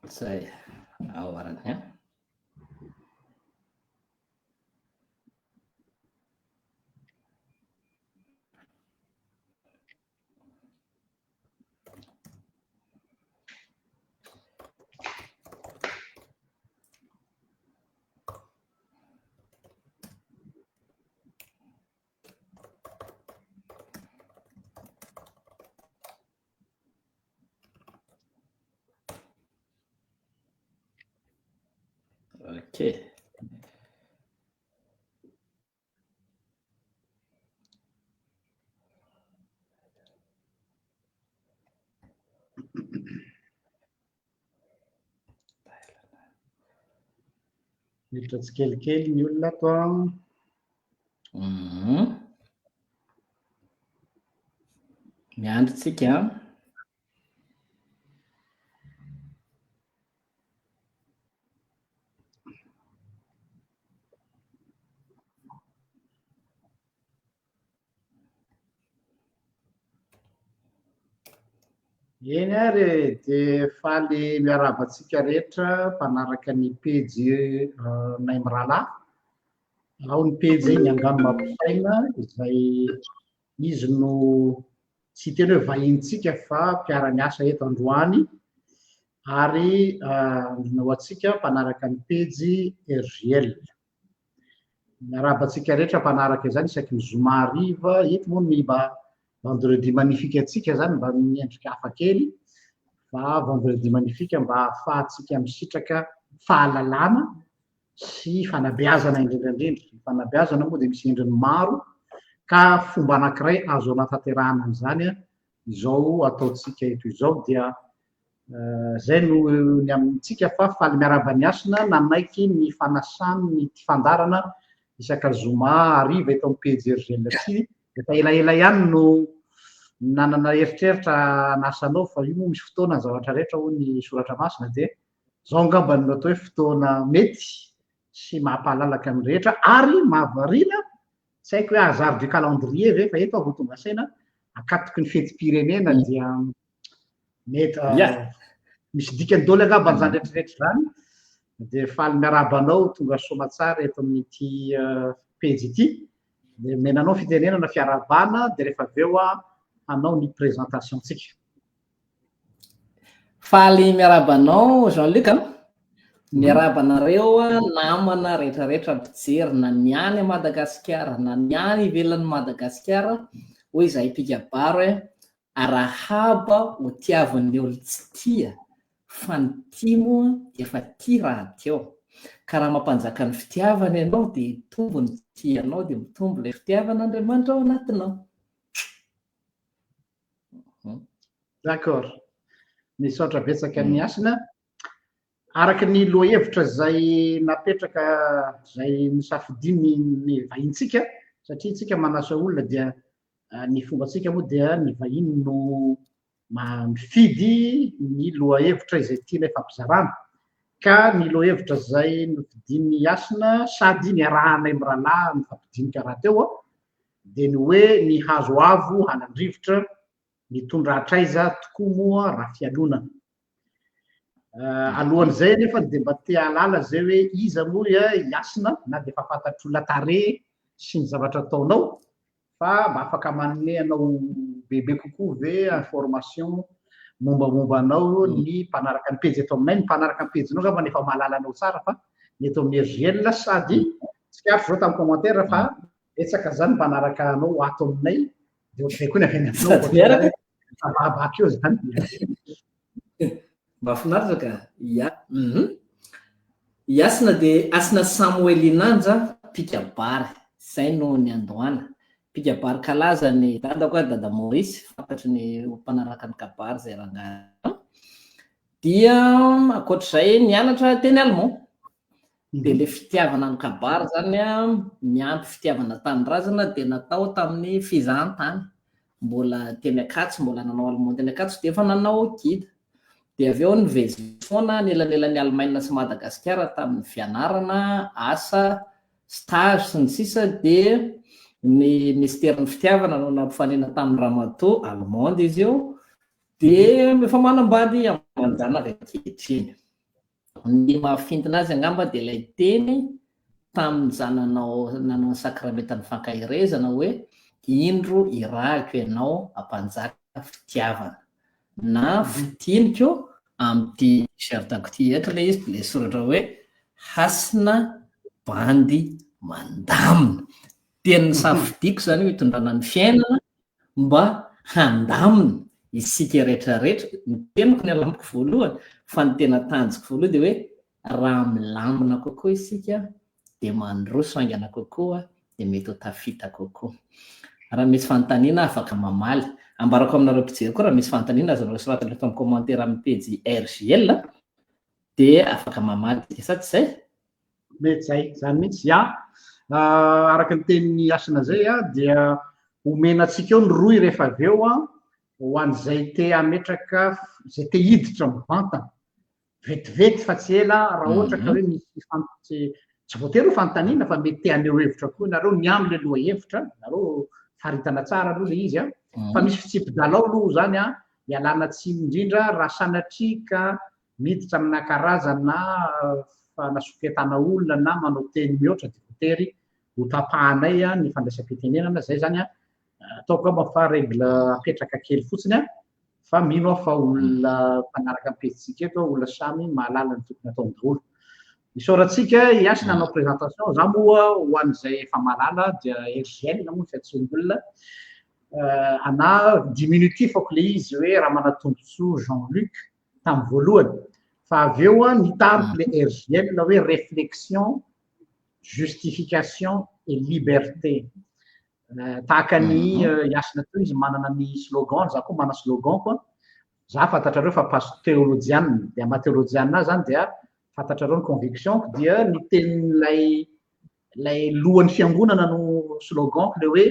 Zay ao arany a. Ok. Miditra tsikelikely ny olona to. Miandrotsika. Eny ary dia faly miarabantsika rehetra mpanaraka ny pejy nay mirahalahy. Ao ny pejy ny angano mampisaina izay izy no tsy teny hoe vahintsika fa mpiara-miasa eto Androany, ary ho antsika mpanaraka ny pejy RGL. Miarabantsika rehetra mpanaraka izany isaky ny zoma hariva eto moa ny mba vendredi magnifique antsika zany mba miendrika hafa kely, fa vendredi magnifique mba ahafahantsika misitraka fahalalana sy fanabeazana indrindrandrindra. Fanabeazana moa dia misy endriny maro, ka fomba anankiray azo anatanterahana an'izany izao ataontsika eto izao dia zay no ny amintsika fa faly miarabaniasina nanaiky ny fanasany ny fandarana isaka zoma hariva eto amin'ny pejy RGL sy efa elaela ihany no nanana eritreritra nasanao, fa io moa misy fotoana zavatra rehetra ho ny soratra masina dia zao angamba no atao hoe fotoana mety sy mampahalalaka ny rehetra ary mahavariana. Tsy haiko hoe hasard du calendrier ve fa eto avy tonga saina akatoky ny fetim-pirenena dia mety misy dikany daholo angamba an'izany rehetrarehetra zany, dia faly miarabanao tonga soa tsara eto amin'ity pejy ity, dia menanao fitenenana fiarabana dia rehefa avy eo hanao ny présentation-tsika. Faly miarabanao Jean-Luc, miarabanareo namana rehetrarehetra mpijery na ny any Madagasikara na ny any ivelan'ny Madagasikara, hoy izahay mpikabaro hoe arahaba ho tiavan'ny olo tsy tia fa ny tia moa efa tia raha teo, ka raha mampanjaka ny fitiavana ianao dia mitombo ny tianao dia mitombo ilay fitiavan'Andriamanitra ao anatinao. D'accord, misaotra betsaka ny asina. Araka ny lohahevitra zay napetraka zay nisafidiny ny vahintsika, satria tsika manasa olona dia ny fombantsika moa dia ny vahiny no mifidy ny lohahevitra izay tiana fampizarana, ka ny lohahevitra zay nofidiny asina sady niarahanay mirahalahy ny fampidinika raha teo dia ny hoe ny hazo avo hanandrivotra mitondra hatraiza tokoa moa raha fialonana. Alohan'izay nefa dia mba te halala zay hoe iza moa iasina na dia efa fantatr'olona tare sy ny zavatra ataonao, fa mba afaka manome anao bebe kokoa ve information mombamomba anao ny mpanaraka ny pejy eto aminay. Ny mpanaraka ny pejy nao ngamba nefa mahalala anao tsara, fa ny eto amin'ny RGL sady tsy afo zao tamin'ny commentaire fa etsaka zany mpanaraka anao ato aminay dia ohatr'izay koa ny avy any aminao eo zany. Mahafinaritra ka. Iasina dia asina Samuelinanja mpikabary, izay no ny Andohana. Mpikabary kalaza ny dadako dada Maurice, fantatry ny mpanaraka ny kabary zay rangahy. Dia ankoatr'izay nianatra teny Allemand. Dia ilay fitiavana ny kabary zany miampy fitiavana tanindrazana dia natao tamin'ny fizahantany. Mbola teny Ankatso, mbola nanao Allemand teny Ankatso dia efa nanao guide. Dia avy eo nivezivezy foana nelanelan'ny Allemagne sy Madagasikara tamin'ny fianarana, asa, stage sy ny sisa, dia ny ministerin'ny fitiavana no nampifaniana tamin'ny Ramatoa Allemande izy io, dia efa manambady amanjanaka ankehitriny. ny mahafintina azy angamba dia ilay teny tamin'iza nanao sakramentany fankahirezana hoe indro irahako ianao ampanjaka fitiavana na fitianiko amin'ity sartako ty eto le izy le soratra hoe hasina bandy mandamina. Teny safidiako zany hoe hitondrana ny fiainana mba handamina isika rehetrarehetra. Ny teniko ny alamiko voalohany fa ny tena tanjoko voalohany dia hoe raha milamina kokoa isika dia mandroso aingana kokoa dia mety ho tafita kokoa. Raha misy fanontaniana afaka mamaly. Ambarako aminareo mpijery koa raha misy fanontaniana azonareo soratana eto amin'ny commentaire amin'ny pejy RJL dia afaka mamaly. Sa tsy zay? Mety zay, zany mihitsy araka ny tenin'ny asina zay dia omenantsika eo ny roy rehefa avy eo ho an'izay te ametraka zay te hiditra mivantana vetivety fa tsy ela raha ohatra ka hoe misy tsy voatery ho fanontaniana fa mety te aneo hevitra koa nareo ny amle loha hevitra nareo faritana tsara aloha le izy fa misy fitsipidalao aloha zany ialana tsiny indrindra raha sanatria ka miditra amina karazana fanasoketana olona na manao teny mihoatra dia voatery ho tapahanay ny fandraisam-pitenenana. Zay zany ataoko fa regla apetraka kely fotsiny fa mino aho fa olona mpanaraka ampetritsika eto olona samy mahalala ny tokony atao daholo. Isaorantsika hiasina hanao présentation za moa ho an'izay efa malala dia RJL moa fa tsy olona ana diminutif ako le izy hoe raha manatombontsoa Jean-Luc tamin'ny voalohany fa avy eo nitariko le RJL hoe réflexion, justification et liberté. Tahaka ny iasina teo izy manana ny slogan, za koa mana slogan koa. Za fantatrareo fa passe théologienne dia ama théologienne zany dia fantatrareo ny conviction dia ny tenin'ilay lohan'ny fiangonana no slogan le hoe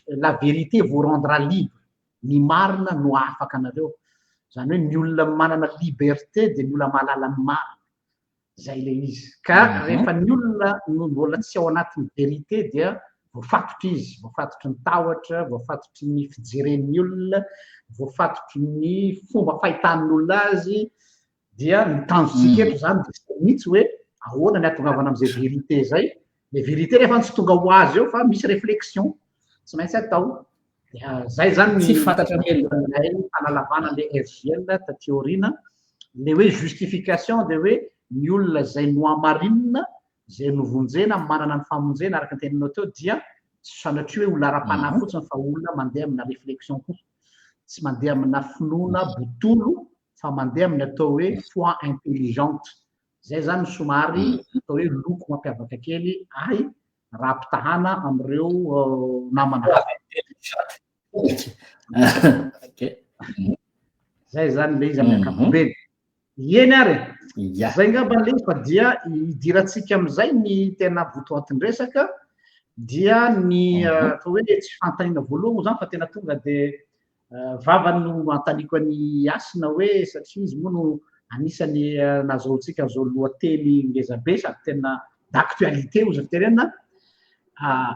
la vérité vous rendra libre. Ny marina no afaka anareo. Zany hoe ny olona manana liberté dia ny olona mahalala ny marina. Zay le izy. Ka rehefa ny olona mbola tsy ao anatin'ny vérité dia voafatotry izy, voafatotry ny tahotra, voafatotry ny fijeren'ny olona, voafatotry ny fomba fahitan'ny olona azy dia ny tanjotsika eto zany dia mihitsy hoe ahoana ny atongavana amin'izay vérité zay. Le vérité rehefa tsy tonga ho azy eo fa misy réflexion tsy maintsy atao. Zay zany ny fanalavana le RJL taty aoriana le hoe justification dia hoe ny olona zay noamarinina zay novonjena manana ny famonjena araka ny teninao teo dia tsy sanatria hoe olona ara-panahy fotsiny fa olona mandeha amina réflexion koa, tsy mandeha amina finoana botolo fa mandeha aminy atao hoe foi intelligente. Zay zany somary atao hoe loko mampiavaka kely raha mpitahana amin'ireo namana. Zay zany le izy amin'ny ankapobeny. Eny ary zay ngamba le fa dia idirantsika amin'izay ny tena votoatin'ny resaka dia ny atao hoe tsy fanontaniana voalohany zany fa tena tonga dia vavany no antaniko ny asina hoe satria izy moa no anisany nazahoantsika zao lohateny ngezabe sady tena d'actualité ozy fitenenana.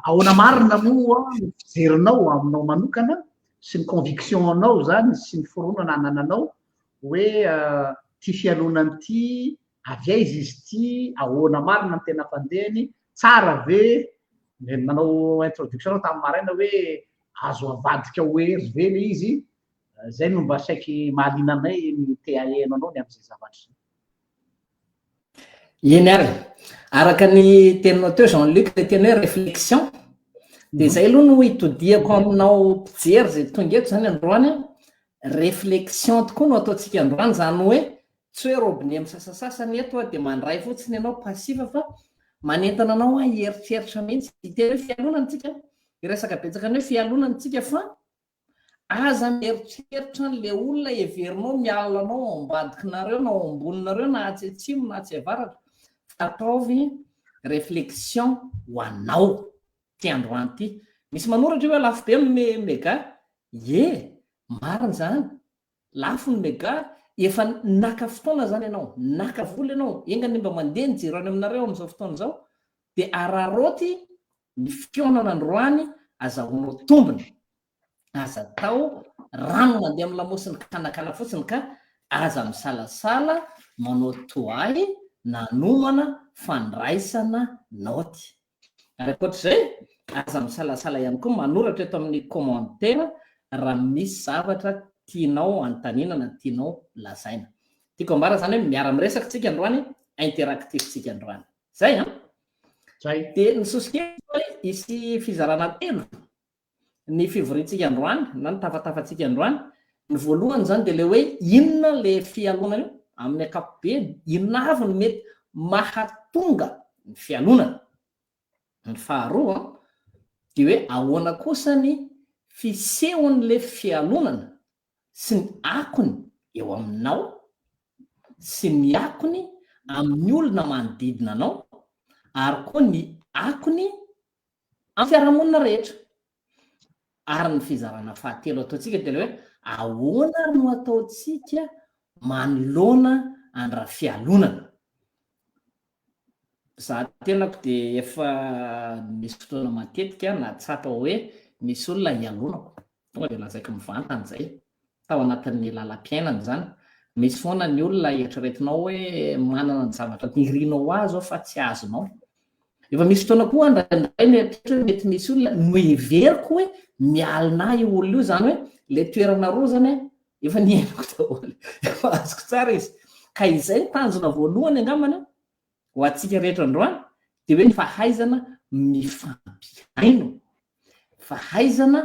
Ahoana marina moa fijerinao aminao manokana sy ny conviction-nao zany sy ny foronana anananao hoe ty fialonany ty avy aiza izy ty, ahoana marina ny tena fandehany, tsara ve manao introduction tamin'ny maraina hoe azo avadika ho hery ve le izy. Zay no mba saiky mahalinanay ny te aheno anao ny amin'izay zavatra. Eny ary araka ny teninao teo Jean-Luc le teny hoe réflexion dia zay aloha no hitodiako aminao mpijery zay tonga eto zany androany réflexion tokoa no ataontsika androany zany hoe tsy hoe robine misasasasany eto dia mandray fotsiny ianao passiva fa manentana anao heritreritra mihitsy teny hoe fialonana tsika iresaka betsaka ny hoe fialonana tsika fa aza mieritreritra le olona heverinao mialina anao ambadikinareo na ao amboninareo na atsy atsimo na atsy avaratra ataovy réflexion ho anao ty androany ty. Misy manoratra hoe lafo be ny mega marina zany lafo ny mega efa naka fotoana zany ianao naka vola ianao engany mba mandeha ny jirany aminareo amin'izao fotoana zao dia araroty ny fionana androany azahoanao tombony aza tao rano mandeha amin'ny lamosiny kanakana fotsiny ka aza misalasala manao toay nanomana fandraisana naoty ary akoatr'izay aza misalasala ihany koa manoratra eto amin'ny commentaire raha misy zavatra tianao antaninana tianao lazaina tiako ambara zany hoe miara miresaka tsika androany interactif tsika androany zay zay dia ny sosokely isy fizarana telo ny fivorintsika androany na ny tafatafatsika androany ny voalohany zany dia le hoe inona le fialonana io amin'ny akapobeany inona avy no mety mahatonga ny fialonana ny faharoa dia hoe ahoana kosa ny fisehon'le fialonana sy ny akony eo aminao sy ny akony amin'ny olona manodidina anao ary koa ny akony amin'ny fiarahamonina rehetra ary ny fizarana fahatelo ataontsika dia le hoe ahoana no ataontsika manoloana andra fialonana za tenako dia efa misy fotoana matetika na tsapa hoe misy olona ialonako tonga dia lazaiko mivantana zay tao anatin'ny lalam-piainana zany misy foana ny olona eritreretinao hoe manana ny zavatra nirinao azy fa tsy azonao efa misy fotoana koa andraindray mety misy olona no heveriko hoe mialina io olona io zany hoe le toerana roa zany efa niainako daholo efa azoko tsara izy ka izay ny tanjona voalohany angamana ho antsika rehetra androany dia hoe ny fahaizana mifampiaino fahaizana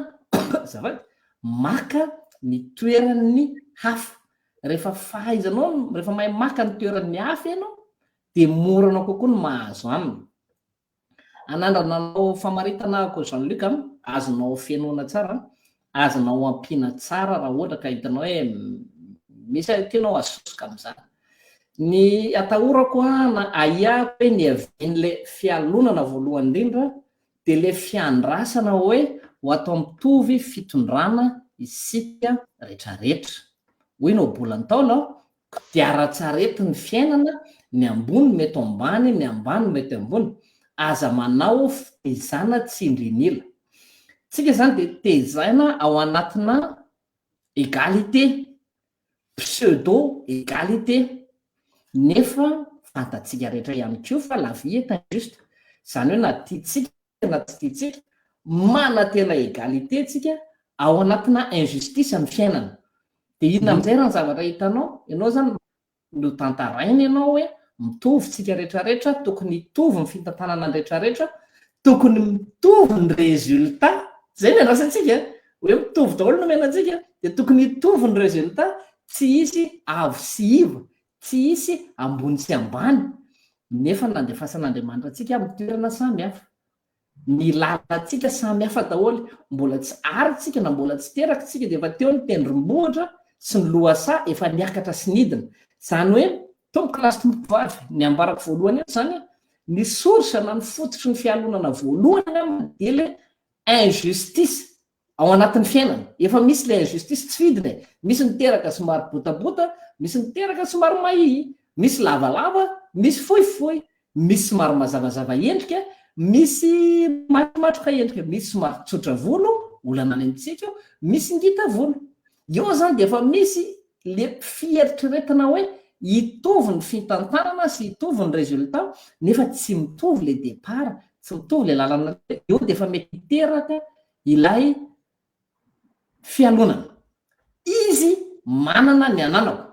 zavatra maka ny toeran'ny hafa rehefa fahaizanao rehefa mahay maka ny toeran'ny hafa ianao dia moranao kokoa ny mahazo aminy anandrananao famaritana ko Jean-Luc azonao fianoana tsara azonao ampiana tsara raha ohatra ka hitanao hoe misy tianao asosoka amin'izany ny atahorako na aiako hoe ny avian'le fialonana voalohany indrindra dia le fiandrasana hoe ho atao mitovy fitondrana isika rehetrarehetra hoy no bolany taona dia ara-tsarety ny fiainana ny ambony mety ambany ny ambany mety ambony aza manao fitezana tsy indrinila tsika zany dia tezana ao anatina égalité pseudo égalité nefa fantatsika rehetra ihany koa fa la vie est injuste zany hoe na tiatsika na tsy tiatsika mana tena égalité tsika ao anatina injustice amin'ny fiainana dia inona amin'izay raha ny zavatra hitanao ianao zany no tantaraina ianao hoe mitovy tsika rehetrarehetra tokony hitovy ny fitantanana ny rehetrarehetra tokony mitovy ny résultat zay ny andrasantsika hoe mitovy daholo no menantsika dia tokony hitovy ny résultat tsy isy avo sy iva tsy isy ambony sy ambany nefa nandefasan'Andriamanitra antsika amin'ny toerana samihafa ny lalantsika samihafa daholo mbola tsy aritsika na mbola tsy teraka tsika dia efa teo ny tendrombohitra sy ny lohasa efa niakatra sy nidina zany hoe tomboka lasy tompom-pivavy ny ambarako voalohany eo zany ny sorsa na ny fototry ny fialonana voalohany dia le injustice ao anatin'ny fiainana efa misy le injustice tsy fidina misy niteraka somary botabota misy niteraka somary mahihy misy lavalava misy fohifohy misy somary mazavazava endrika misy matromatroka endrika misy somary tsotra volo olana any amintsika misy ngita volo eo zany dia efa misy le fieritreretina hoe hitovy ny fitantanana sy hitovy ny résultat nefa tsy mitovy le départ tsy mitovy le lalana eo dia efa mety hiteraka ilay fialonana izy manana ny ananako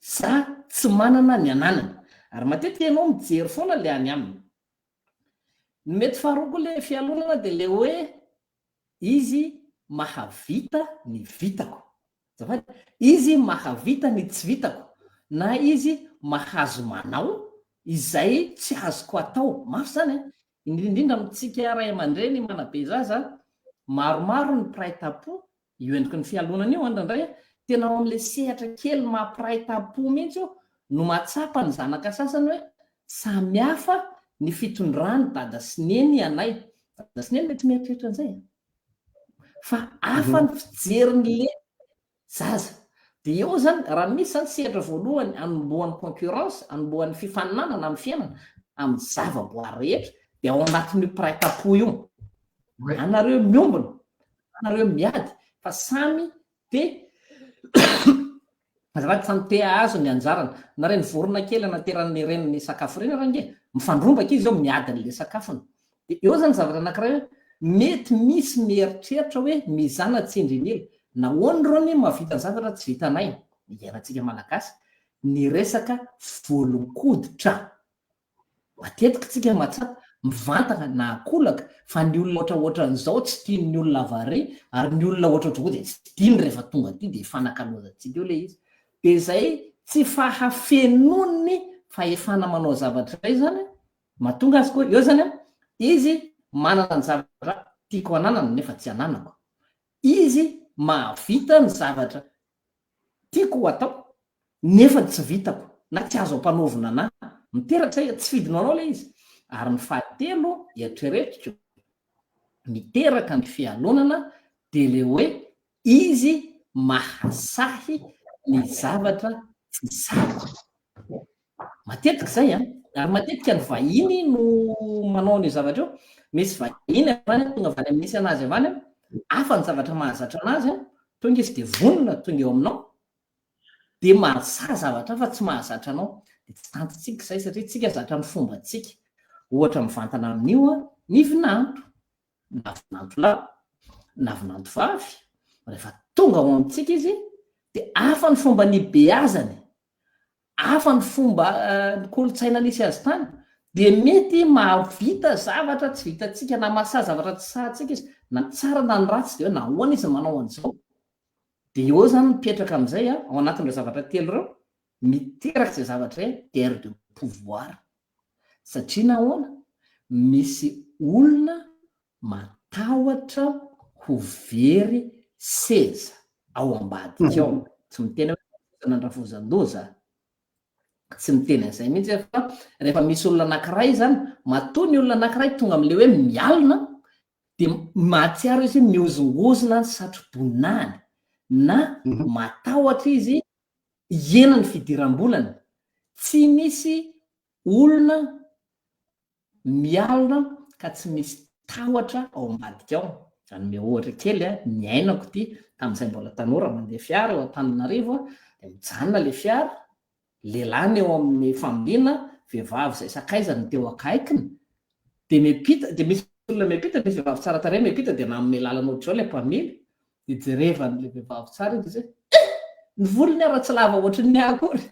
za tsy manana ny ananana ary matetika ianao mijery foana le any aminy ny mety faharoko le fialonana dia le hoe izy mahavita ny vitako zafady izy mahavita ny tsy vitako na izy mahazo manao izay tsy azoko atao mafy zany indrindrindra amintsika ray aman-dreny manabe zaza maromaro ny piray-tapo io endriky ny fialonana io andrandray tena ao amin'le sehatra kely mampiray-tapo mihitsy io no matsapa ny zanaka sasany hoe samihafa ny fitondrany dada sy neny anay dada sy neny mety mieritreritra an'izay fa hafa ny fijerin'le zaza dia eo zany raha misy zany sehatra voalohany anombohan'ny concurrence anombohan'ny fifaninanana amin'ny fiainana amin'ny zava-boary rehetra dia ao anatin'io piray-tapo io anareo miombona anareo miady fa samy dia raha tsy mitea azo ny anjarana na reny vorona kely anateran'ny reniny sakafo reny raha nge mifandrombaka izy eo miadin'le sakafony de eo zany zavatra anankiray hoe mety misy mieritreritra hoe mizana tsindrin'ila nahoany rony mahavita ny zavatra tsy vitanay iainantsika malagasy ny resaka volonkoditra matetika tsika matsapa mivantana na akolaka fa ny olona ohatraohatran'izao tsy tian'ny olona vary ary ny olona ohatraoatra de tsy tiany rehefa tonga ty de fanakalozatsika eo le izy de zay tsy fahafenony fahefana manao zavatra ray zany mahatonga azy koa eo zany a izy manana ny zavatra tiako ananana nefa tsy ananako izy mahavita ny zavatra tiako atao nefa tsy vitako na tsy azo ampanovina na miteratra tsy fidinao anao le izy ary ny fahatelo eritreretiko miteraka ny fialonana de le hoe izy mahasahy ny zavatra tsy sako matetika zay a ary matetika ny vahiny no manao ny zavatra eo misy vahiny avany tonga avany amin'nisy anazy avany afa ny zavatra mahazatra anazy tonga izy de vonona tonga eo aminao de mahasahy zavatra fa tsy mahazatra anao de tsy tantytsika zay satria tsika zatra ny fomba tsika ohatra mivantana amin'io a nivinanto na vinanto lahy na vinanto vavy rehefa tonga ao amintsika izy de afa ny fomba ny beazany afa ny fomba ny kolotsaina nisy azy tany de mety mahavita zavatra tsy vitatsika na mahasahy zavatra tsy sahatsika izy na tsara na ny ratsy de hoe nahoana izy manao an'izao de eo zany mipetraka am'izay a ao anatin'ireo zavatra telo reo miteraka zay zavatra hoe guerre de pouvoir satria nahoana misy olona matahotra ho very seza ao ambadika ao tsy miteny hoe nandrafozan-doza tsy miteny an'izay mihitsy fa rehefa misy olona anankiray zany matoa ny olona anankiray tonga am'le hoe mialina de mahatsiaro izy miozongozona satro-bonany na matahotra izy iena ny fidiram-bolany tsy misy olona mialina ka tsy misy tahotra ao ambadika ao zany me ohatra kely a ny ainako ty tam'izay mbola tanora mandeha fiara eo Antananarivo de mijanona le fiara lehilahy eo amin'ny familiana vehivavy zay sakaizany teo akaikiny de mepita de misy olona mepita le vehivavy tsara tarehy mepita de na amin'ny lalana ohatr'izao le mpamily de jerevan'le vehivavy tsara izy zay ny volony ara tsy lava ohatry ny akory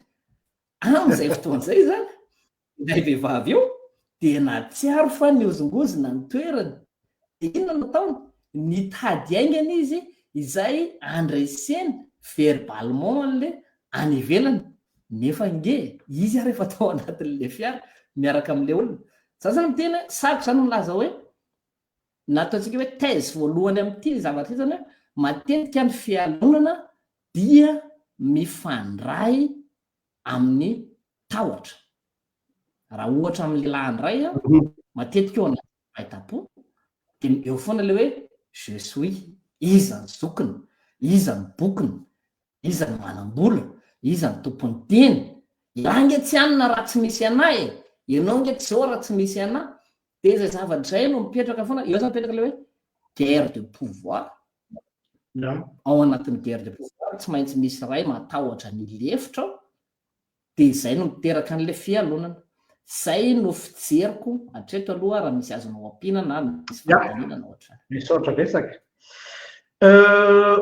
am'izay fotoan'izay zany ilay vehivavy io de natsiaro fa niozongozona ny toerany de inona nataony nitady aingana izy izay andreseny verbalement an'le any ivelany nefa nge izy a rehefa tao anatin'le fiara miaraka am'le olona za zany miteny sako zany milaza hoe nataontsika hoe tese voalohany am'ty zavatra zany hoe matetika ny fialonana dia mifandray amin'ny tahotra raha ohatra amin'ny lehilahy a matetika eo anaty fahitapo de eo foana le hoe je suis iza ny zokiny iza ny bokiny iza ny manam-bola iza ny tompony teny iah nge tsy anina raha tsy misy anay ianao nge tsy zao raha tsy misy anay de zay zavatra zay no mipetraka foana eo zany mipetraka le hoe guerre de pouvoir ao anatin'ny guerre de pouvoir tsy maintsy misy ray matahotra ny lefitra ao de zay no miteraka an'le fialonana zay no fijeriko atreto aloha raha misy azonao ampina na misy fanodanina ohatra misaotra betsaka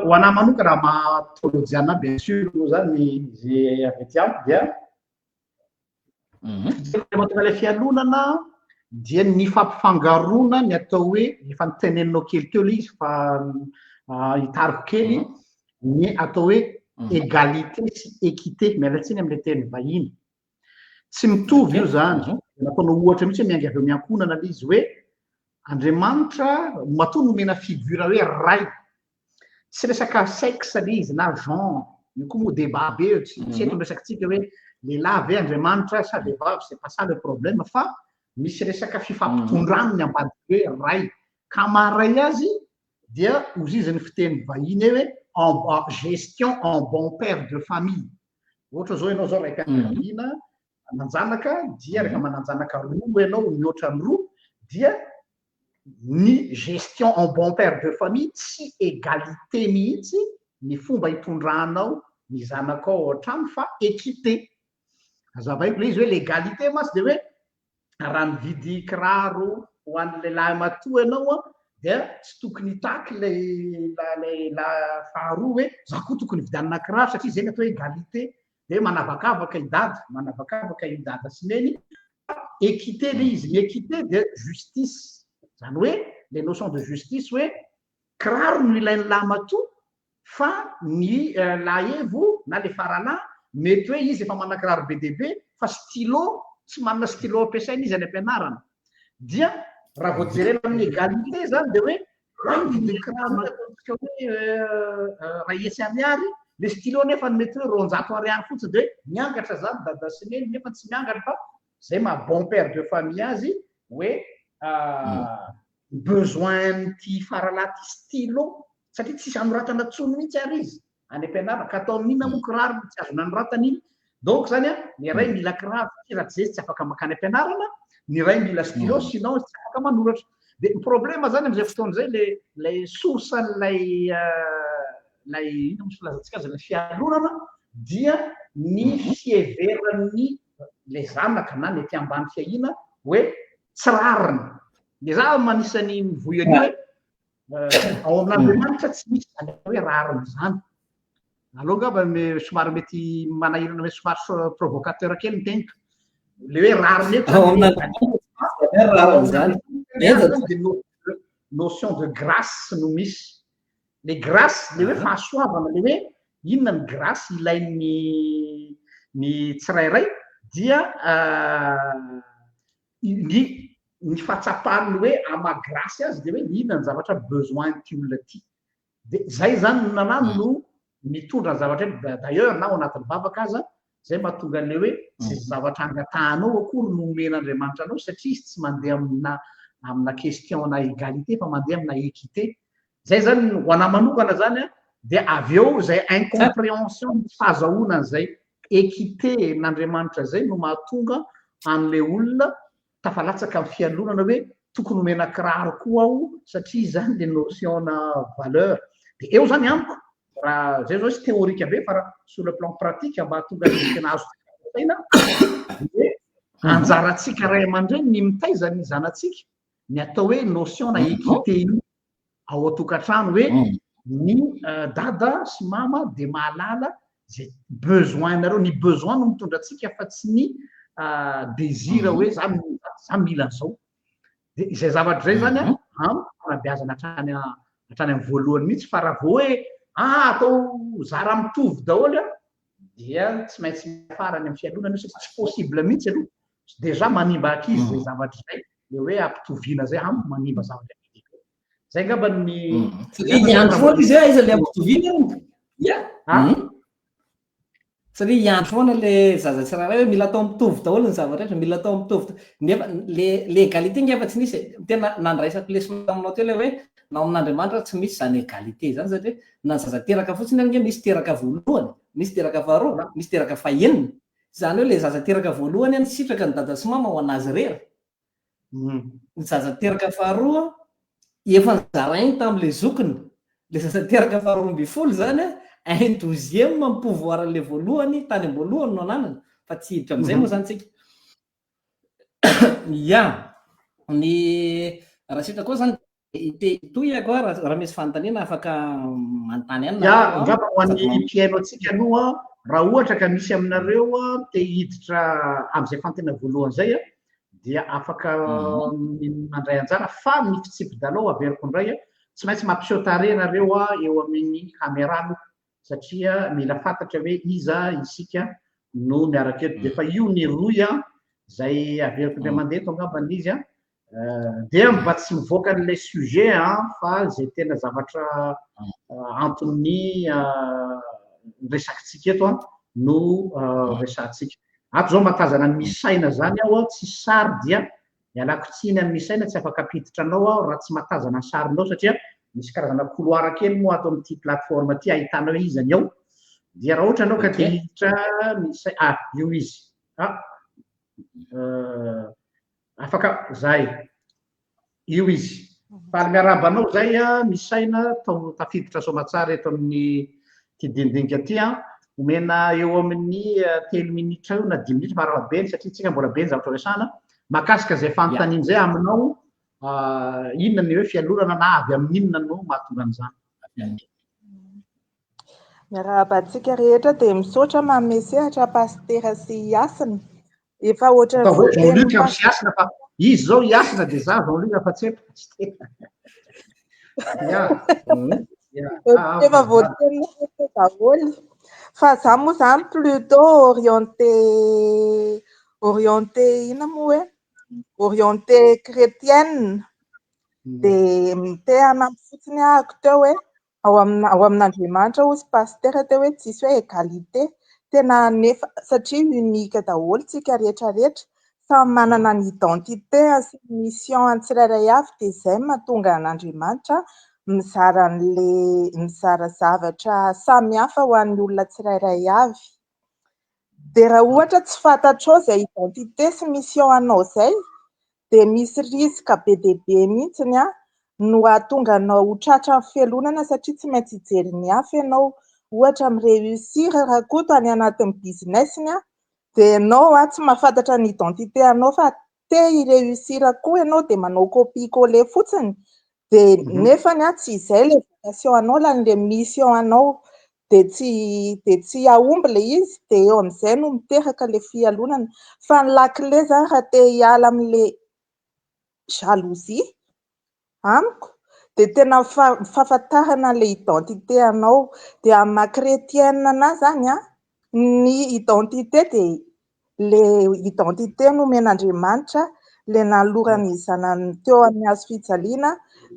ho anahy manoka raha mahatolojiana bien sûr moa zany zay avy ety amiko dia matona le fialonana dia ny fampifangarona ny atao hoe efa niteneninao kely teo le izy fa hitariko kely ny atao hoe égalité sy équité mialatsiny am'le teny vahiny tsy mitovy io zany nataonao ohatra mihitsy hoe miangy avy eo miankonana le izy hoe Andriamanitra matoa nomena figura hoe ray tsy resaka sexe le izy na genre io koa moa débat be tsy eto miresakytsika hoe lehilahy ve Andriamanitra sa vehivavy c'est pas ça le problème fa misy resaka fifampitondranony ambadiky hoe ray ka maharay azy dia oziziny fiteny vahiny hoe en gestion en bon père de famille ohatra zao ianao zao raika vahina manjanaka dia rehefa mananjanaka roa ianao mihoatra ny roa dia ny gestion en bon père de famille tsy égalité mihitsy ny fomba hitondranao ny zanaka ao an-trano fa équité azavaiko le izy hoe l'égalité masy de hoe raha mividy kiraro ho an'ny lehilahy matoa ianao a dia tsy tokony hitaky la faharoa hoe za koa tokony vidianana kiraro satria zay ny atao hoe égalité de manavakavaka i dada sy neny équité le izy ny équité de justice zany hoe les notions de justice hoe kiraro no ilain'ny lahy matoa fa ny lahevo na le faralahy mety hoe izy efa manana kiraro be dia be fa stylo tsy manana stylo ampiasaina izy any ampianarana dia raha vao jerena amin'ny égalité zany de hoe mividy kiraro ataontsika hoe raha ariary le stylo nefa mety hoe roanjato ariary fotsiny de miangatra zany dada sy neny nefa tsy miangatra fa zay maha bon père de famille azy hoe besoin ty faralahy ty stylo satria tsisy anoratana tsony mihitsy ary izy any ampianarana ka atao amin'ina moa kiraro tsy azona anoratana iny donc zany a ny ray mila kiraro satria raha tsy zay tsy afaka makany ampianarana ny ray mila stylo sinon tsy afaka manoratra de ny problème zany am'izay fotoana zay lay source lay ino misy filazantsika azy lay fialonana dia ny fieveran'ny le zanaka na ny ety ambany fiahina hoe tsy rariny de za manisany mivoy any hoe ao amin'andriamanitra tsy misy zany hoe rariny zany aloha ngamba somary mety manahirana hoe somary provocateur kely ny teniko le hoe rariny eto notion de grâce no misy le grâce le hoe fahasoavana le hoe inona ny grâce ilain'ny tsirairay dia ny fahatsapahany hoe ama grâce azy de hoe inona ny zavatra besoin ty olona ty de zay zany nanano no mitondra ny zavatra d'ailleurs na ao anatin'ny vavaka aza zay mahatonga an'le hoe tsy zavatra angatahanao akory no omen'andriamanitra anao satria izy tsy mandeha amina question na égalité fa mandeha amina équité zay zany ho ana manokana zany a de avy eo zay incompréhension tsy fahazahoana zay équité n'andriamanitra zay no mahatonga an'le olona tafalatsaka amin'ny fialonana hoe tokony omena kiraro koa aho satria zany le notion na valeur de eo zany amiko raha zay zao sy théorique be fa raha sur le plan pratique mba hatonga ny tena azo taina de anjaratsika ray aman-dreny ny mitaiza ny zanatsika ny atao hoe notion na équité iny ao an-tokantrano hoe ny dada sy mama de mahalala zay besoin nareo ny besoin no mitondra atsika fa tsy ny désir hoe za mila an'izao de izay zavatra zay zany a fanabeazana hatrany amin'ny voalohany mihitsy fa raha vao hoe atao zara mitovy daholo a dia tsy maintsy farany amin'ny fialonana io satria tsy possible mihitsy aloha déjà manimba akizy zay zavatra zay le hoe ampitoviana zay manimba zavatra zay ngamba ny iandro foana izy aiza le ampitoviana satria iandro foana le zaza tsirairay hoe mila atao mitovy daholo ny zavatra rehetra mila atao mitovy nefa le égalité ngefa tsy misy tena nandraisako lesona taminao teo le hoe na amin'andriamanitra tsy misy zany égalité zany satria na zaza teraka fotsiny nge misy teraka voalohany misy teraka faharoa misy teraka fahaenina zany hoe le zaza teraka voalohany any sitraka ny dada sy mama ho anazy rera ny zaza teraka faharoa efa nizarainy tam'le zokiny le zaza teraka faharoa amby folo zany a un douzième mampouvoir an'le voalohany tany am-boalohany no ananana fa tsy hiditra am'izay moa zany tsika ya ny raha sitra koa zany toyako raha misy fanontaniana afaka manontany any ngamba ho an'ny mpiaino atsika aloha raha ohatra ka misy aminareo te hiditra am'izay fantena voalohany zay a dia afaka mandray anjara fa ny fitsipy-dalao averiko indray tsy maintsy mampiseho-tare nareo eo amin'ny caméra satria mila fantatra hoe iza isika no miaraka eto de fa io ny roy zay averiko indray mandeha eto angambany izy dia mba tsy mivoaka n'ilay sujet fa zay tena zavatra antony resakitsika eto no resantsika ato zao matazana ny misaina zany aho tsy sary dia mialako tsiny amin'ny misaina tsy afaka apiditra anao aho raha tsy matazana ny sarinao satria misy karazana couloir kely moa ato amin'ity plateforme ty ahitana hoe izany ao dia raha ohatra anao ka te hiditra misay io izy afaka zay io izy fa miarabanao zay misaina tafiditra somatsara eto amin'ny ty dindinika ty omena eo amin'ny 3 minitra eo na 10 minitra farabeny satria tsika mbola be ny zavatra resana mahakasika zay fanontaniana zay aminao inona ny hoe fialorana na avy amin'inona no mahatonga an'izany miarahabantsika rehetra dia misaotra manome sehatra pastera sy Iasina efa ohatran'ny Jean-Luc amin'ny sy Iasina fa izy zao Iasina dia za Jean-Luc fa tsy efa voatery daholo fa za moa zany plutôt orienté ina moa hoe orienté chrétienne dia te hanampy fotsiny ahako teo hoe ao amin'Andriamanitra hozy pastera teo hoe tsisy hoe égalité tena nefa satria unika daholo tsika rehetrarehetra samy manana ny identité sy mission tsirairay avy dia izay mahatonga an'Andriamanitra mizara zavatra samy hafa ho an'ny olona tsirairay avy dia raha ohatra tsy fantatrao izay identité sy mission anao izay dia misy risque be dia be mihitsiny no ahatonga anao ho tratran'ny fialonana satria tsy maintsy hijery ny hafa ianao ohatra mireusir raha koa tany anatin'ny businessny dia ianao tsy mahafantatra ny identité anao fa te hireusir koa ianao dia manao copie-coller fotsiny dia nefany tsy izay ilay vocation anao ilay mission anao dia tsy ahomby ilay izy dia eo amin'izay no miteraka ilay fialonana fa ny lakile zany raha te hiala amin'ilay jalousie amiko dia tena fahafantarana ilay identité anao dia amin'ny maha-chrétienne anahy zany ny identité dia ilay identité nomen'Andriamanitra ilay nalorany zanany teo amin'ny hazo fijaliana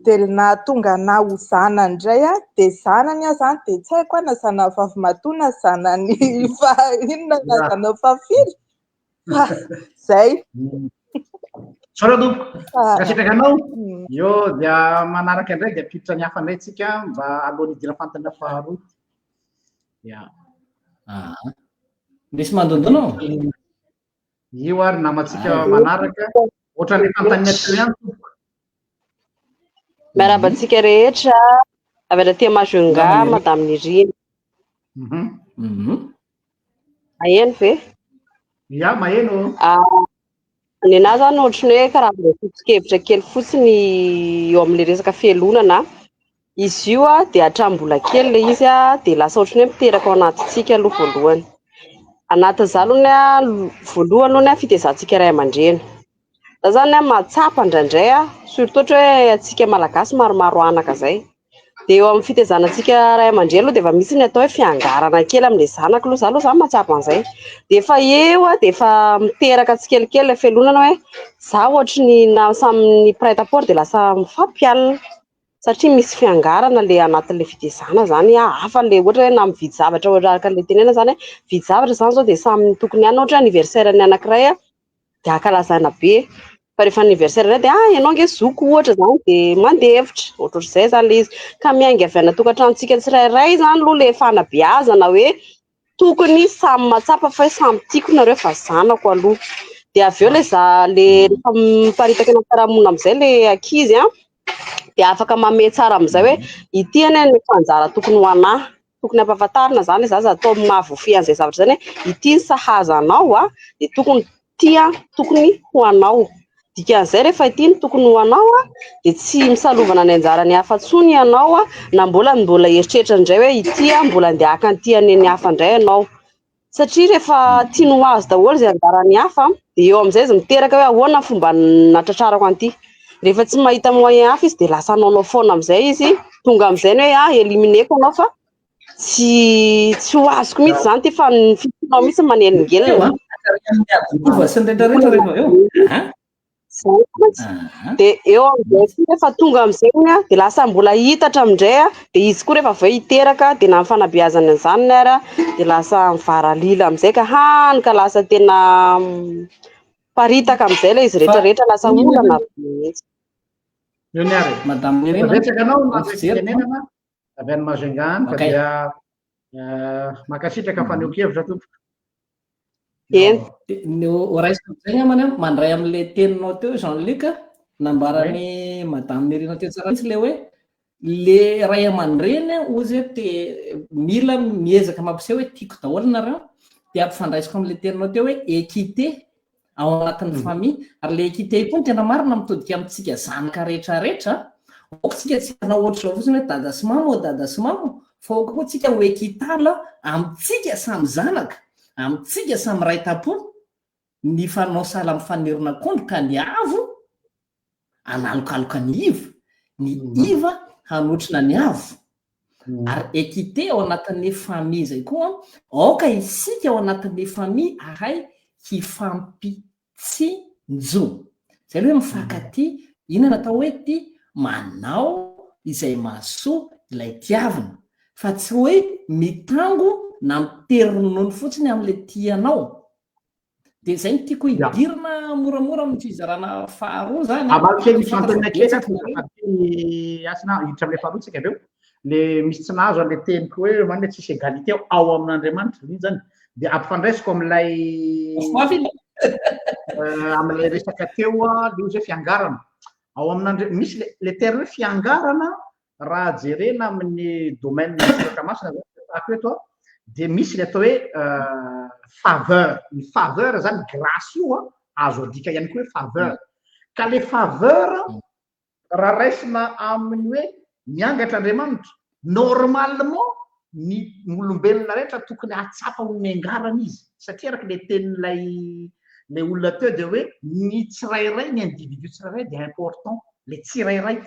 dia nahatonga na ho zanany indray dia zanany zany dia tsy haiko na zanany vavy-matoa na zanany inona na zanany fafily zay Soradoko kasitraka anao io dia manaraka indray dia piditra ny hafa indray tsika mba alohan'ny hidira fantana faharoa misy mandondona io ary namatsika manaraka ohatran'ilay fanontaniana teo ihany miarabantsika rehetra avy aty Majunga madame Nirina maheno ve maheno ny anahy zany ohatrany hoe karazana foto-kevitra kely fotsiny eo amin'ilay resaka fialonana izy io dia hatrambola kely ilay izy dia lasa ohatrany hoe miteraka ao anatintsika aloha voalohany anatin'iza aloha voalohany aloha fitaizantsika ray aman-dreny za zany mahatsapa indraindray surtout ohatra hoe atsika malagasy maromaro anaka zay dia eo amin'ny fitaizanantsika ray aman-dreny aloha dia efa misy ny atao hoe fiangarana kely amin'ilay zanaka aloha za mahatsapa an'izay dia efa eo dia efa miteraka tsikelikely ilay fialonana hoe za ohatry ny samy prêt-à-porter dia lasa mifampialina satria misy fiangarana ilay anatin'ilay fitaizana zany hafa ilay ohatra hoe na mividy zavatra araka ilay tenena zany vidy zavatra zany zao dia samy tokony ihany ohatra anniversaire ny anankiray dia ankalazana be fa rehefa anniversaire iray dia ianao nge zoko ohatra zany dia mandevitra ohatr'izay zany ilay izy ka miainga avy anatokantranontsika tsirairay zany aloha ilay fanabeazana hoe tokony samy mahatsapa fa samy tiako nareo fa zanako aloha dia avy eo ilay rehefa miparitaka eny am-piarahamonina amin'izay ilay ankizy dia afaka manome tsara amin'izay hoe ity anie ny fanjara tokony ho anahy tokony ampahafantarina zany zaza atao mahavoafy an'izay zavatra zany ity ny sahaza anao dia tokony tokony ho anao dikan'izay rehefa ity ny tokony ho anao dia tsy misalovana ny anjarany hafa ntsony ianao na mbola eritreritra indray hoe ity mbola andeha hakanty any hafa indray ianao satria rehefa tiany ho azo daholo izay anjarany hafa dia eo amin'izay izy miteraka hoe ahoana ny fomba natratrarako an'ity rehefa tsy mahita moyen hafa izy dia lasa anaonao foana amin'izay izy tonga amin'izay ny hoe elimineko anao fa tsy ho azoko mihitsy zany ty fa ny fitinao mihitsy manelingelina dia eo amin'izay rehefa tonga amin'izay dia lasa mbola hitatra amindray dia izy koa rehefa avy eo hiteraka dia na ny fanabeazana an'izany ary dia lasa mivaralila amin'izay ka hany ka lasa tena paritaka amin'izay ilay izy rehetrarehetra lasa olana mihitsy eo ny ary madame Nirina betsaka anao tenenana avy any Majunga ka dia makasitraka faneho-kevitra tompo raisiko zay amany mandray amin'ilay teninao teo Jean-Luc nambarany madame Nirina teo tsara mihitsy ilay hoe le ray aman-dreny ozy te mila miezaka mampiseho hoe tiako daholo nareo de ampifandraisiko am'le terinao teo hoe équité ao anatin'ny famille ary le équité koa ny tena marina mitodika amintsika zanaka rehetrarehetra okotsika tsy anao ohatra zao fotsiny hoe dada sy mamo dada sy mamo fa oka koa tsika ho équitable amintsika samy zanaka amintsika samy ray tapo ny fanao sala amin'ny fanirona kondro ka ny avo analokaloka ny iva ny iva hanotrina ny avo ary équité ao anatin'ny famille zay koa aoka isika ao anatin'ny famille ahay hifampitsinjo zay hoe mifankaty inona atao hoe ty manao izay mahasoa ilay tiavina fa tsy hoe mitango na mitery-nono fotsiny am'le tianao de zay ny tiako hidirina moramora amin'ny fizarana faharoa zany amalokely fantena kely asina hiditra am'le faharoa tsika aveo le misy tsy nahazo an'le teniko hoe manle tsisy égalité ao amin'Andriamanitra iny zany de ampifandraisiko am'lay am'lay resaka teo le ozy hoe fiangarana ao amin'Andriamanitra misy le terme hoe fiangarana raha jerena amin'ny domaine masina zako eto de misy le atao hoe faveur ny faveur zany grâce io azo adika ihany koa hoe faveur ka le faveur raha raisina amin'ny hoe miangatra Andriamanitra normalement ny olombelona rehetra tokony atsapa ho miangarana izy satria araka le tenin'lay le olona teo de hoe ny tsirairay ny individu tsirairay de important le tsirairay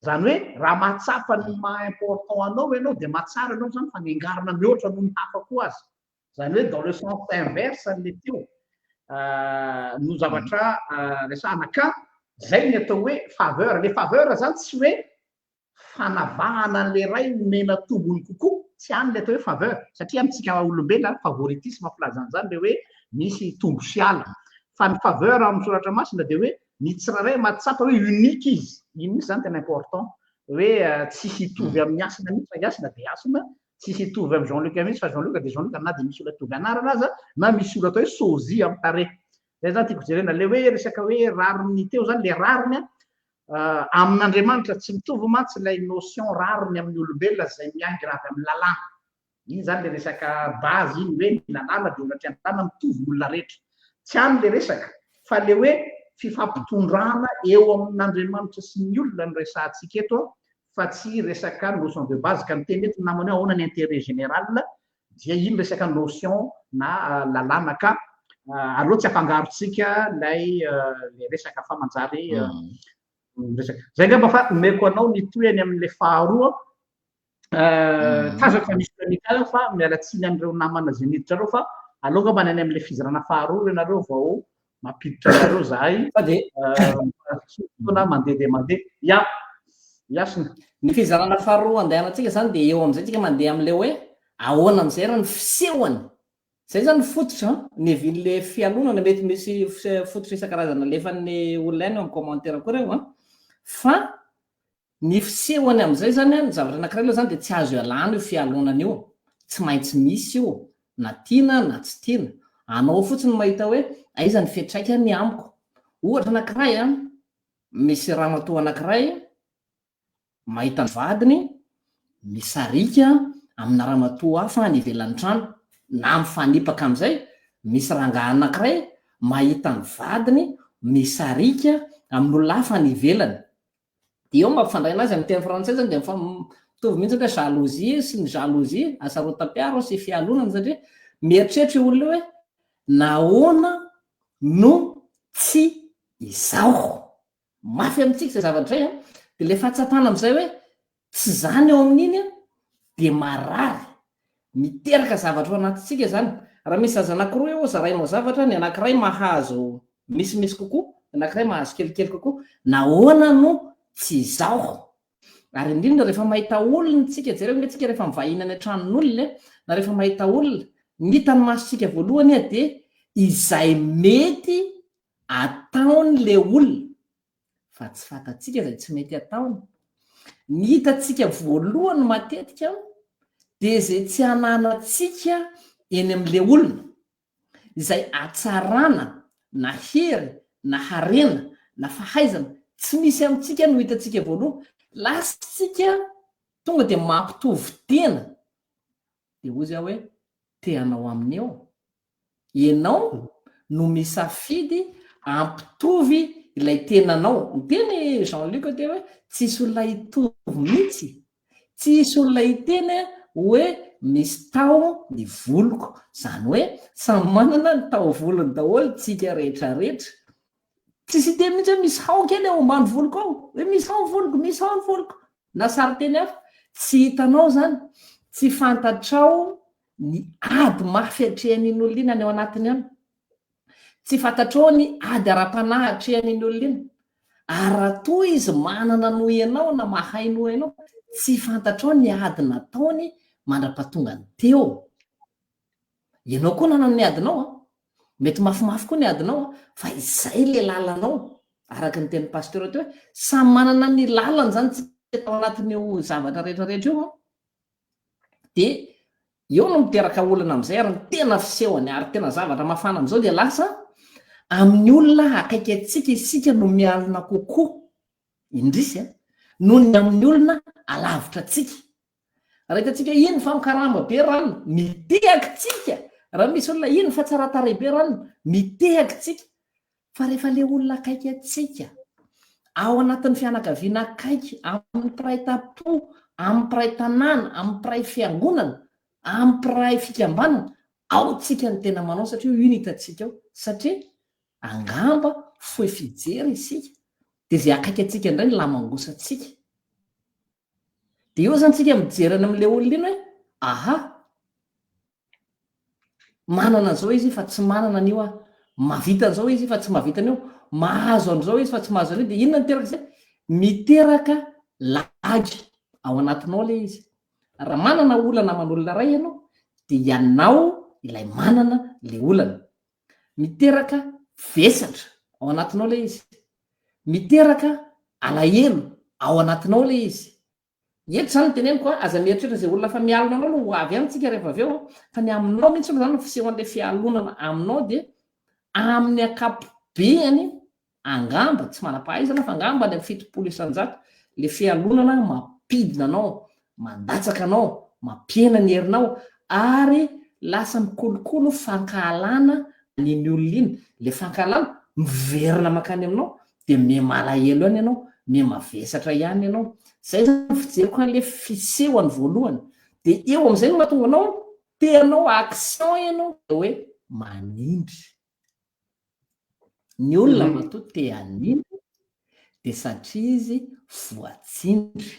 zany hoe raha mahatsapa ny maha-important anao ianao de mahatsara anao zany fa miangarana mihoatra noho ny hafa koa azy zany hoe dans le sens inverse le teo no zavatra resahana ka zay ny atao hoe faveur le faveur zany tsy hoe fanavahana an'le ray nomena tombony kokoa tsy any le atao hoe faveur satria amitsika olombelona favoritisme filazana zany le hoe misy tombo siala fa ny faveur amin'ny soratra masina de hoe ny tsirairay mahatsapa hoe unique izy iny misy zany tena important hoe tsisy hitovy amin'ny asina mihitsy fa asina de asina tsisy hitovy amin'ny Jean-Luc mihitsy fa Jean-Luc de Jean-Luc na de misy olona tovy anarana aza na misy olona atao hoe sozy amin'ny tare zay zany tiako jerena le hoe resaka hoe rariny teo zany le rariny amin'Andriamanitra tsy mitovy mantsy lay notion rariny amin'ny olombelona zay miangina avy amin'ny lalàna iny zany le resaka base iny hoe ny lalàna de olona trian'tana mitovy olona rehetra tsy any le resaka fa le hoe fifampitondrana eo amin'Andriamanitra sy ny olona ny resantsika eto fa tsy resaka notion de base ka miteny eto namany ahoana ny intérêt général dia iny resaka notion na lalàna ka aloha tsy afangarotsika lay le resaka famanjary resaka zay ngamba fa meko anao nitoy any amin'le faharoa tazako fa misy amical fa mialatsiny an'ireo namana zay niditra reo fa aloha ngamba any amin'le fizarana faharoa ianareo vao mampiditra anareo zahay fa de na mandeha de mandeha ya yasina ny fizarana faharoa andehanantsika zany de eo am'izay tsika mandeha am'le hoe ahoana am'izay raha ny fisehony zay zany fototra ny evin'le fialonana mety misy fototra isan-karazana lefan'ny olona any amin'ny commentaire koa reo fa ny fisehony am'izay zany ny zavatra anankiray aloha zany de tsy azo ialana io fialonana io tsy maintsy misy io na tiana na tsy tiana anao fotsiny mahita hoe aiza ny fiatraika ny amiko ohatra anankiray misy ramatoa anankiray mahita ny vadiny misarika amina ramatoa hafa ny ivelan'ny trano na mifanipaka am'izay misy rangahy anankiray mahita ny vadiny misarika amin'olona hafa ny ivelany de eo mampifandray anazy amin'ny teny frantsay zany de mitovy mihitsy hoe jalousie sy ny jalousie asarotam-piaro sy fialonana satria mieritreritra io olona hoe nahoana no tsy izao mafy amintsika zay zavatra zay de le fahatsapana am'izay hoe tsy zany eo amin'iny de marary miteraka zavatra ao anatintsika zany raha misy aza anankiroa eo zarainao zavatra ny anankiray mahazo misimisy kokoa anankiray mahazo kelikely kokoa nahoana no tsy izao ary indrindra rehefa mahita olona tsika jereo nge tsika rehefa mivahina any an-tranon'olona na rehefa mahita olona ny tany masontsika voalohany de izay mety ataony le olona fa tsy fatatsika zay tsy mety ataony ny hitatsika voalohany matetika de zay tsy ananatsika eny am'le olona izay atsarana na hery na harena na fahaizana tsy misy amintsika no hitatsika voaloha lasitsika tonga dia mampitovy tena dia ozy aho hoe teanao amin'ny eo ianao no misafidy ampitovy ilay tenanao. Ny teny Jean-Luc te hoe tsisy olona hitovy mihitsy, tsisy olona hiteny hoe misy tao ny voloko, zany hoe samy manana ny taovolony daholo tsika rehetrarehetra. Tsisy teny mihitsy hoe misy hao kely ao ambany voloko ao, hoe misy hao voloko, misy hao ny voloko na sary teny hafa. Tsy hitanao zany, tsy fantatrao ny ady mafy atrehan'iny olona iny any ao anatiny any, tsy fantatrao ny ady ara-panahy atrehan'iny olona iny. Ary toa izy manana no ianao na mahay no ianao, tsy fantatrao ny ady nataony mandra-pahatonga ny teo. Ianao koa nanano ny adinao mety mafimafy koa ny adinao fa izay le lalanao. Araka ny teny pasteur teo hoe samy manana ny lalany zany tsy tao anatin'io zavatra rehetrarehetra io dia eo no miteraka olana amin'izay ary ny tena fisehony ary tena zavatra mafana amin'izao dia lasa amin'ny olona akaiky atsika isika no mialina kokoa indrisy noho ny amin'ny olona alavitra atsika. Raha hitantsika iny fa mikaramba be rano mitehaka tsika, raha misy olona iny fa tsara tarehy be rano mitehaka tsika, fa rehefa le olona akaiky atsika ao anatin'ny fianakaviana akaiky, amin'ny mpiray tam-po, amin'ny mpiray tanàna, amin'ny mpiray fiangonana, amin'ny mpiray fikambanana, ao tsika ny tena manao satria io ny hitantsika ao. Satria angamba fohy fijery isika dia izay akaiky atsika indray ny lamangosantsika. Dia eo zany tsika mijerana amin'ilay olona iny hoe aha, manana an'izao izy fa tsy manana an'io aho, mavita an'izao izy fa tsy mavita an'io, mahazo an'izao izy fa tsy mahazo an'io. Dia inona miteraka izay? Miteraka lagy ao anatinao ilay izy. Raha manana olana aman'olona ray ianao dia ianao ilay manana ilay olana. Miteraka vesatra ao anatinao ilay izy, miteraka alahelo ao anatinao ilay izy. Eto zany teneniko aza mieritreritra izay olona fa mialona anao no ho avy any tsika rehefa avy eo fa ny aminao mihitsy zany no fisehoan'ilay fialonana aminao dia amin'ny akapobeany angamba tsy manam-pahaizana fa angamba any amin'ny 70 isan-jato le fialonana mampidina anao, mandatsaka anao, mampiena ny herinao ary lasa mikolokolo fankahalana n'iny olona iny. Le fankahalana miverina makany aminao dia miha-malahelo ihany ianao, miha-mavesatra ihany ianao. Zay zany fijeriko an'le fisehoany voalohany. Dia eo amin'izay no mahatonga anao teanao action ianao hoe manindry. Ny olona matoa te hanindry dia satria izy voatsindry.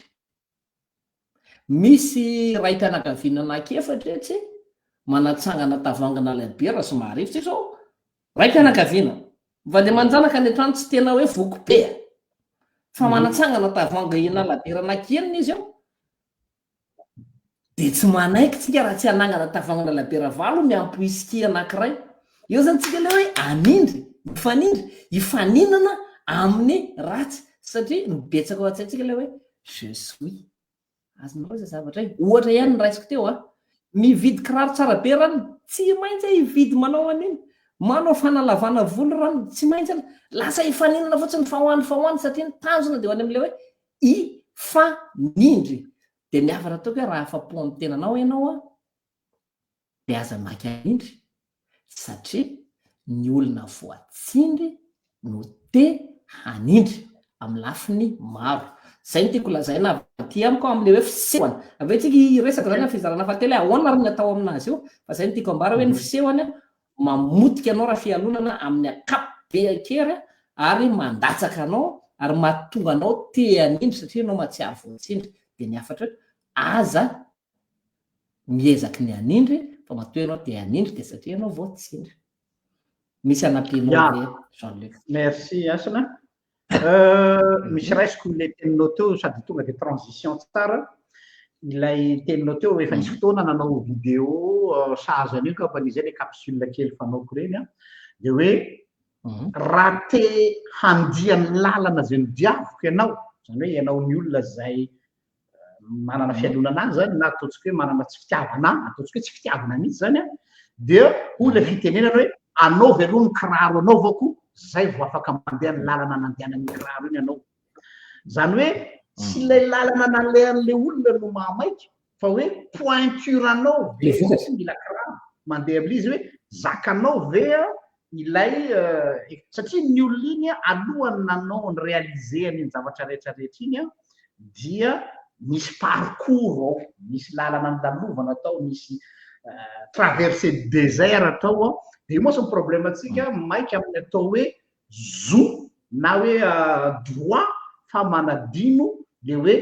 Misy ray mpianakaviana anankiefatra etsy manatsangana tavangana labiera somary ifitra izao. Ray mpianakaviana fa dia manjanaka ny an-trano tsy tena hoe vokopea fa manatsangana tavangana labiera anankienina izy ao. Dia tsy manaiky tsika raha tsy hanangana tavangana labiera valo miampy whisky anankiray. Eo zany tsika ilay hoe anindry, hifaninana amin'ny ratsy satria nibetsaka ao an-tsaintsika ilay hoe je suis. Azonao izay zavatra io. Ohatra ihany ny raisiko teo mividy kiraro tsara be rano, tsy maintsy hividy manao an'iny. Manao fanalavana volo rano, tsy maintsy lasa hifaninana fotsiny fahoany satria ny tanjona dia ho any amin'ilay hoe hifanindry. Dia ny havatra ataoko hoe raha afa-po amin'ny tenanao ianao dia aza maky anindry satria ny olona voatsindry no te hanindry amin'ny lafiny maro. Zay no tiako lazaina aty amiko amin'ilay hoe fisehoany. Avy eo tsika hiresaka zany fizarana fahatelo ahoana ary ny atao amin'azy io, fa zay no tiako ambara hoe ny fisehoany mamotika anao raha fialonana amin'ny akapobe akery ary mandatsaka anao ary mahatonga anao te hanindry satria anao mahatsiaro voatsindry. Dia ny afatra aza miezaky ny hanindry fa matoa ianao te hanindry dia satria ianao voatsindry. Misy anampianao ve Jean-Luc? Merci Asana. Misy raisiko ilay teninao teo sady tonga dia transition tsara. Ilay teninao teo efa nisy fotoana nanao vidéo sahaza an'io kampanizay ilay capsule kely fanaoko ireny dia hoe raha te handia ny lalana izay nodiaviko ianao, zany hoe ianao ny olona izay manana fialonana azy zany na ataontsika hoe manana tsy fitiavana, ataontsika hoe tsy fitiavana mihitsy zany dia olona fitenenana hoe anaovy aloha ny kiraro anaovako, zay vao afaka mandeha ny lalana nandehanan'ny kiraro iny ianao. Zany hoe tsy ilay lalana nalehan'le olona no mahamaiky fa hoe pointuranao ve tsy mila kirano mandeha am'le izy hoe zakanao ve ilay satria ny olona iny alohany nanao ny réaliseny iny zavatra rehetrarehetra iny dia misy parcours ao misy lalana nylalovana atao misy traversé désert atao de moa sy problème atsika maiky amin'ny atao hoe zo na hoe droit fa manadino le hoe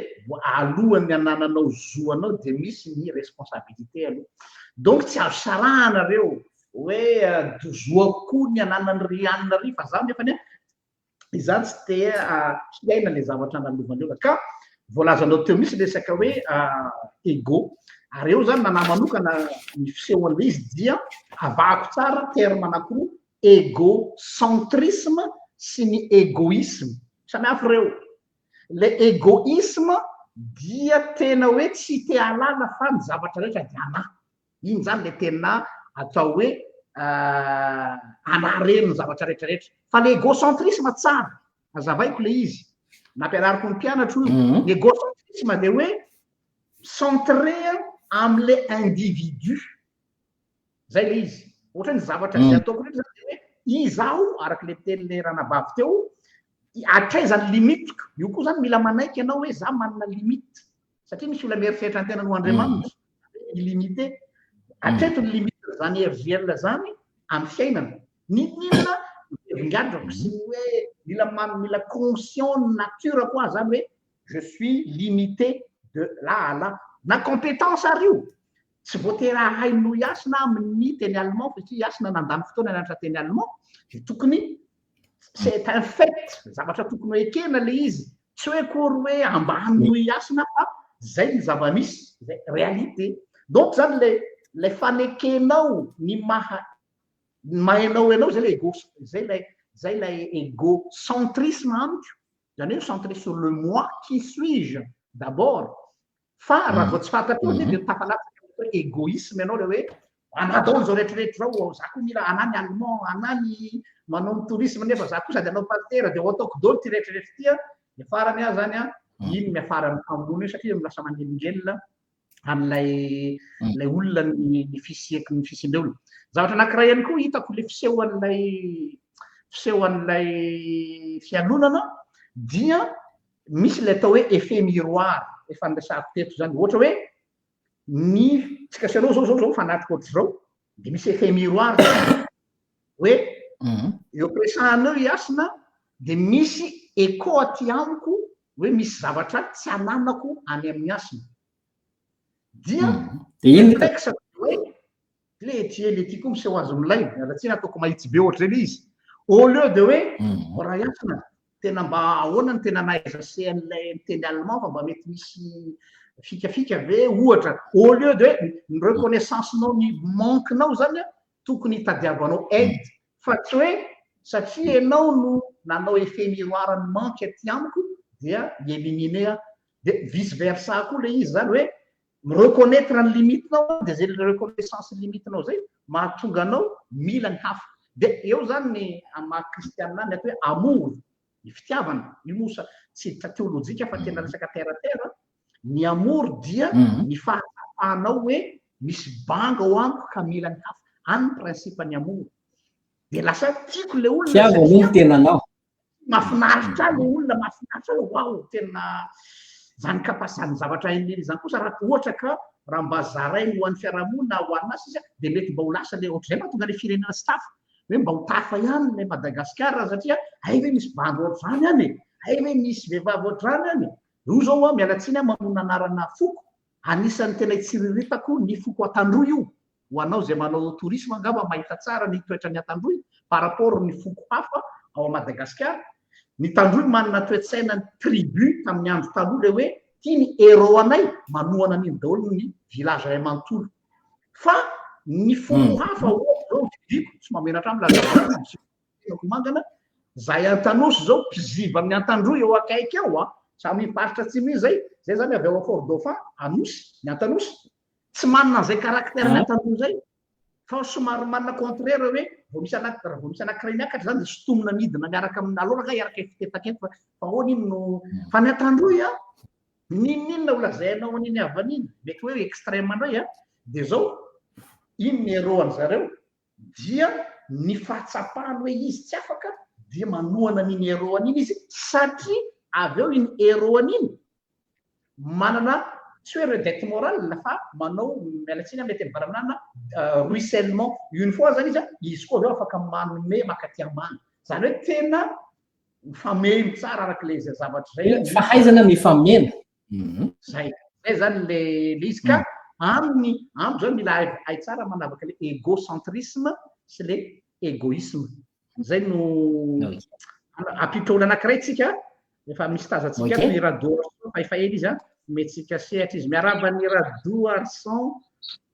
alohan'ny anananao zo anao de misy ny responsabilité aloha donc tsy azo saranareo hoe dozoako ny ananany rianina ry fa zany nefa izany tsy te hiaina le zavatra nalovandreo ka voalazanao teo misy resaka hoe ego ary eo zany nanahy manokana ny fisehoan'le izy dia avahako tsara terme anankiroa égocentrisme sy ny égoïsme samy hafa reo le égoïsme dia tena hoe tsy te alala fa ny zavatra rehetra di anahy iny zany le tena atao hoe anareny ny zavatra rehetrarehetra fa le égocentrisme tsara azavaiko le izy nampianariko ny mpianatra io l'égocentrisme de hoe centré am'le individu zay le izy ohatra ny zavatra zay ataoko rehetra zany de hoe izaho araky le teny ranabavy teo atraizany limitiko io koa zany mila manaiky ianao hoe za manana limite satria misy olona mieritreritra ny tena no andriamanitra illimité atreto ny limite zany hergel zany amin'ny fiainana ninona vingadrako sy ny hoe mila conscient nature koa zany hoe je suis limité de là à là na compétence ary io tsy voatery hainao iasina amin'ny teny allemand satria iasina nandany fotoana nanatra teny allemand de tokony c'est un fait zavatra tokony ekena le izy tsy hoe kory hoe ambany no iasina fa zay ny zava-misy zay réalité donc zany le fanekenao ny mahainao ianao zay le zay la égocentrisme amiko zany hoe centré sur le moi qui suis-je d'abord fa raha vao tsy fantatro de tafalatsaka égoïsme ianao le hoe anadao zao rehetrarehetra zao za koa mila anany allemand anany manao tourisme nefa za koa sady anao pasteur de ataoko dolo ty rehetrarehetra tya de farany a zany iny miafarany ambony io satria lasa manelingelina am'lay olona ny fisiandreo olona zavatra anankiray ihany koa hitako le fisehoan'lay fialonana dia misy le atao hoe effet miroir efa nresako teto zany ohatra hoe ny tsika sianao zao fanatrika ohatra zao de misy effet miroir hoe eo ampiresanao iasina de misy écho aty amiko hoe misy zavatra tsy ananako any amin'ny asina dia hoe le ty koa miseho azy milay alatsina ataoko mahitsy be ohatra reny izy au lieu de hoe raha iasina tena mba ahoana ny tena naiza sean'lay miteny allemand fa mba mety misy fikafika ve ohatra au lieu de ny reconnaissance nao ny manquenao zany tokony hitadiavanao aide fa tsy hoe satria ianao no nanao effet miroir ny manque aty amiko dia éliminer de vice versa koa le izy zany hoe reconnaître ny limitenao de zay reconnaissance limitenao zay mahatonga anao mila ny hafa de eo zany ny amaha kristianina ny atao hoe amour ny fitiavana io mosa tsy théolojika fa tena resaka terre ny amour dia ny fahafahanao hoe misy banga ao amiko ka mila ny hafa any principe ny amour de lasa tiako le olona tenanao mafinaritra le olona mafinaritra wow tena zany kapasany zavatra iny zany kosa raha ohatra ka raha mba zarainy ho an'ny fiarahamonina ho an'asy izy de mety mba ho lasa le ohatr'izay mahatonga le firenena sy tafa hoe mba ho tafa ihany le Madagasikara satria ay hoe misy bandy ohatr'izany any ay hoe misy vehivavy ohatr'izany any io zao mialatsiny mamono anarana foko anisan'ny tena itsiriritako ny foko atandroy io ho anao zay manao tourisme angamba mahita tsara ny toetra ny atandroy par rapport ny foko hafa ao Madagasikara ny tandroy manana toetsaina ny tribu tamin'ny andro taloha le hoe tia ny héros anay manohana an'iny daholo ny village ray manontolo fa ny foko hafa zao diko tsy mamenatra amilazako mangana zay Antanosy zao mpiziva amin'ny Antandroy eo akaiky ao samy miparitra tsy misy zay zany avy ao Fort Dauphin Anosy ny Antanosy tsy manana zay caractère ny Antandroy zay fa somary manana contraire hoe vao misy anankiray miakatra zany de sotomina midina miaraka amin'ny aloraka iaraka fitetakety fa ahoana iny no fa ny Antandroy ninninona olazainao aniny avaniny mety hoe extrême andray a dia zao iny ny eroany zareo dia ny fahatsapahany hoe izy tsy afaka dia manohana an'iny eroany iny izy satria avy eo iny eroany iny manana tsy hoe redette morale fa manao mialatsiny amin'ny teny varaminana ruissellement une fois zany izy koa avy eo afaka manome makaty amana zany hoe tena mifameno tsara arak'ilay zay zavatra zay fahaizana mifameno zay zany le izy ka aminy zao mila hay tsara manavaka le égocentrisme sy le égoïsme zay no ampitrona anankiray tsika efa misy tazatsika ny radio fa ely izy metsika sehatra izy miaraba ny radio arson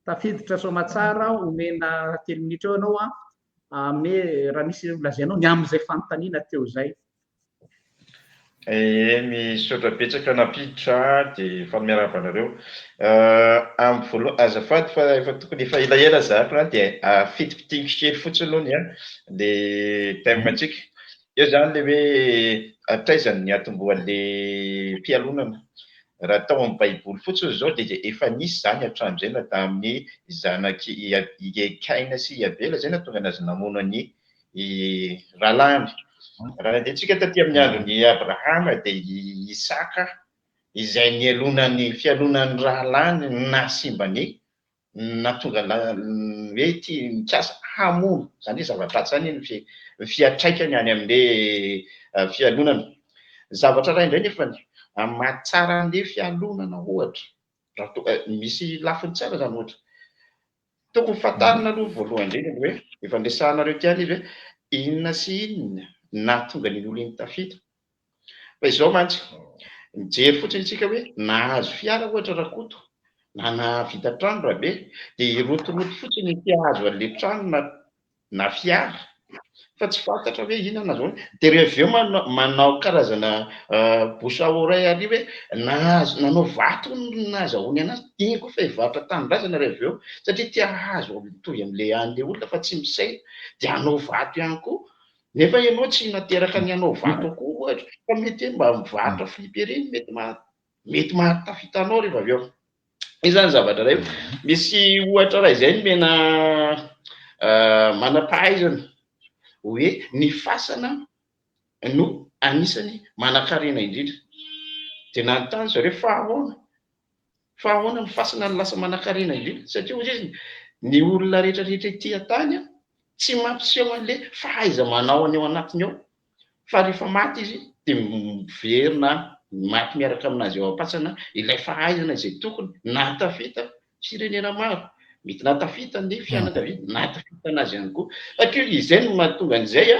tafiditra somatsara omena 3 minitra eo anao ame raha misy lazainao ny am'izay fanontaniana teo zay misaotra betsaka napiditra dia fa miaraba anareo amin'ny voalohany azafady fa efa tokony efa elaela zatra dia fitipitingo kely fotsiny aloha le thème-ntsika eo zany le hoe taizany ny atombohan'le fialonana raha tao amin'ny baiboly fotsiny zao dia efa nisy zany hatramin'izay na tamin'ny zanaky Kaina sy Abela zay natonga anazy namono ny rahalany raha dia tsika taty amin'ny andron'ny Abrahama dia Isaka izay nialonany fialonany rahalany nasimba ny natonga hoe tia mikasa hamono zany hoe zavatra zany ny fiatraikany any amin'le fialonana zavatra ray indray nefa mahatsara an'le fialonana ohatra misy lafiny tsara zany ohatra tokony fatarina aloha voalohany indrindra hoe efa nresahanareo tiany izy hoe inona sy inona nahatonga ny olo iny tafita fa izao mantsy mijery fotsiny tsika hoe nahazo fiara ohatra rakoto na navita trano raha be dia irotoroto fotsiny tiahazo an'le trano na fiara fa tsy fantatra hoe inona zao dia rehefa eo manao karazana bouche à oreille ary hoe nanao vato nazahoany anazy iny koa fa hivatra tanindrazana rehefa eo satria tiahazo mitovy amin'le an'le olona fa tsy misay dia hanao vato ihany koa nefa ianao tsy nateraka ny hanao vato koa ohatra fa mety hoe mba mivatra fliperiny mety mahatafitanao rehefa avy eo izy zany zavatra ray misy ohatra raha izay ny mena manam-pahaizana hoe ny fasana no anisany manan-karena indrindra dia nanontany zareo fahahoana ny fasana ny lasa manan-karena indrindra satria ozy izy ny olona rehetrarehetra tia tany tsy mampiseho an'le fahaiza manao any ao anatiny ao fa rehefa maty izy dia miverina maty miaraka aminazy eo ampatsana ilay fahaizana izay tokony natafita firenena maro mety natafita ny fianakavia natafita anazy ihany koa satria izay no mahatonga an'izay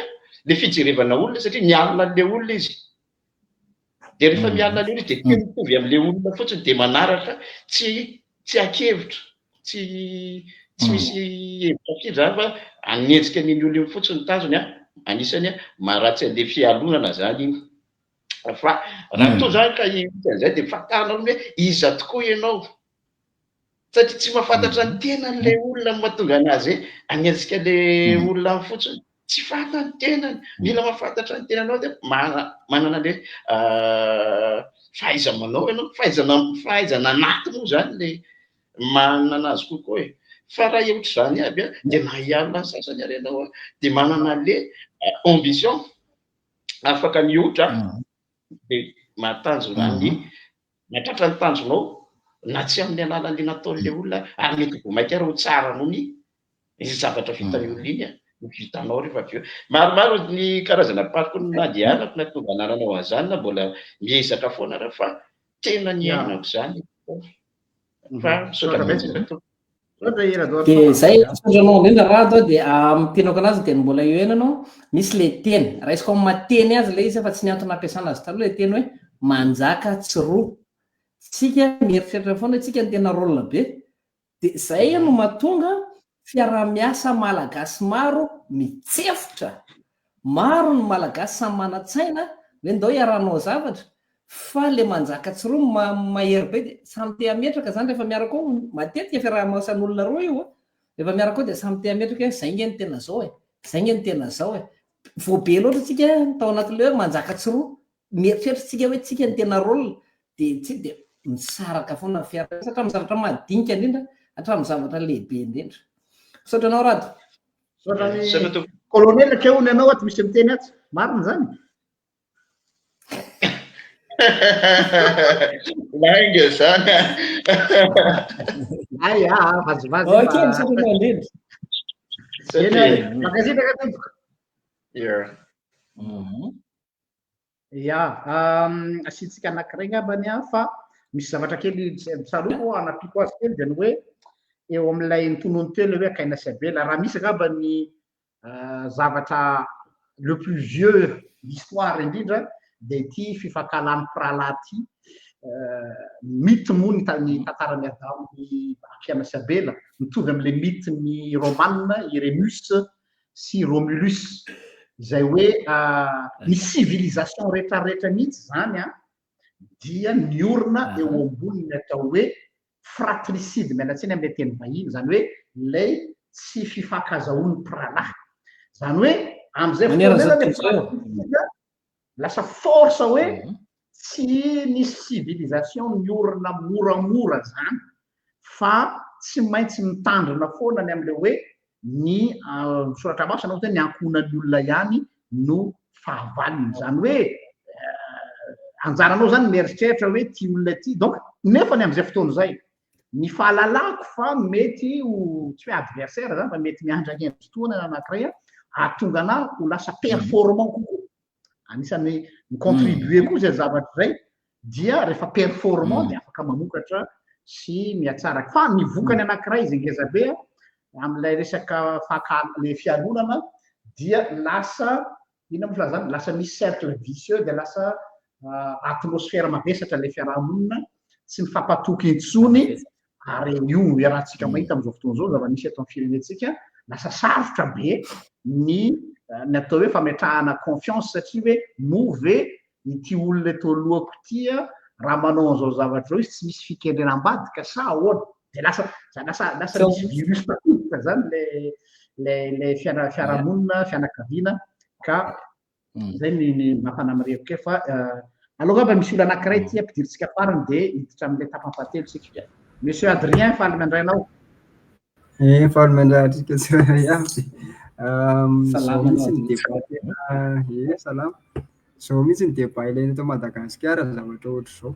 le fijerevana olona satria mialina an'le olona izy dia rehefa mialina an'le olona dia tia mitovy amin'le olona fotsiny dia manaraka tsy akevitra tsy misy hevitra firy zany fa anetsika n'iny olona iny fotsiny tazony anisany maharatsy an'le fialonana zany iny fa raha to zany ka izay dia fatarina hoe iza tokoa ianao satria tsy mahafantatra ny tenan'ilay olona mahatonga anazy anetsika le olona fotsiny tsy fantatra ny tenany mila mahafantatra ny tenanao dia manana le fahaiza manao ianao fahaizana anaty moa zany le manana azy kokoa fa raha eotra zany aby dia nahialina ny sasany ary ianao dia manana le ambition afaka mihotra dia mahatanjona ny mahatratra ny tanjonao na tsy amin'ny alalan'le nataon'le olona ary mety vomaika ary ho tsara noho ny zavatra vitan'ny olona iny no vitanao rehefa avy eo maromaro ny karazana pariko nandehanako na tonga anananao an'izany na mbola miezaka foana raha fa tena ny ainako zany fa misaotra betsaka dia zay sotranao indrindra raha atao dia amitenako anazy dia mbola eo enanao misy le teny raha izy koa mateny azy le izy fa tsy niantona ampiasana azy taloha le teny hoe manjaka tsy roa tsika mieritreritra foana tsika ny tena rôlina be dia zay no mahatonga fiarah-miasa malagasy maro mitsefotra maro ny malagasy samy mana-tsaina hoe ndao iarahanao zavatra fa le manjaka tsy roa mahery be dia samy te hametraka zany rehefa miaraka ao matetika fiarah-miasan'olona roa io rehefa miaraka ao dia samy te hametraka hoe zay nge ny tena zao zay nge ny tena zao voabe loatra tsika tao anatin'le hoe manjaka tsy roa mieritreritra tsika hoe tsika ny tena rôlina dia tsy dia misaraka foana fiara satria amin'ny zavatra madinika indrindra hatramin'ny zavatra lehibe indrindra. Misaotra anao Rado. Misaotra kolonely ke hono ianao ato misy miteny ato marina zany. Lainga zany. Ay vazivazy. Okay, misaotra anao indrindra. Makasitraka tomboka. Asiantsika anankiray ngambany fa misy zavatra kely misaloko anapiko azy kely dia ny hoe eo amin'ilay nitonony teo ilay hoe akaina Sabela raha misy ngambany zavatra le plus vieux l'histoire indrindra dia ity fifankalan'ny pralaty mity moa ny tantarany adamin'ny akiana Sabela mitovy amin'ilay mity ny Romanina i Remus sy Romulus izay hoe ny civilisation rehetrarehetra mihitsy zany dia niorina eo amboniny atao hoe fratricide mialatsiny amin'ilay teny vahiny zany hoe ilay tsy fifankazahoan'ny prala zany hoe amin'izay fotoana lasa force hoe tsy nisy civilisation niorina moramora zany fa tsy maintsy mitandrina foana ny amin'ilay hoe ny misoratra maso anao hoe ny ankonan'ny olona ihany no fahavaliny zany hoe anjaranao zany mieritreritra hoe ty olona ty donc nefa ny amin'izay fotoana izay ny fahalalako fa mety ho tsy hoe adversaire zany fa mety miandrany fotoana anankiray ahatonga anahy ho lasa performant kokoa anisan'ny micontribue koa zay zavatra izay dia rehefa performant dia afaka mamokatra sy miatsara fa ny vokany anankiray izy ngezabe amin'ilay resaka le fialonana dia lasa ina moa zany lasa misy cercle vicieux dia lasa atmosfera mavesatra le fiarahamonina tsy mifampatoky intsony ary io iarahantsika mahita amin'izao fotoana izao zava-misy eto amin'ny firenentsika lasa sarotra be ny atao hoe fametrahana confiance satria hoe move ity olona eto alohako tia raha manao an'izao zavatra izy tsy misy fikendrenam-badika sa ahoana dia lasa misy virus tatodika zany le fiarahamonina fianakaviana ka zay ny mampanamreko ke fa aloha ngamba misy olo anankiray ty ampidirintsika farany dia hiditra amin'ilay tapany fahatelo sika monsieur Adrien faly mandrainao faly mandratrika tsirairay avy salama salama zao mihitsy ny débat ilaina eto Madagasikara zavatra ohatra zao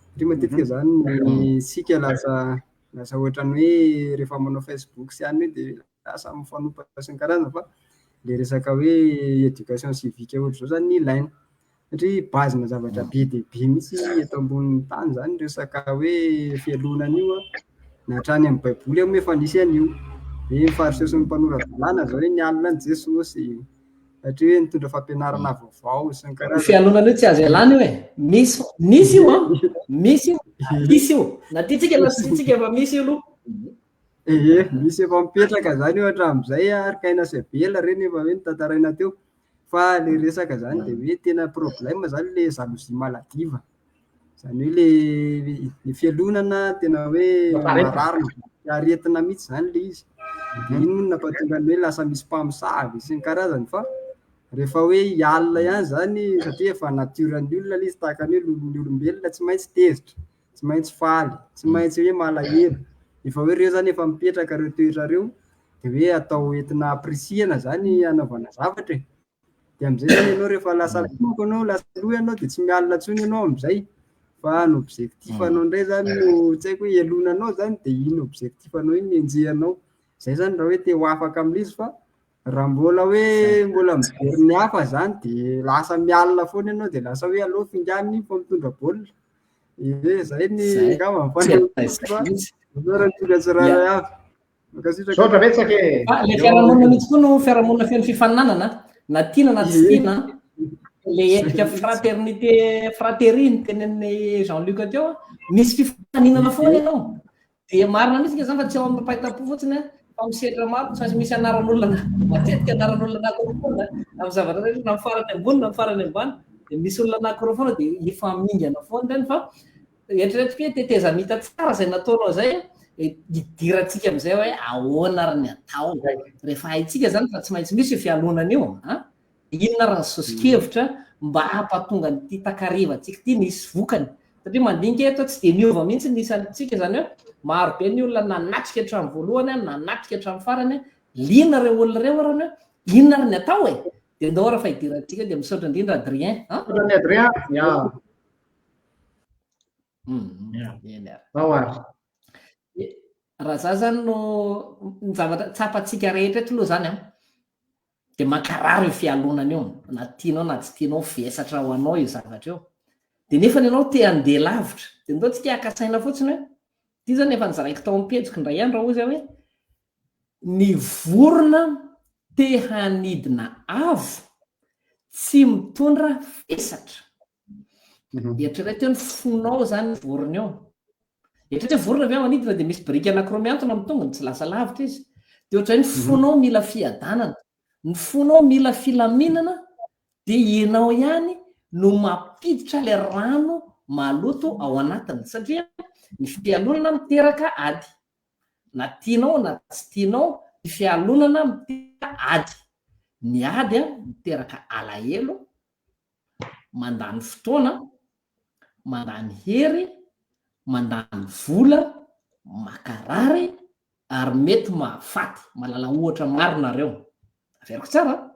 satria matetika zany ny sika lasa ohatrany hoe rehefa manao Facebook sy any hoe dia lasa mifanompa sy ny karazana fa le resaka hoe éducation civique ohatra zao zany ilaina satria bazina zavatra be dia be mihitsy eto ambonin'ny tany zany resaka hoe fialonana io na hatrany amin'ny baiboly ao efa nisy an'io hoe mifariseo sy ny mpanora dalàna zao hoe ny alina ny Jesosy satria hoe nitondra fampianarana vaovao sy ny karazana fialonana io tsy azo ialana io e misy io misy io na tiatsika na tsy tiatsika efa misy io aloha misy efa mipetraka zany io hatramin'izay arikaina Sabela reny efa hoe nitantaraina teo fa le resaka zany dia hoe tena problème zany le jalousie maladiva zany hoe le fialonana tena hoe mararina aretina mihitsy zany le izy dia iny moa nampahatonga ny hoe lasa misy mpamosavy sy ny karazany fa rehefa hoe hialina ihany zany satria efa natiorany olona le izy tahaka ny hoe ny olombelona tsy maintsy tezitra tsy maintsy faly tsy maintsy hoe malahelo efa hoe reo zany efa mipetraka reo toetra reo dia hoe atao entina aprisiana zany anaovana zavatra dia amin'izay zany ianao rehefa lasa loko anao lasa loha ianao dia tsy mialina intsony ianao amin'izay fa ny objectif anao indray zany no tsy haiko hoe elonanao zany dia iny objectif anao iny enjehanao zay zany raha hoe te ho afaka amin'izy fa raha mbola mijery ny hafa zany dia lasa mialina foana ianao dia lasa hoe aleo fingany fa mitondra baolina zay ny gama le fiarahamonina mihitsy koa no fiarahamonina feno fifaninanana na tiana na tsy tiana le endrika fraterie ny tenen'ny Jean-Luc teo misy fifaninana foana ianao dia marina mihitsy zany fa tsy ao amin'ny pahitapo fotsiny fa misedra maro tsy misy anaran'olona matetika anaran'olona anankiroa amin'ny zavatra na mifarany ambony na mifarany ambany dia misy olona anankiroa foana dia efa mingana foana zany fa eritreretika hoe teteza mita tsara zay nataonao zay hidirantsika amin'izay hoe ahoana ary ny atao rehefa haitsika zany fa tsy maintsy misy fialonana io inona raha sosikevitra mba hampatonga nyity takarivantsika ty nisy vokany satria mandinika tsy de miova mihitsy nisantsika zany hoe maro be ny olona nanatrika hatramin'ny voalohany nanatrika hatramin'ny farany liana reo olona reo arany hoe inona ary ny atao e de ndao raha fahidiratsika de misaotra indrindra Adrien ny Adrien raha za zany no ny zavatra tsapatsika rehetra eto aloha zany de mankarary io fialonana io na tianao na tsy tianao vesatra ho anao io zavatra io de nefa ny anao te andeha lavitra de ndao tsy akasaina fotsiny hoe ty zany efa nizaraiko tao am'pejiko indray andro raha ozy hoe ny vorona te hanidina avo tsy mitondra vesatra eritrereto ny fonao zany vorona eo eritrereto vorona avy manidina de misy biriky anankiroa miantona amin'ny tongony tsy lasa lavitra izy de ohatran'ny fonao mila fiadanana ny fonao mila filaminana de ianao ihany no mampiditra le rano maloto ao anatiny satria ny fialonana miteraka ady na tianao na tsy tianao ny fialonana miteraka ady ny ady miteraka alahelo mandany fotoana mandany hery mandany vola makarary ary mety mahafaty malala ohatra maro nareo averiko tsara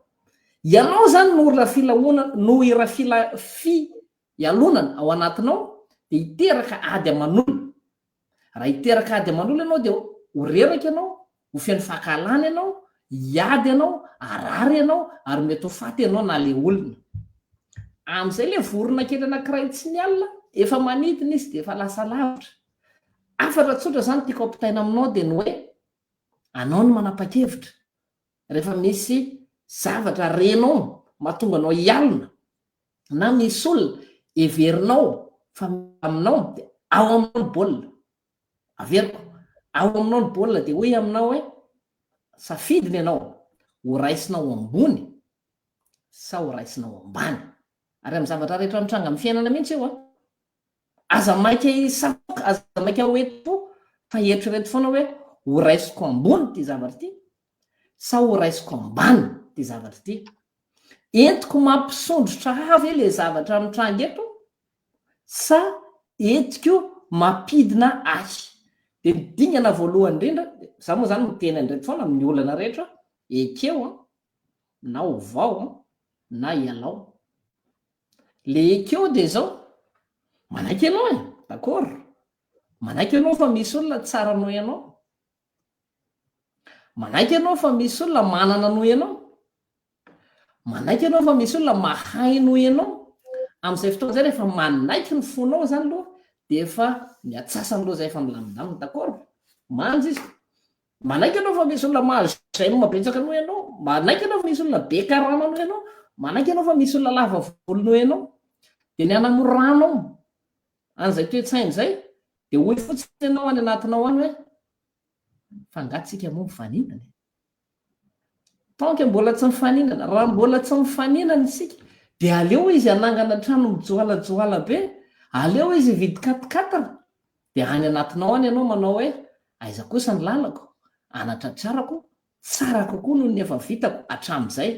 ianao zany no ira fialonana ao anatinao de hiteraka ady aman'olona raha hiteraka ady aman'olona ianao de ho reraka ianao ho fian'ny fahakalana ianao hiady ianao arary ianao ary mety ho faty ianao na le olona am'izay le vorona kely anankiray tsy ny alina efa manidina izy de efa lasa lavitra afatra tsotra zany tiako ampitaina aminao de ny hoe anao no manapa-kevitra rehefa misy zavatra renao mahatonga anao hialina na misy olona everinao fa aminao de ao aminao ny baolina averiko ao aminao ny baolina de hoe aminao hoe safidiny ianao ho raisinao ambony sa ho raisinao ambany ary amin'ny zavatra rehetra mitranga amin'ny fiainana mihitsy io aza maika isafoka aza maika hoeto fa eritrereto foana hoe ho raisiko ambony ty zavatra ty sa ho raisiko ambany ty zavatra ty entiko mampisondrotra avy le zavatra mitranga eto sa entiko mampidina ahy de midingana voalohany indrindra za moa zany miteny ndraiky foana amin'ny olana rehetra ekeo na ovao na ialao le ekeo de zao manaiky ianao d'accord manaiky ianao fa misy olona tsara noho ianao manaiky ianao fa misy olona manana noho ianao manaiky ianao fa misy olona mahay noho ianao am'izay fotoana zay rehefa manaiky ny fonao zany aloha de efa miatsasany loha zay efa milamindamina d'accord manjy izy manaiky ianao fa misy olona mahazo zay mabetsaka noho ianao manaiky ianao fa misy olona be karama noho ianao manaiky ianao fa misy olona lava volo noho ianao de ny anamoranao an'izay toe-tsainy zay de hoy fotsiny ianao any anatinao any hoe fangatsika moa mifaninana tanke mbola tsy mifaninana raha mbola tsy mifaninana isika de aleo izy anangana trano mijoalajoala be aleo izy vidy katikatana de any anatinao any ianao manao hoe aiza kosa ny lalako anatratrarako tsara kokoa noho ny efa vitako atram'izay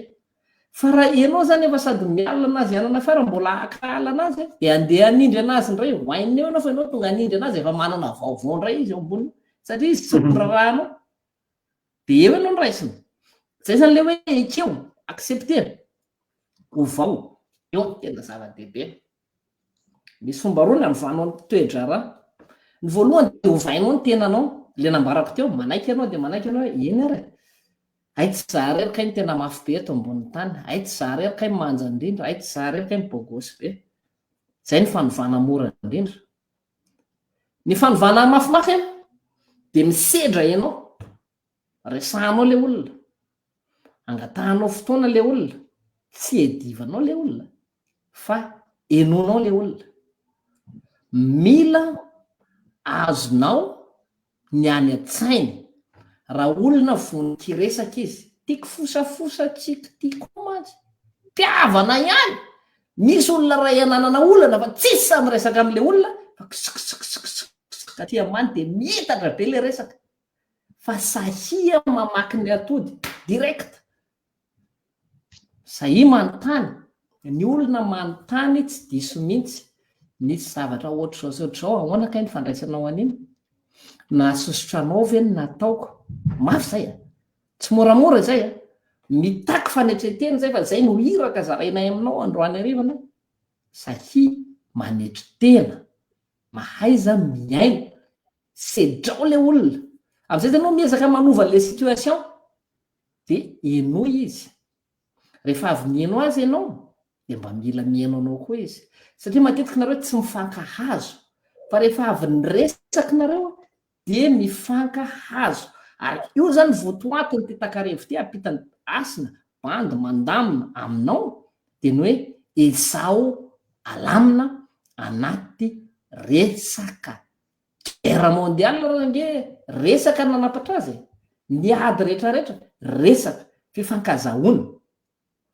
fa raha ianao zany efa sady mialina anazy anana fara mbola akaala anazy de andeha anindry anazy indray hoainina eo anao fa ianao tonga anindry anazy efa manana vaovao indray izy eo amboniny satria izy tsy rahanao de eo ianao ny raisiny zay zany le hoe ekeo accepter ovao eo tena zava-dehibe misy fomba roa ny amivanao ny toedrara ny voalohany de ovainao ny tenanao le nambarako teo manaiky ianao de manaiky ianao hoe eny ary ay tsy zaharery kay ny tena mafy be eto ambony tany ay tsy zaharery kay manja indrindra ay tsy zaharery kay mibogosy be zay ny fanovana mora indrindra ny fanovana mafimafy de misedra ianao resahanao le olona angatahanao fotoana le olona tsy edivanao le olona fa enonao le olona mila azonao ny any an-tsainy raha olona voninkiresaka izy tiako fosafosatsika tiako mantsy mpiavana ihany misy olona ray ananana olana fa tsisy samy resaka am'le olona fa kisikisikisikisika aty amany de mitatra be le resaka fa sahia mamaky ny atody direct sahia manontany ny olona manontany tsy diso mihitsy nisy zavatra ohatr'zao ahoana kay ny fandraisanao an'iny na sosotranao veny nataoko mafy zay tsy moramora zay mitaky fanetreteny zay fa zay no iraka zarainay aminao androany arivana sahy manetry tena mahaiza miaina sedrao le olona am'izay zany no miezaka manova le situation de eno izy rehefa avy mieno azy ianao de mba mila mieno anao koa izy satria matetiky nareo tsy mifankahazo fa rehefa avy nyresaky nareo de mifankahazo ary io zany votoatiny ty takarevo ty apitany asina bandy mandamina aminao de ny hoe ezao alamina anaty resaka guerre mondiale range resaka nanapatra azy ny ady rehetrarehetra resaka fifankazahoana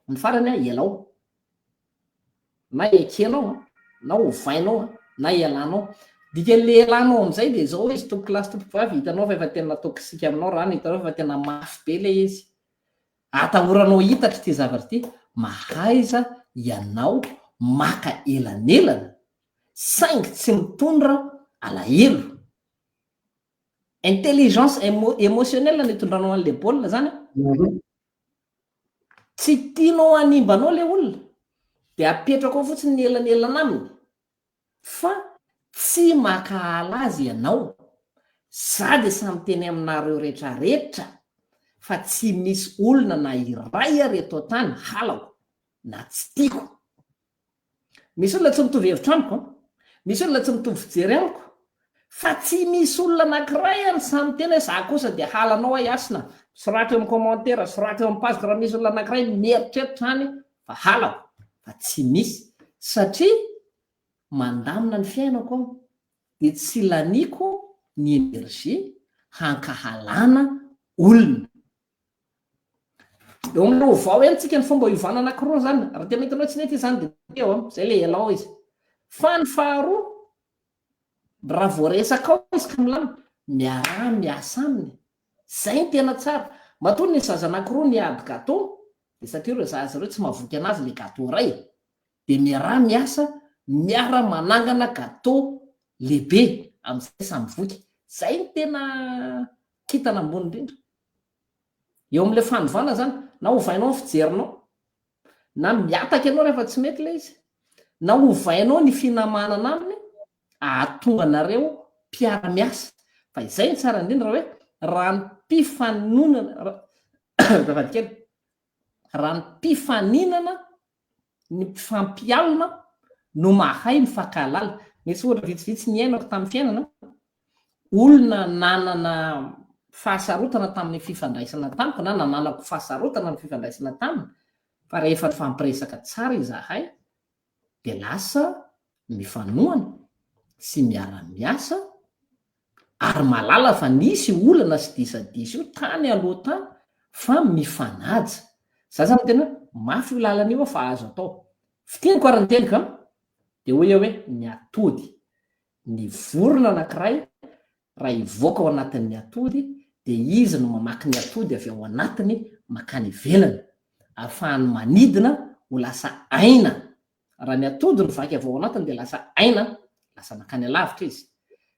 ny farany ialao na ekenao na ovainao na ialanao dika le elanao am'izay de zao izy tompo klasy tompo vavy hitanao fa efa tena toksika aminao rano hitanao fa tena mafy be le izy atahoranao hitatra ty zavatra ty mahaiza ianao maka elanelana saingy tsy mitondra alahelo intelligence émotionnelle nitondranao an'le baolina zany tsy tianao animbanao le olona de apetraka ao fotsiny ny elanelana aminy fa tsy maka ala azy ianao za de samy teny aminareo rehetrarehetra fa tsy misy olona na iray areto tany halako na tsy tiako misy olona tsy mitovy hevitra amiko misy olona tsy mitovy fijery amiko fa tsy misy olona anankiray any samy tena za kosa de halanao asina soratra amin'ny commentaire soratra amin'ny page raha misy olona anankiray mieritreritry any fa halako fa tsy misy satria mandamina ny fiainako de tsy laniko ny energie hankahalana olona eo amin'no vao entsika ny fomba ivana anankiroa zany raha tena hitanao tsy nety zany de eo zay le elao izy fa ny faharoa raha voaresaka ao izy ka milana miara miasa aminy zay ny tena tsara matony ny zaza anankiroa ny ady gato de satria reo zaza reo tsy mahavoky anazy le gato ray de miara miasa miara manangana gato lehibe am'izay samy voky zay ny tena kitana ambony indrindra eo am'le fanovana zany na ovainao ny fijerinao na miataka ianao rehefa tsy mety le izy na ovainao ny finamanana aminy ahatonga anareo mpiara-miasa fa izay ny tsara indrindra hoe raha ny mpifanonana zavadikely raha ny mpifaninana ny mifampialina no mahay mifankahalala misy ohatra vitsivitsy ny ainako tamin'ny fiainana olona nanana fahasarotana tamin'ny fifandraisana tamiko na nananako fahasarotana amin'ny fifandraisana taminy fa rehefa fampiresaka tsara izahay de lasa mifanoana sy miara-miasa ary malala fa nisy olana sy disadisy io tany aloha tany fa mifanaja za zany tena mafy io lalan'io fa azo atao fitianiko arantenika de hoe ny atody ny vorona anankiray raha ivoaka ao anatin'ny atody de izy no mamaky ny atody avy ao anatiny makany ivelany ahafahany manidina ho lasa aina raha ny atody ny vaky avy ao anatiny de lasa aina lasa makany alavitra izy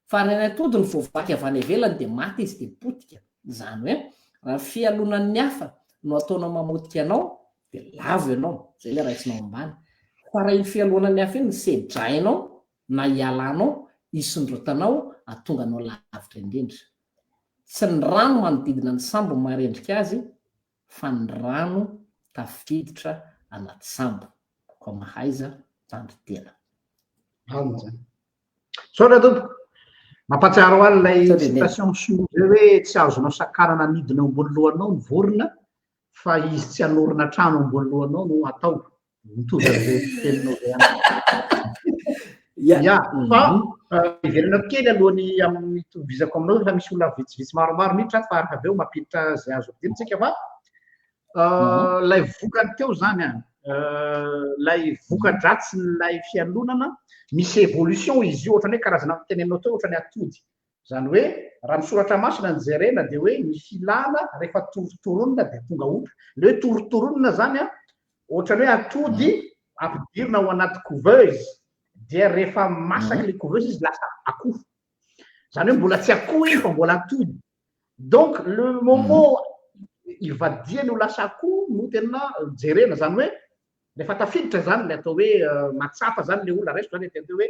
fa raha ny atody ny voavaky avy any ivelany de maty izy de potika zany hoe raha fialonan'ny hafa no ataonao mamotika anao de lavo ianao zay le raitsinao ambany fa raha iny fialonan'ny hafa iny ny sedrainao na ialanao isondrotanao atonga anao lavitra indrindra tsy ny rano manodidina ny sambo marendrika azy fa ny rano tafiditra anaty sambo ko mahaiza tandry tena sotra tompo mampatsiaro aly lay citation misoloza hoe tsy azonao sakarana midina eo ambony lohanao ny vorona fa izy tsy hanorina trano ambony lohanao no atao mitovy am'le teninao zay ya fa iverana kely alohany amin'ny tovizako aminao fa misy olona vitsivitsy maromaro miditra fa araka aveo mampiditra zay azo ampidiritsika fa lay vokany teo zany lay voka-dratsy lay fialonana misy évolution izy io ohatrany hoe karazana tenenao teo ohatrany atody zany hoe raha misoratra masina ny jerena de hoe ny filana rehefa toritoronina de tonga otra le hoe toritoronina zany ohatrany hoe atody ampidirina ao anaty couveuse dia rehefa masaka le couveuse izy lasa akoho zany hoe mbola tsy akoho iny fa mbola atody donc le moment ivadiany ho lasa akoho no tena jerena zany hoe rehefa tafiditra zany le atao hoe matsapa zany le olona raiso zany atao hoe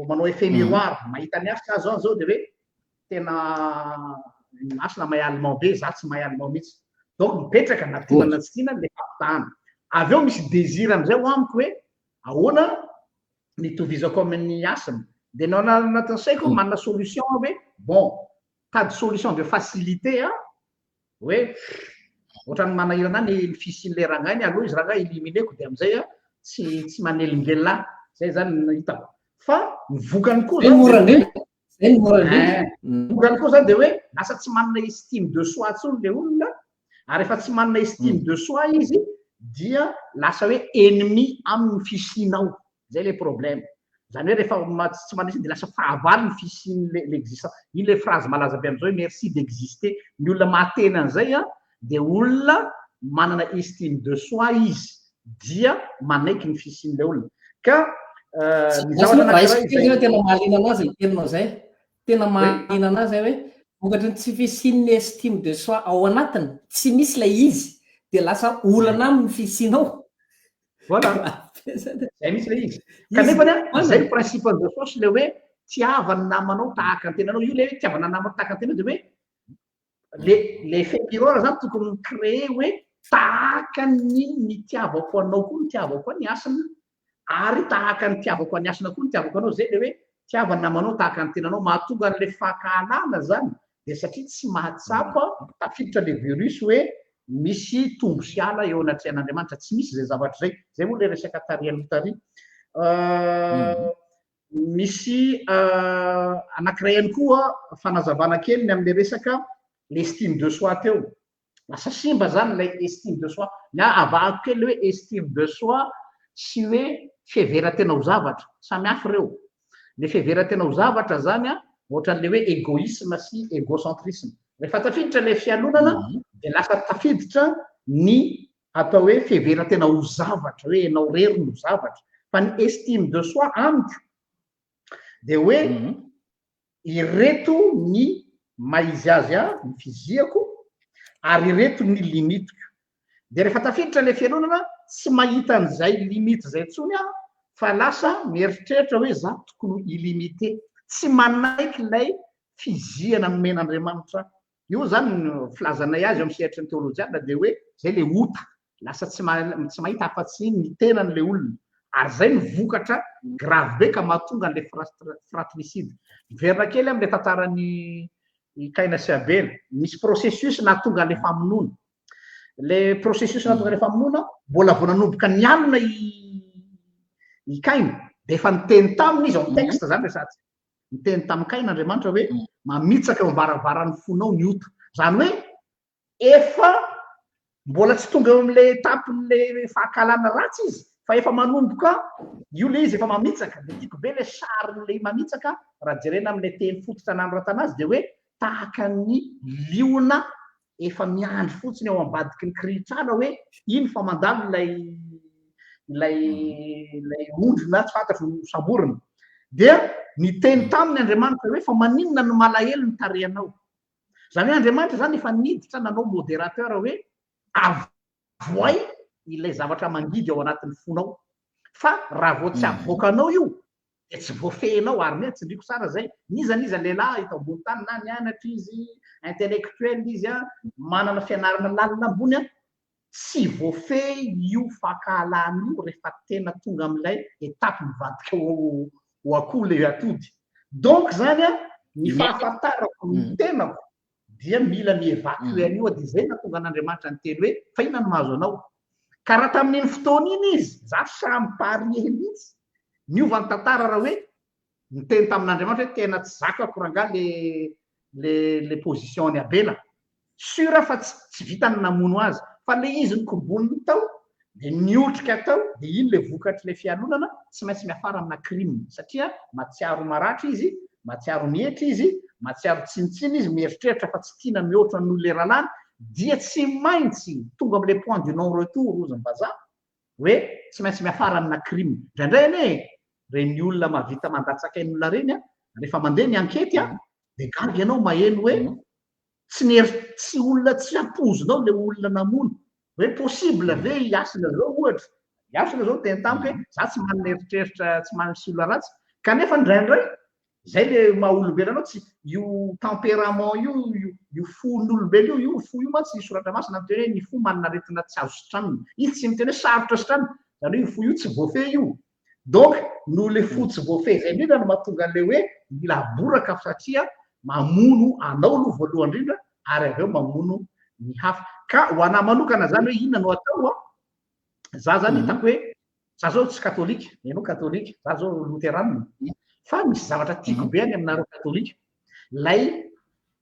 manao effet miroir mahita ny asy zao zao de hoe tena asina mahay allemand be za tsy mahay allemand mihitsy donc mipetraka natimana tsy tiana le fampitahana avy eo misy désir am'izay ho amiko hoe ahoana nitovizako amin'ny asany de nao anatin'ny saiko manana solution hoe bon pas de solution de facilité hoe ohatrany manahirana ny fisin'le rangainy aloha izy raha élimineko de am'izay tsy manelingelina zay zany hitako fa mivokany koa vokany koa zany de hoe lasa tsy manana estime de soi tsony le olona ary efa tsy manana estime de soi izy dia lasa hoe ennemi amin'ny fisinao zay le problème zany hoe rehefa tsy manana de lasa fahavalo ny fisiny l'existence iny le phrase malaza be am'izao hoe merci d'exister ny olona mahateny an'izay de olona manana estime de soi izy dia manaiky ny fisin'le olona ka tena mahaliana anazy teninao zay tena mahaliana anazy hoe vokatry ny tsy fisin'ny estime de soi ao anatiny tsy misy lay izy de lasa olana amin'ny fisinao voilà zay misy le izy kanefa zay principe de force le hoe tiavana namanao tahaka ny tenanao io le hoe tiavana namanao tahaka ny tenao de hoe le effet miroir zany tokony micréer hoe tahaka ny tiavako anao koa ny tiavako any asany ary tahaka ny tiavako any asana koa ny tiavako anao zay le hoe tiavana namanao tahaka ny tenanao mahatonga an'le fahakalana zany de satria tsy mahatsapa tafiditra le virus hoe misy tombo sy ala eo anatrehan'Andriamanitra tsy misy zay zavatra zay moa le resaka tary aloha tary misy anankiray ihany koa fanazavana kely ny am'le resaka l'estime de soi teo lasa simba zany lay estime de soi na avahako kely hoe estime de soi sy hoe fiheveran-tena ho zavatra samy hafa reo le fiheveran-tena ho zavatra zany ohatran'le hoe égoïsme sy égocentrisme rehefa tafiditra le fialonana de lasa tafiditra ny atao hoe fiheveran-tena ho zavatra hoe enao rery no zavatra fa ny estime de soi amiko de hoe ireto ny maizy azy ny fiziako ary ireto ny limitiko de rehefa tafiditra le fialonana tsy mahita an'izay limite zay tsony fa lasa mieritreritra hoe za tokony illimité tsy manaiky lay fiziana nomen'Andriamanitra io zany filazanay azy amin'ny sehatry ny teolojiana de hoe zay le ota lasa tsy mahita afa-tsy ny tenan'le olona ary zay mivokatra grave be ka mahatonga an'le fratricide miverina kely am'le tantarany Kaina sy Abela misy processus nahatonga an'le famonoana le processus nahatonga an'le famonoana mbola vao nanomboka ny alina i Kaina de efa niteny taminy izy ao texte zany resatsy niteny tamin'ny Kaina Andriamanitra hoe mamitsaka eo ambaravarany fonao ny ota zany hoe efa mbola tsy tonga eo am'le etapin'le fahakalana ratsy izy fa efa manomboka io le izy efa mamitsaka de tiako be le sarin'le mamitsaka raha jerena am'le teny fototra nanoratana azy de hoe tahaka ny liona efa miandry fotsiny ao ambadiky ny kiritrana hoe iny fa mandalo lay ondrona tsy fantatro samborona dia niteny taminy Andriamanitra hoe fa maninona no malahelo ny tarehanao zany hoe Andriamanitra zany efa niditra nanao modérateur hoe avoay ilay zavatra mangidy ao anatin'ny fonao fa raha vao tsy avoakanao io de tsy voafehinao ary ne tsy ndriko tsara zay niza lehilahy hita ambony tany na nianatra izy intellectuel izy manana fianarana lalina ambony tsy voafehy io fahakalana io rehefa tena tonga am'ilay etape mivadika ho akoho le atody donc zany ny fahafantarako ny tenako dia mila mievacuer an'io de zay natonga an'Andriamanitra ny teny hoe fa inona no mahazo anao ka raha tamin'iny fotoana iny izy za samy pari mihitsy niova ny tantara raha hoe niteny tamin'Andriamanitra hoe tena tsy zakako ranga le position ny Abela sura fa tsy vitany namono azy fa le izy nikoboniny tao de niotrika tao de iny le vokatry le fialonana tsy maintsy miafara amina crime satria matsiaro maratra izy matsiaro mietra izy matsiaro tsinitsiny izy mieritreritra fa tsy tiana mihoatra n'olona ralany dia tsy maintsy tonga am'le point du non retour ozy mbaza hoe tsy maintsy miafara amina crime indraindray ane reny olona mahavita mandatsaka ny olona reny a rehefa mandeha ny ankety a dia gaga ianao maheno hoe tsy olona tsy ampozonao le olona namono hoe possible ve hiasina zao ohatra hiasina zao tena tamiko hoe za tsy manana eritreritra tsy manisy olona ratsy kanefa ndraindray zay le maha-olombelo anao tsy io tempérament io fon'olombelo io fo io mantsy soratra masina miteny hoe ny fo manana aretina tsy azo sitranina izy tsy miteny hoe sarotra sitranina zany hoe io fo io tsy voafeh io donc no le fo tsy voafeh zay indrindra no mahatonga le hoe mila aboraka satria mamono anao aloha voalohany indrindra ary avy eo mamono ny hafa ka ho anahy manokana zany hoe inona no atao a za zany hitako hoe za zao tsy katolika ianao katolika za zao luteranina fa misy zavatra tiako be any aminareo katolika lay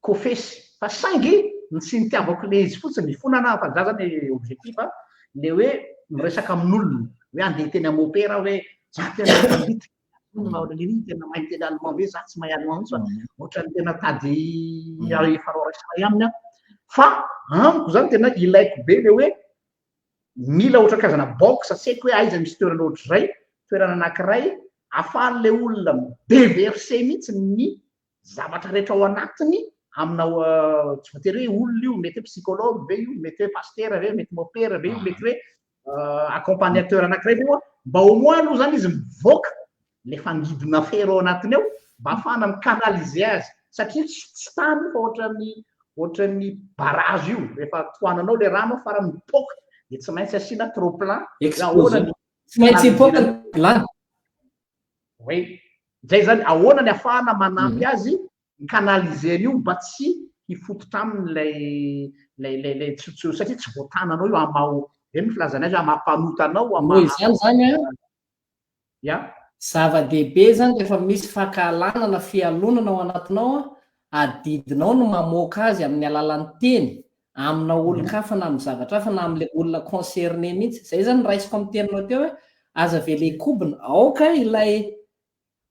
kofesy fa saingy ny tsy nitiavako le izy fotsiny ny fonana fa za zany objectif a le hoe miresaka amin'olona hoe andeha teny amin'ny opéra hoe za tena le tena mahay teny allemand be za tsy mahay allemand mihitsy fa ohatran'ny tena tady farorasanay aminy a fa amiko zany tena ilaiko be le hoe mila ohatra karazana box aseko hoe aiza misy toerana ohatr'izay toerana anankiray ahafahan'le olona déverser mihitsy ny zavatra rehetra ao anatiny aminao tsy voatery hoe olona io mety hoe psychologue be io mety hoe pasteur ve mety mopera be io mety hoe accompagnateur anankiray be mba au moins aloha zany izy mivoaka le fangidina fero ao anatiny ao mba ahafahana mikanalize azy satria tsy tany fa ohatran'ny barage io rehefa tohananao le rano farany mipoka dia tsy maintsy asiana trop plein tsy maintsy hipoka ny plan oui zay zany ahoana ny ahafahana manampy azy mikanalizeny io mba tsy hifototra amin'lay tsotso satria tsy voatananao io amao eny filazana azy amapanotanao noho izany zany a ya zava-dehibe zany rehefa misy fankalanana fialonana ao anatinao a adidinao no mamoaka azy amin'ny alalan'ny teny amina olon-kafa na amin'ny zavatra hafa na amin'le olona concerné mihitsy zay zany raisiko amin'ny teninao teo hoe aza vele kobina aoka ilay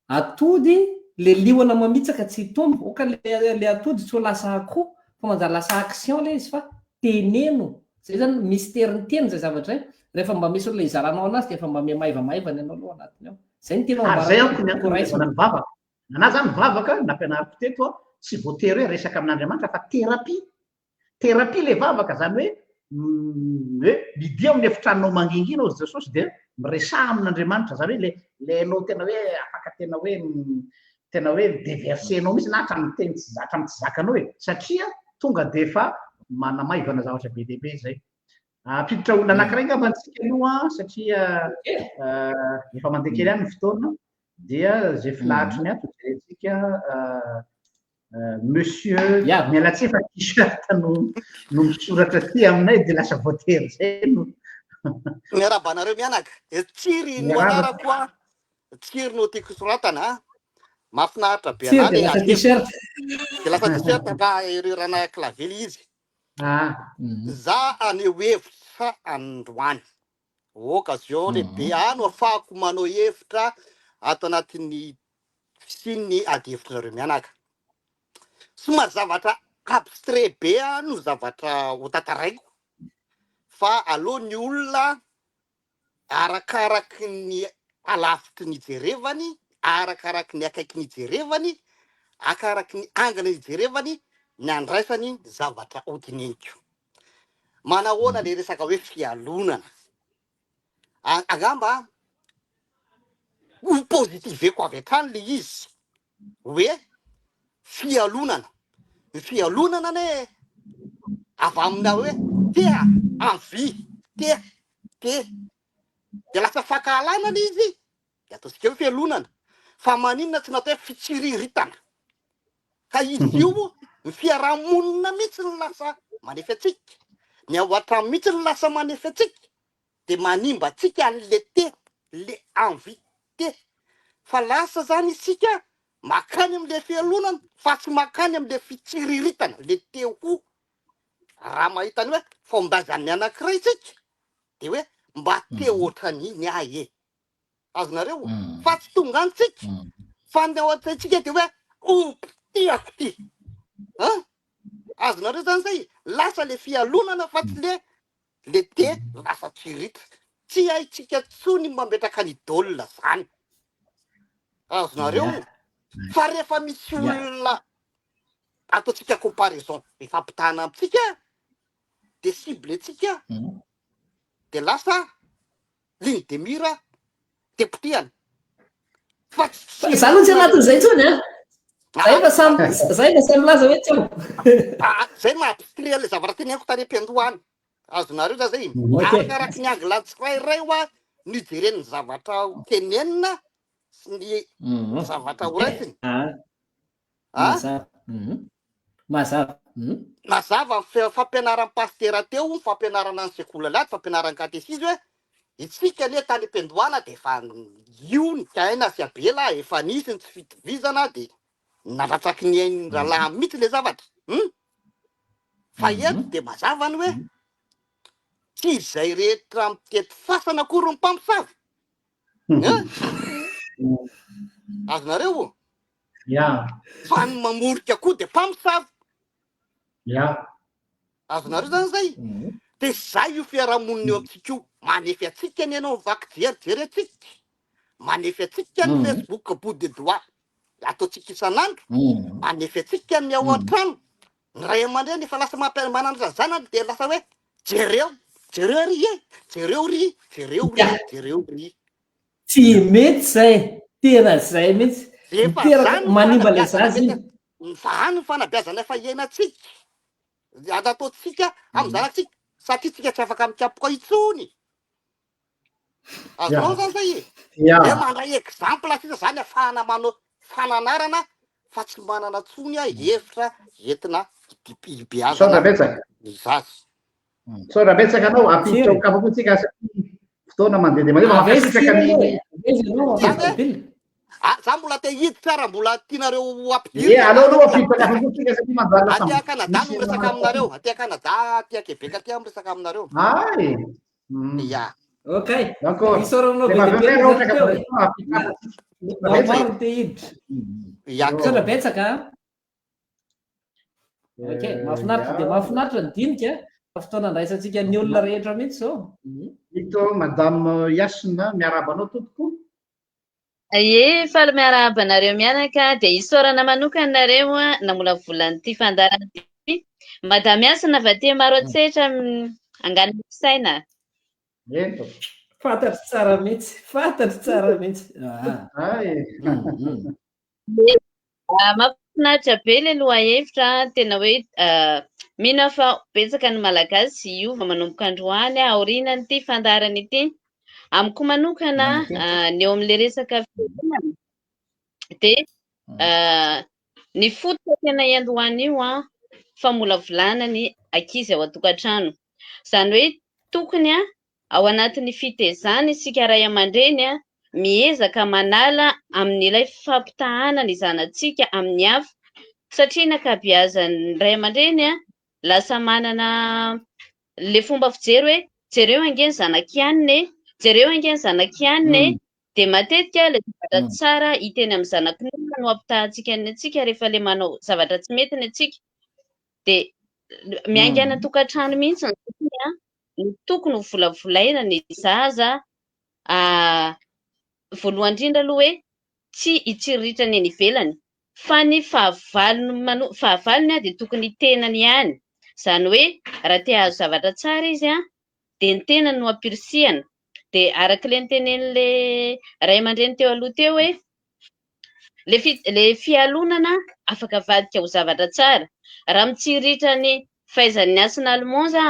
atody le liona mamitsaka tsy hitombo oka le atody tsy ho lasa akoho fa manjary lasa action le izy fa teneno zay zany mystère-ny teny zay zavatra zay rehefa mba misy olona izaranao anazy dia efa mba miamaivamaivany ianao aloha anatiny ao zay ny tena zay amiko ny ankoraisana ny vavaka ana zany vavaka nampianariko teto a tsy voatery hoe resaka amin'Andriamanitra fa terapia le vavaka zany hoe midia amin'ny efitranonao manginginao zy jesosy dia miresaha amin'Andriamanitra zany hoe le anao tena hoe afaka tena hoe déversenao mihitsy na hatramin'ny teny hatramin'ny tsy zakanao hoe satria tonga dia efa manamaivana zavatra be dehibe zay ampiditra olona anankiray ngamba antsika aloha satria efa mandeha kely any ny fotoana dia zay filahatry ny ato jerentsika monsieur mialatsy efa t-shirt no misoratra ty aminay dia lasa voatery zay no miarabanareo mianaka tsiry no anarako a tsiry no tiako soratana mahafinaritra be anany dia lasa t-shirt ka irana clavely izy za aneo hevitra androany occasion lehibe ano afahako manao hevitra ato anatin'ny fisin'ny ady hevitrareo mianaka somary zavatra abstrait be no zavatra ho tantaraiko fa aloha ny olona arakaraky ny alavitry ny jerevany arakaraky ny akaiky ny jerevany akaraky ny angana ny jerevany ny andraisany zavatra odineniko manahoana le resaka hoe fialonana angamba ho pozitiveko avy hatrany le izy hoe fialonana ny fialonana ne avy amina hoe tea envie te dia lasa fankahalanana izy dia ataontsika hoe fialonana fa maninona tsy natao hoe fitsiriritana ka izy io ny fiarahamonina mihitsy ny lasa manefa atsika ny ao an-trano mihitsy ny lasa manefa atsika dia manimba atsika an'le te le envie te fa lasa zany isika makany amin'le fialonana fa tsy makany amin'le fitsiriritana le te ho raha mahitany hoe fombazany anankiray tsika dia hoe mba te ohatran'iny ahy azonareo fa tsy tonga antsika fa ny ao an-tsaitsika dia hoe tiako ty azonareo zany zay lasa le fialonana fa tsy le te lasa tsiritra tsy haitsika tsony mametraka ny daolina zany azonareo fa rehefa misy olona ataotsika comparaison ifampitana amitsika de cibletsika de lasa ligne de mira de potihana fa za aloha tsy anatin'izay tsony a zay fa samy laza hoe tsy eo zay mahampitria le zavatra teneniko tany am-piandohany azonareo za zay arakaraky ny anglais tsirairay oa nijereny zavatra tenenina sy ny zavatra horaitiny mazava mazava fampianaran'ny pastera teo ny fampianarana ny sekola laty fampianarany katesizy hoe itsika ane tany am-piandohana de efa io ny kaina sy abela efa nisy ny tsy fitovizana de nalatsaky ny ralahy mihitsy le zavatra fa eto de mazavany hoe tsy zay rehetra mitety fasana akory ny mpamosavy azonareo fa ny mamorika koa de mpamosavy azonareo zany zay de zay io fiarahamonina eo amitsika io manefy atsika ny anao vaky jerijery atsika manefy atsika ny Facebook bout de doigt ataotsika isan'andro manefy atsika ny ao an-trano ny ray aman-dreny efa lasa manano zany zanany de lasa hoe jereo ry jereo ry tsy mety zay tena zay mihitsy manimba le zazy fa ny fanabeazana efa iainatsika ataotsika amy zanatsika satria tsika tsy afaka mikapoka itsony azonao zany zay de mandray exemple sisa zany afahana manao fananarana fa tsy manana tsony hevitra entina ibeazana zazy sorabetsaka anao ampitokafako fotoana mandeha de za mbola te hidy tsara mbola tianareo ampidiroaaloha atia Canada miresaka aminareo atia Canada atia Québec atia miresaka aminareo ya ok isaoranao maro te hiditra sora betsaka ok mahafinaritra de mahafinaritra ny dinika fotoana andraisantsika ny olona rehetra mihitsy zao ito madame Yasina miarabanao tompoko faly miarahaba anareo mianaka de isaorana manokana nareo namola volan'ity fandarana ty madame Yasina vaty maro atsetra angany saina fantatry tsara mihitsy mafinaritra be le loha hevitra tena hoe mino fa betsaka ny malagasy iova manomboka androany aorinany ity fandarana ity amiko manokana ny eo am'le resaka fiangonana de ny fototra tena iandohany io famolavolana ny ankizy ao an-tokantrano zany hoe tokony ao anatin'ny fitezana isika ray aman-dreny miezaka manala amin'ilay fampitahana ny zanatsika amin'ny hafa satria ny ankabeazan'ny ray aman-dreny lasa manana le fomba fijery hoe jereo angeny zanakianiny jereo angeny zanakianiny de matetika le zavatra tsara hiteny amin'ny zanak'n'olona no ampitahantsika ny atsika rehefa le manao zavatra tsy mety ny atsika de miaingana tokantrano mihitsy ny tokony ho volavolaina ny zaza voalohany indrindra aloha hoe tsy hitsiritritra ny ivelany fa ny fahavalony de tokony tenany ihany zany hoe raha te hahazo zavatra tsara izy de ny tenany no ampirisihana de arak'le nitenen'le ray aman-dreny teo aloha teo hoe le fialonana afaka vadika ho zavatra tsara raha mitsiritra ny fahaizan'ny asina almonza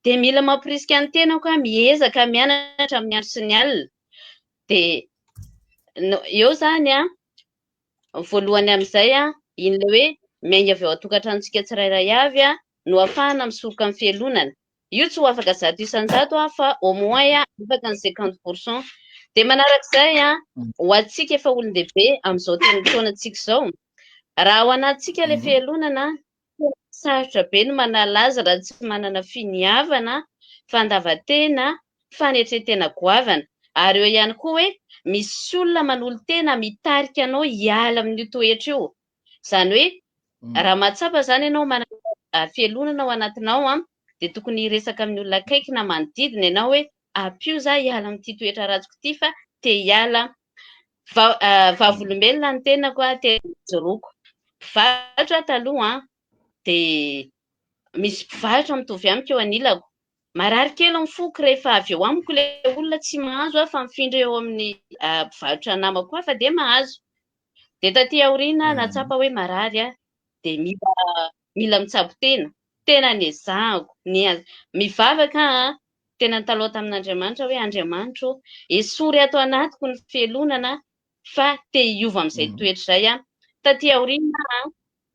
de mila mampirisika ny tenako miezaka mianatra amin'ny andro sy ny alina de eo zany voalohany amin'izay inyle hoe miainga avy ao atokantranotsika tsirairay avy no ahafahana misoroka amin'ny fialonana io tsy ho afaka zato isan-jato fa au moins afaka ny 50%. De manarak'izay ho atsika efa olon-dehibe amin'izao taonatsika zao raha ao anatsika le fialonana sarotra be no manala azy raha tsy manana finiavana fandavatena fanetretena goavana ary eo ihany koa hoe misy olona manolo tena mitarika anao hiala amin'io toetra io zany hoe raha mahatsapa zany ianao manana fialonana ao anatinao de tokony hiresaka amin'ny olona akaiky na manodidina ianao hoe ampio za hiala amin'ity toetra ratsiko ity fa te hiala Vavolombelona ny tena koa tejoroko. Mpivarotra taloha dia misy mpivarotra mitovy amiko eo anilako. Marary kely amin'ny foko rehefa avy eo amiko ilay olona tsy mahazo fa mifindra eo amin'ny mpivarotra namako hafa dia mahazo. Dia taty aoriana natsapa hoe marary dia mila mitsabo tena. Tena niezahako. Mivavaka tena taloha tamin'Andriamanitra hoe Andriamanitra esory ato anatiko ny fialonana fa te hiova amin'izay toetra izay. Taty aoriana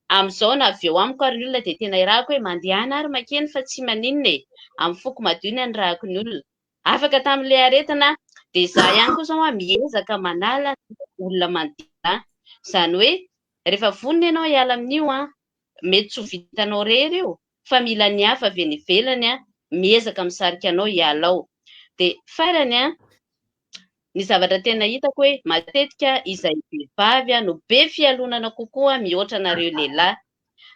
amin'izao na avy eo amiko ary ny olona dia tena irahako hoe mandehana ary makeny fa tsy maninona e. Amin'ny foko madio ny andrahako ny olona. Afaka tamin'ilay aretina dia izaho ihany koa izao miezaka manala olona mandeha. Izany hoe rehefa vonona ianao hiala amin'io mety tsy ho vitanao rery io fa mila ny hafa avy any ivelany miezaka misarika anao hiala ao. Dia farany ny zavatra tena hitako hoe matetika izay vehivavy no be fialonana kokoa mihoatra anareo lehilahy.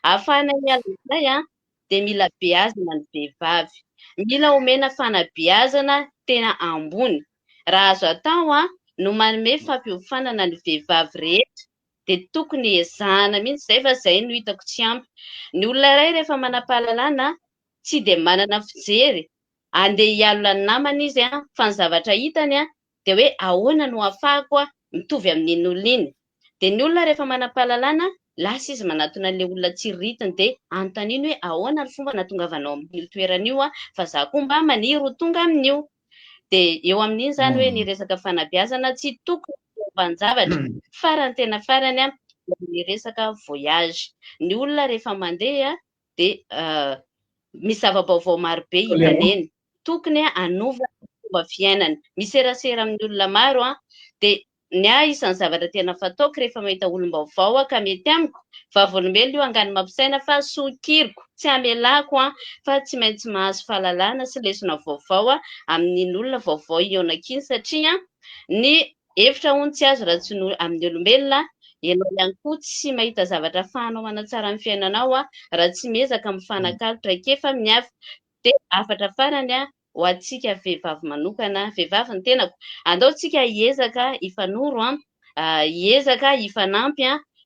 Ahafahana miala izay dia mila beazina ny vehivavy. Mila omena fanabeazana tena ambony. Raha azo atao no manome fampiofanana ny vehivavy rehetra dia tokony ezahana mihitsy izay fa izay no hitako tsy ampy. Ny olona iray rehefa manam-pahalalana tsy dia manana fijery. Andeha hialona ny namany izy fa ny zavatra hitany dia hoe ahoana no ahafahako mitovy amin'iny olona iny. Dia ny olona rehefa manam-pahalalana lasa izy manatona an'ilay olona tsy ritiny dia anontaniany hoe ahoana ny fomba nahatongavanao amin'io toerana io fa za koa mba maniry ho tonga amin'io. Dia eo amin'iny izany hoe ny resaka fanabeazana tsy tokony mpanjavatra farany tena farany ny resaka voyage. Ny olona rehefa mandeha dia misy zava-baovao maro be hitany eny. Tokony hanova fomba fiainana. Miserasera amin'ny olona maro dia ny isan'ny zavatra tena fataoko rehefa mahita olom-baovao ka mety amiko. Vavolombelona io angano mampisaina fa sokiriko. Tsy amelako fa tsy maintsy mahazo fahalalana sy lesona vaovao amin'ny olona vaovao ionankiny satria ny hevitra hono tsy azo raha tsy amin'ny olombelona. Ianao ihany koa tsy mahita zavatra ahafahanao manatsara ny fiainanao raha tsy miezaka mifanakalotra kefa miafy. Dia afatra farany ho antsika vehivavy manokana, vehivavy ny tenako. Andaontsika hiezaka hifanoro, hiezaka hifanampy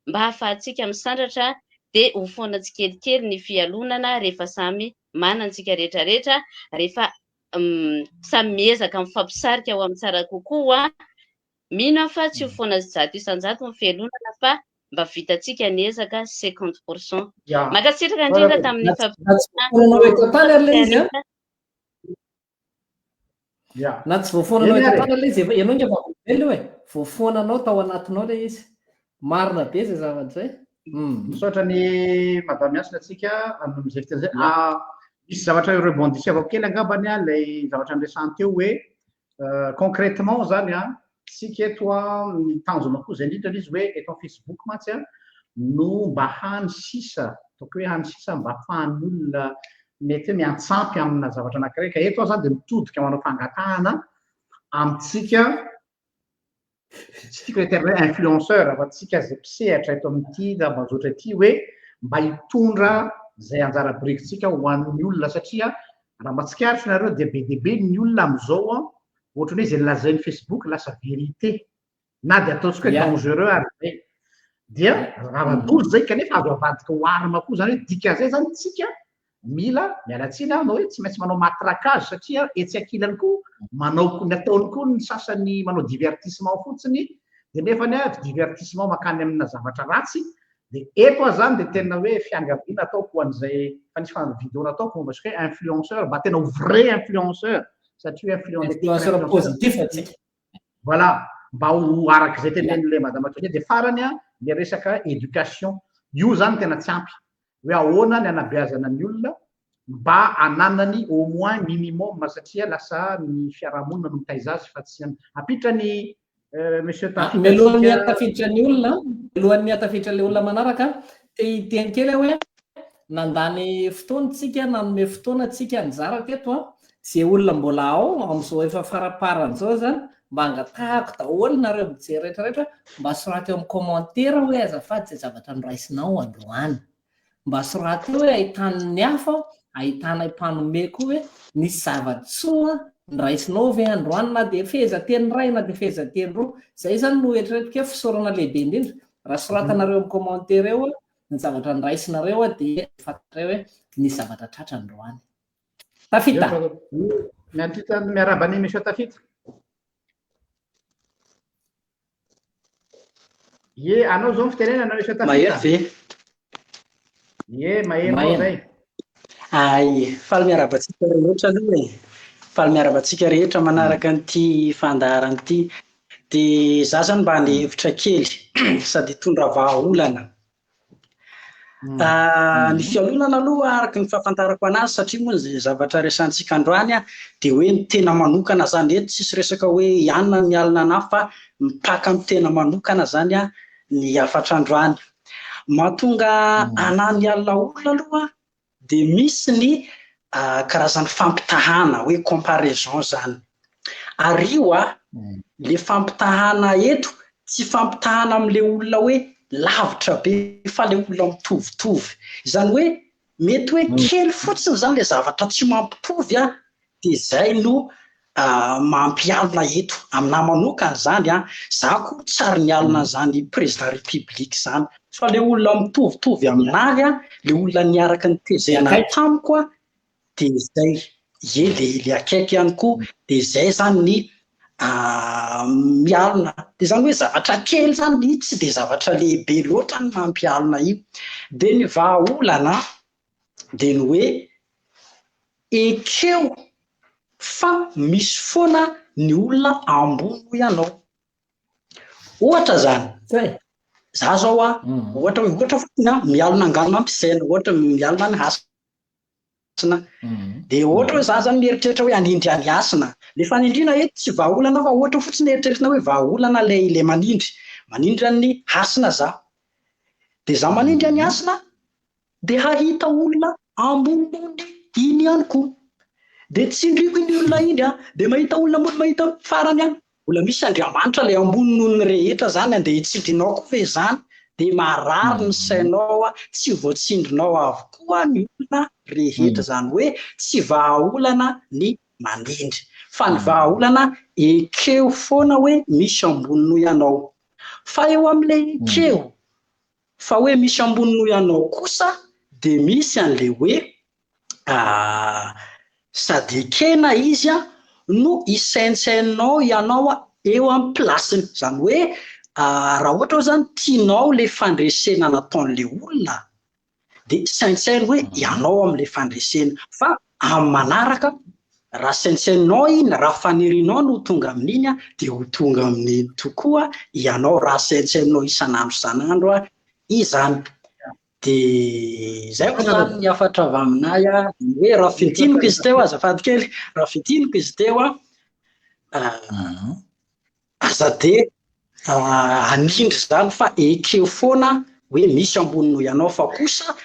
mba hahafahantsika misandratra dia ho foana tsikelikely ny fialonana rehefa samy manantsika rehetrarehetra rehefa samy miezaka mifampisarika ao amin'ny tsara kokoa. Mino fa tsy ho foana zato isan-jato ny fialonana fa mba vitantsika niezaka 50%. Makatsitraka indrindra tamin'ny na tsy voafonanao etatana ilay izy ianao nge vavolombelona hoe voafonanao tao anatinao ilay izy. Marina be izay zavatra izay. Misaotra ny madame Asina antsika amin'izay fitin'izay. Misy zavatra rebondissevako kely angambany ilay zavatra niresahany teo hoe concrètement zany sika eto ny tanjona koa izay indrindra izy hoe eto Facebook mantsy no mba hany sisa ataoko hoe hany sisa mba ahafahan'ny olona mety hoe miantsampy amina zavatra anankiray. Ka eto zany dia mitodika manao fangatahana amintsika tsy tiako hoe influenceur fa tsika zay mpisehatra eto amin'ity mazotra ity hoe mba hitondra izay anjara birikintsika ho an'ny olona satria raha mahatsikaritra nareo dia be dia be ny olona amin'izao ohatrany hoe izay lazain'ny Facebook lasa vérité na dia ataontsika hoe dangereux ary zay dia ravadozy zay kanefa azo avadika ho arma koa zany hoe dika zay zany tsika mila mialatsiny anao hoe tsy maintsy manao matraquage satria etsy ankilany koa manao ny ataony koa ny sasany manao divertissement fotsiny dia nefa ny divertissement makany amina zavatra ratsy. Dia eto zany dia tena hoe fiangaviana ataoko an'izay fa nisy vidéo nataoko momba hoe influenceur mba tena ho vrai influenceur satria influenceur positif atsika. Voilà, mba ho arak'izay tenen'ilay madame Atonia. Dia farany ny resaka éducation io zany tena tsy ampy hoe ahoana ny anabeazana ny olona mba hananany au moins minimum satria lasa ny fiarahamonina no mitaiza azy fa tsy apitra ny monsieur melohan'ny atafiditra ny olona melohan'ny atafiditra ilay olona manaraka teny kely hoe nandany fotoana tsika nanome fotoana tsika nizara teto zay olona mbola ao amin'izao efa faraparany zao zany mba angatahako daholo nareo mijery rehetrarehetra mba soraty eo amin'ny commentaire hoe azafady zay zavatra noraisinao androany. Mba soraty hoe ahitany ny hafa ahitana mpanome koa hoe nisy zavatsoa nyraisinao ve androany na dia fehezanteny ray na dia fehezanteny roa zay zany no eritreretika hoe fisaorana lehibe indrindra raha soratanareo amin'ny commentaire eo ny zavatra nyraisinareo dia fantareo hoe ny zavatra tratra androany. Tafita miarabany monsieur Tafita. Ye anao zao fitenenana monsieur Tafita. Mahery ve? Ye mahery zay. Ay, faly miarabantsika rehetra aloha e. Faly miarabantsika rehetra manaraka an'ity fandaharana ity. Dia za zany mba ny hevitra kely sady tondra vahaolana. Ny fialonana aloha araka ny fahafantarako anazy satria moa ny zavatra resantsika androany dia hoe ny tena manokana zany eto tsisy resaka hoe ianona ny alina anahy fa mipaka amin'ny tena manokana zany ny afatra androany. Mahatonga anahy ny alina olona aloha dia misy ny karazany fampitahana hoe comparaison zany. Ary io le fampitahana eto tsy fampitahana amin'le olona hoe lavitra be fa le olona mitovitovy. Izany hoe mety hoe kely fotsiny zany le zavatra tsy mampitovy dia zay no mampialina eto. Aminahy manokana zany za koa tsary nialina zany président république zany fa le olona mitovitovy aminahy le olona niaraka ny tezena tamiko dia zay le akaiky ihany koa dia zay zany ny mialina. Dia zany hoe zavatra kely zany tsy dia zavatra lehibe loatra ny mampialina io. Dia ny vahaolana dia ny hoe ekeo fa misy foana ny olona ambony ianao. Ohatra zany za zao ohatra fotsiny mialina angano ampisaina, ohatra mialina ny hasina. Dia ohatra hoe za zany mieritreritra hoe hanindry any hasina. Le fanindriana eto tsy vahaolana fa ohatra fotsiny eritreritrina hoe vahaolana le manindry ny hasina za. Dia za manindry any hasina dia hahita olona ambonimbony iny ihany koa. Dia tsindriko iny olona iny dia mahita olona ambony mahita farany any. Mbola misy Andriamanitra le ambony noho ny rehetra zany andeha hitsindrinao koa ve zany. Dia marary ny sainao tsy voatsindrinao avokoa ny olona rehetra zany hoe tsy vahaolana ny manindry fa ny vahaolana ekeo foana hoe misy ambony noho ianao. Fa eo amin'ilay ekeo fa hoe misy ambony noho ianao kosa dia misy an'le hoe sady ekena izy no isaintsaininao ianao eo amin'ny plasiny. Zany hoe raha ohatra zany tianao le fandresena nataon'le olona dia saintsainy hoe ianao amin'le fandresena. Fa amin'ny manaraka raha saintsaininao iny raha fanirianao no tonga amin'iny dia ho tonga amin'iny tokoa ianao raha saintsaininao isan'andro isan'andro izany. Dia zay koa zany ny afatra avy aminahy hoe raha fitiniko izy teo azafady kely raha fitiniko izy teo aza dia hanindry zany fa ekeo foana hoe misy ambony noho ianao fa kosa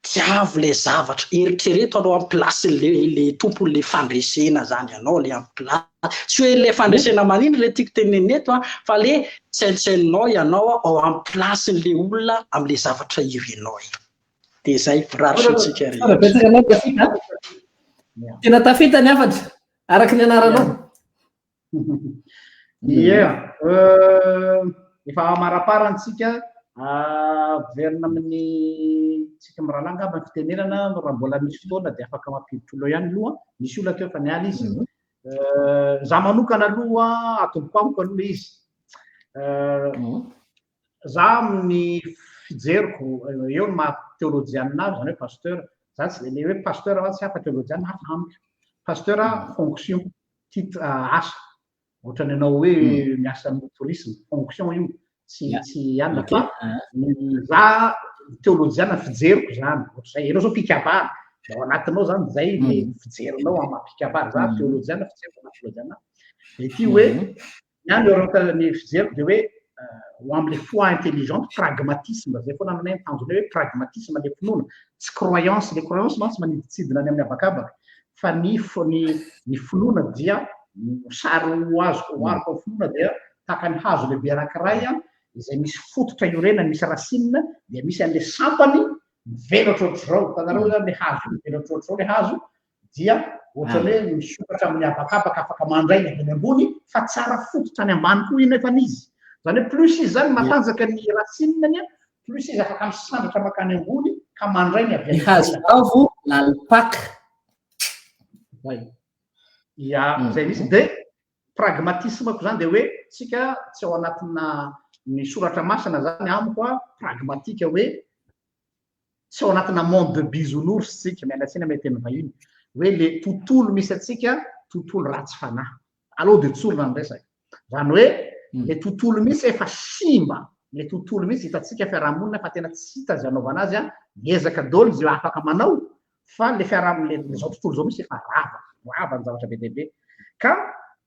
tiavo le zavatra eritrereto anao amin'ny plasiny le tompon'le fandresena zany ianao le amin'ny plasy. Tsy hoe le fandresena manindry le tiako tenenina eto fa le saintsaininao ianao ao amin'ny plasin'le olona amin'le zavatra irenao io. Dia zay raritsika rehetra. Tena tafita ny afatra araka ny anaranao. Efa maraparantsika verina amin'ny tsika miralanga amin'ny fitenenana raha mbola misy fotoana dia afaka mampiditro ihany aloha. Misy olona teo efa niala izy. Za manokana aloha atoloko amiko aloha izy. Za amin'ny fijeriko eo ny maha teolojianina zany hoe pasteur. Za tsy le hoe pasteur tsy hafa teolojianina hafa amiko. Pasteur fonction titre asa. Ohatrany ianao hoe miasa amin'ny tourisme fonction io tsy anona fa za teolojiana fijeriko zany. Ohatr'izay ianao zao mpikabary ao anatinao zany zay le fijerinao amin'ny mpikabary. Za teolojiana fijeriko anaty teolojiana. Dia ity hoe ihany eo ny fijeriko dia hoe ho amin'le foi intelligente pragmatisme zay foana aminay tanjona hoe pragmatisme le finoana tsy croyance. Le croyance mantsy maniditsidina any amin'ny habakabaka fa ny finoana dia sary ho azoko hoariko amin'ny finoana dia tahaka ny hazo lehibe anankiray izay misy fototra iorenany misy rasinina dia misy an'le sampany mivelatra ohatr'izao. Hitanareo zany le hazo mivelatra ohatr'izao le hazo dia ohatrany hoe misokatra amin'ny habakabaka afaka mandray ny avy ambony fa tsara fototra any ambany koa iny efa n'izy zany hoe plus izy zany matanjaka ny rasinany a plus izy afaka misandratra makany ambony ka mandray ny avy hazo lalpaka ia zay misy de pragmatisme ko zany de hoe tsika tsy ao anatina ny soratra masina zany amiko a pragmatika hoe tsy ao anatina monde de bisounours tsika mialatsina mety ny vahiny hoe le tontolo misy atsika tontolo ratsy fanahy aloha de tsolona ny resaka zany hoe le tontolo misy efa simba le tontolo misy hitatsika fiarahamonina fa tena tsy hita zay anaovana azy a miezaka daholo zay afaka manao fa le fiarahamonina zao tontolo zao misy efa rava ny zavatra be dehibe ka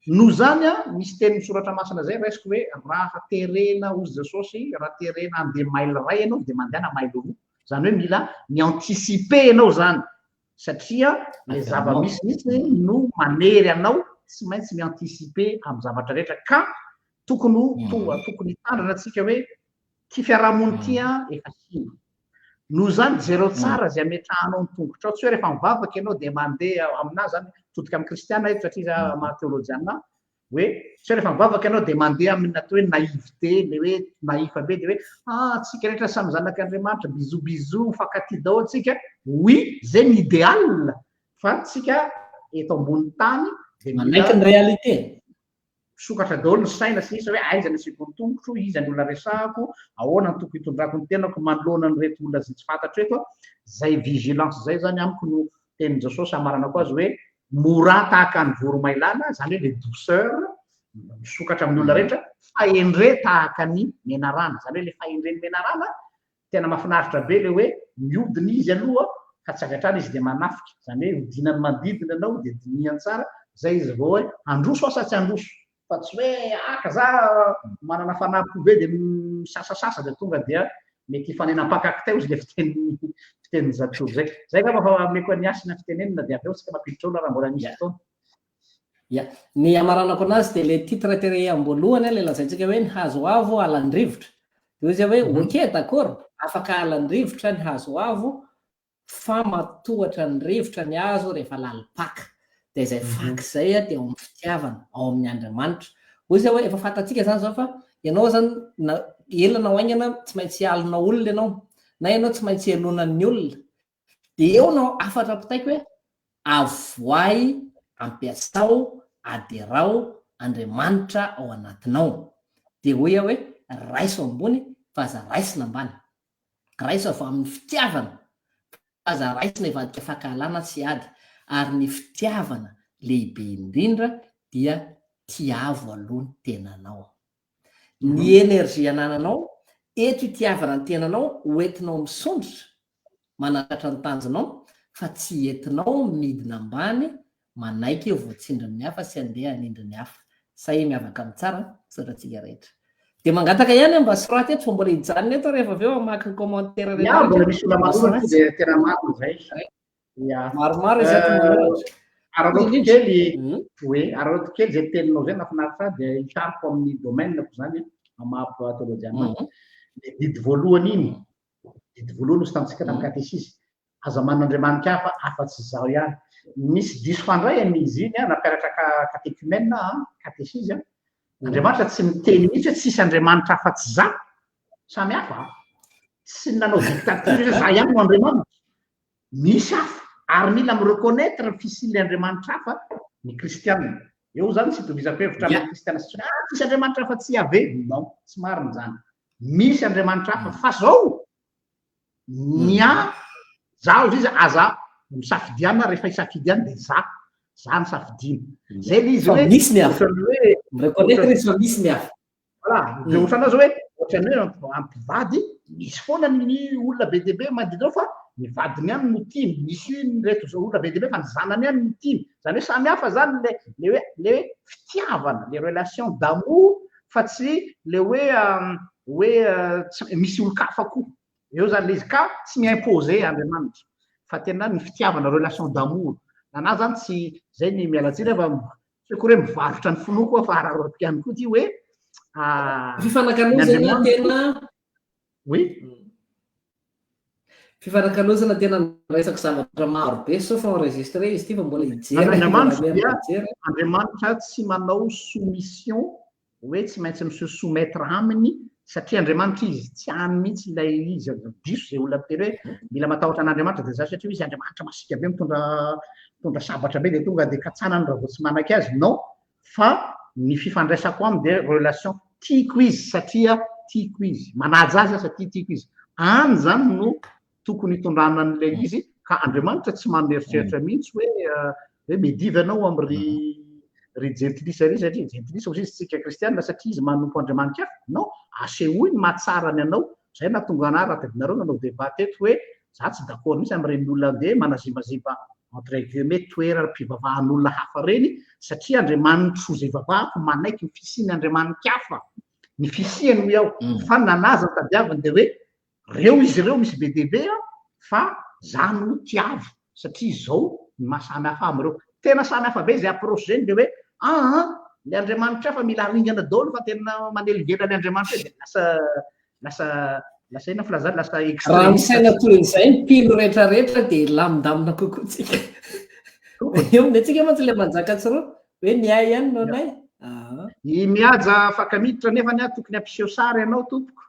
no zany a misy teny misoratra masina zay resiko hoe raha terena ozy jesosy raha terena andeha mailo ray ianao de mandehana mailo roa zany hoe mila mianticipe ianao zany satria le zava-misy mihitsy no manery anao tsy maintsy mianticipe amin'ny zavatra rehetra ka tokony hitandrana atsika hoe ty fiarahamony ty a efa simba no zany jereo tsara zay ametrahanao ny tongotra ao tsy hoe rehefa mivavaka ianao de mandeha aminazy zany totika amin'ny kristiana eto satria mahateolojiana hoe tsy hoe rehefa mivavaka ianao de mandeha amin'ny atao hoe naivete le hoe naifa be de hoe tsika rehetra samy zanak'Andriamanitra bizou mifankaty daholo tsika oui zay ny idéal fa tsika eto ambony tany de manaiky ny réalité sokatra daholo ny saina sy isa hoe aiza ny asiko ny tongotro iza ny olona resahako ahoana ny toko hitondrako ny tenako manoloana ny reto olona zay tsy fantatro eto zay vigilance zay zany amiko no tenin jesosy amarana ko azy hoe mora tahaka ny voromailala zany hoe le douceur misokatra amin'ny olona rehetra faendre tahaka ny menarana zany hoe le faendreny menarana tena mahafinaritra be le hoe miodina izy aloha ka tsy agatrana izy de manafika zany hoe hodinany mandidina anao de diniany tsara zay izy vao hoe androso asa tsy androso fa tsy hoe aka za manana fanampy be de misasasasa de tonga dia mety hifanenam-pakaka teo izy le fiteny zatory zay ka fa meko niasina fitenenina de avy eo tsika mampiditra olona raha mbola misy fotoana ny amaranako anazy de le titre tere amboalohany le lazaintsika hoe ny hazo avo alan-drivotra de izy hoe ok d'accord afaka alan-drivotra ny hazo avo fa matohatra ny rivotra ny hazo rehefa lalipaka de zay faky zay a de ao amin'ny fitiavana ao amin'ny Andriamanitra hoy zay hoe efa fantatsika zany zao fa ianao zany elana oaingana tsy maintsy alina olona ianao na ianao tsy maintsy elona ny olona de eo nao afatra pitaiko hoe avoay ampiasao aderao Andriamanitra ao anatinao de hoy hoe raiso ambony fa aza raisina ambany raiso avy amin'ny fitiavana aza raisina ivadika fahakalana sy ady ary ny fitiavana lehibe indrindra dia tiavo aloha ny tenanao ny energia anananao eto itiavana ny tenanao hoentinao misondrotra manatatra ny tanjonao fa tsy entinao midina ambany manaiky eo voatsindry ny hafa sy andeha anindry ny hafa say miavaka amin'ny tsara soratsika rehetra de mangataka ihany mba soraty eto fa mbola hijanona eto rehefa avy eo amaky ny commentaire rehetra mbola misy olona maromaro de tena maro zay maromaro izy araroto kely hoe araroto kely zay teninao zay nafinaritra de hitariko amin'ny domaine ko zany amapo teolojiana le didy voalohany iny didy voalohany sy tamitsika tamin'ny katesisy aza man'Andriamanitra hafa afa-tsy zao ihany misy diso fandray amizy iny nampiaratra katekumène katesisy Andriamanitra tsy miteny mihitsy hoe tsisy Andriamanitra afa-tsy za samy hafa tsy nanao dictature za ihany no Andriamanitra misy hafa ary mila mireconnaître ny fisily Andriamanitra hafa ny kristianina eo zany tsy itovizako hevitra amin'ny kristiana sy tsisy Andriamanitra hafa tsy ave non tsy marina zany misy Andriamanitra hafa fa zao zaho izy aza misafidiana rehefa hisafidiana de za ny safidiana zay le izy hoe misy ny hafa mireconnaître izy fa misy ny hafa voilà de ohatrana zao hoe ohatrany hoe ampivady misy foana ny olona be dehibe manodidina fa ny vadiny ihany no tiany misy reto zao olona be dehibe fa ny zanany ihany no tiany zany hoe samy hafa zany le hoe fitiavana le relation d'amour fa tsy le hoe misy olo-kafa koa eo zany le izy ka tsy mi-imposer Andriamanitra fa tena ny fitiavana relation d'amour na zany tsy zay ny mialatsiny fa koa hoe mivarotra ny finoko fa ararotika ihany koa ty hoe fifanakanosana tena oui Fifanankalozana tena resaka zavatra maro be sauf enregistré izy ty fa mbola Andriamanitra dia ijery. Andriamanitra tsy manao soumission hoe tsy maintsy miseho soumettre aminy satria Andriamanitra izy tsy hany mihitsy ilay izy diso zay olona mitery hoe mila matahotra an'Andriamanitra dia zany satria izy Andriamanitra masika be mitondra sabatra be dia tonga dia katsanany raha vao tsy manaky azy non fa ny fifandraisako aminy dia relation tiako izy satria tiako izy manaja azy satria tiako izy any zany no tokony hitondrana an'ilay izy ka Andriamanitra tsy maneritseritra mihitsy hoe mediva anao ry gentilisa ry satria gentilisa izy tsika kristianina satria izy manompo Andriamanitra hafa non asehoiny mahatsarany anao zay nahatonga anahy raha tadinareo nanao débat teto hoe za tsy d'accord mihitsy amin'ireny olona andeha manazimaziba entre guillemets toeram-pivavahan'olona hafa reny satria Andriamanitra ho zay vavahako manaiky ny fisiany Andriamanitra hafa ny fisiany ho iaho fa nanaza tadiaviny dia hoe reo izy ireo misy be dia be fa za no tiavo satria zao ny mahasamy hafa am'ireo tena samy hafa be zay approche zany dia hoe le Andriamanitra hafa mila haringana daholo fa tena manelingela ny Andriamanitra dia lasa ina filazany lasa raha misaina toy izay mpilo rehetrarehetra dia lamindamina kokoa tsika eo amin'y antsika mantsy ilay manjaka tsiro hoe ny ay ihany no anay mihaja fakamiditra nefa ny tokony ampiseho sary ianao tompoko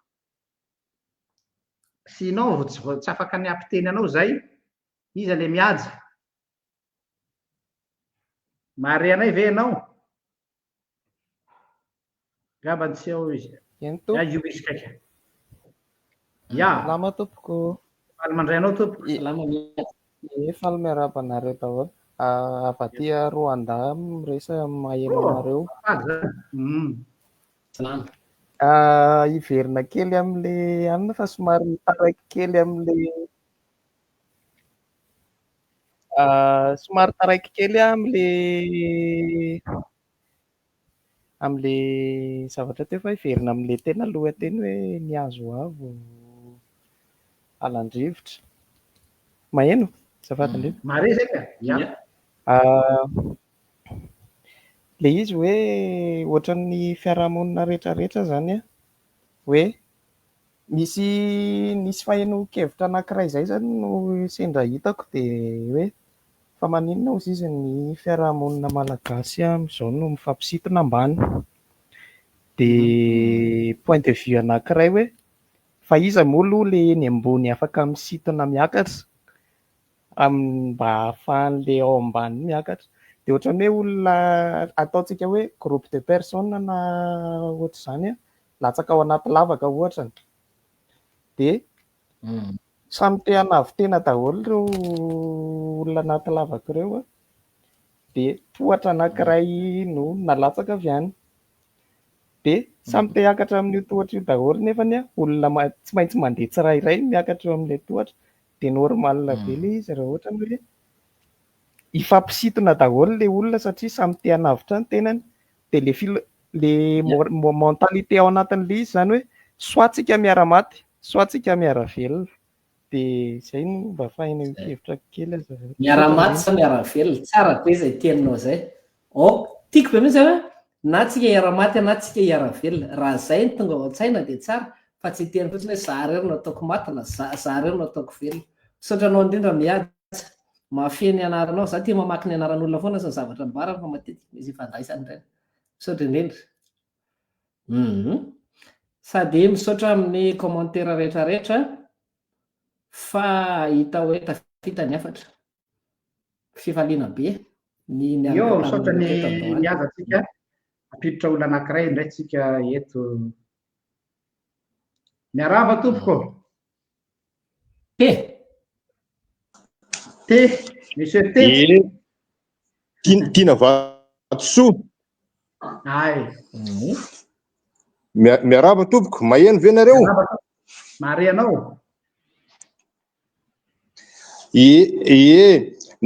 sinon tsy afaka ny ampiteny anao zay iza le mihaja mare anay ve ianao gaba tsy eo izy io izy kaiky ya lama tompoko faly mandray anao tompoko faly miarabanareo daholo avaty Rwanda miresa maheno anareo iverina kely am'le anina fa somary taraiky kely am'le somary taraiky kely am'le zavatra teo fa iverina am'le tena lohateny hoe niazo avo alandrivotra maheno zavatandrivo mare zay ka le izy hoe ohatran'ny fiarahamonina rehetrarehetra zany hoe nisy faheno-kevitra anankiray zay zany no sendra hitako dia hoe fa maninona ozy izy ny fiarahamonina malagasy am'izao no mifampisintona ambany dia point de vue anankiray hoe fa iza moa aloha le eny ambony afaka misintona miakatra mba ahafahan'le ao ambany miakatra dia ohatran'ny hoe olona ataontsika hoe groupe de personnes na ohatra izany latsaka ao anaty lavaka ohatra dia samy te hanavy tena daholo ireo olona anaty lavaka ireo dia tohatra anankiray no nalatsaka avy any dia samy te hiakatra amin'io tohatra io daholo nefany olona tsy maintsy mandeha tsirairay miakatra eo amin'ilay tohatra dia normal be ilay izy raha ohatra ny hoe ifampisintona daholo ilay olona satria samy te hanavitra ny tenany dia le mentalité ao anatin'ilay izy zany hoe soit tsika miara-maty soit tsika miara-velona dia zay no mba fahina hevitra kely miara-maty sa miara-velona tsara be izay teninao zay tiako be mihitsy hoe na tsika hiara-maty na tsika hiara-velona raha zay ny tonga ao an-tsaina dia tsara fa tsy teny fotsiny hoe za rery no ataoko maty na za rery no ataoko velona saotranao indrindra miady mafeny anaranao za tia mamaky ny anaran'olona foana sy ny zavatra mibarana fa matetika misy ifandraisany ireny misaotra indrindra sady misaotra amin'ny commentaire rehetrarehetra fa hita hoe tafita ny afatra fifaliana be misaotra ny mihaza tsika ampiditra olona anankiray indray tsika eto miarava tompoko monsieur tiana vatosoa ay miarava tompoko maheno ve nareo mare anao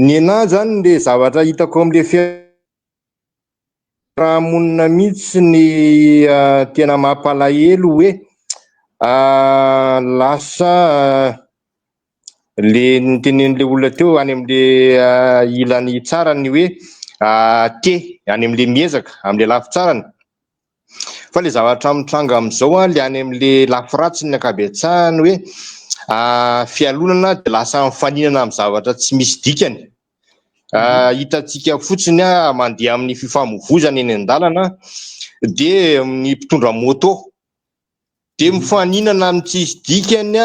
ny anahy zany le zavatra hitako am'le fiarahamonina mihitsy ny tena mampalahelo hoe lasa le nitenen'le olona teo any am'le ilany tsarany hoe any am'le miezaka am'le lafy tsarany fa le zavatra mitranga am'izao le any am'le lafy ratsy ny ankabetsahany hoe fialonana dia lasa mifaninana amin'ny zavatra tsy misy dikany. Hitantsika fotsiny mandeha amin'ny fifamoivozana eny an-dalana dia ny mpitondra moto dia mifaninana amin'ny tsisy dikany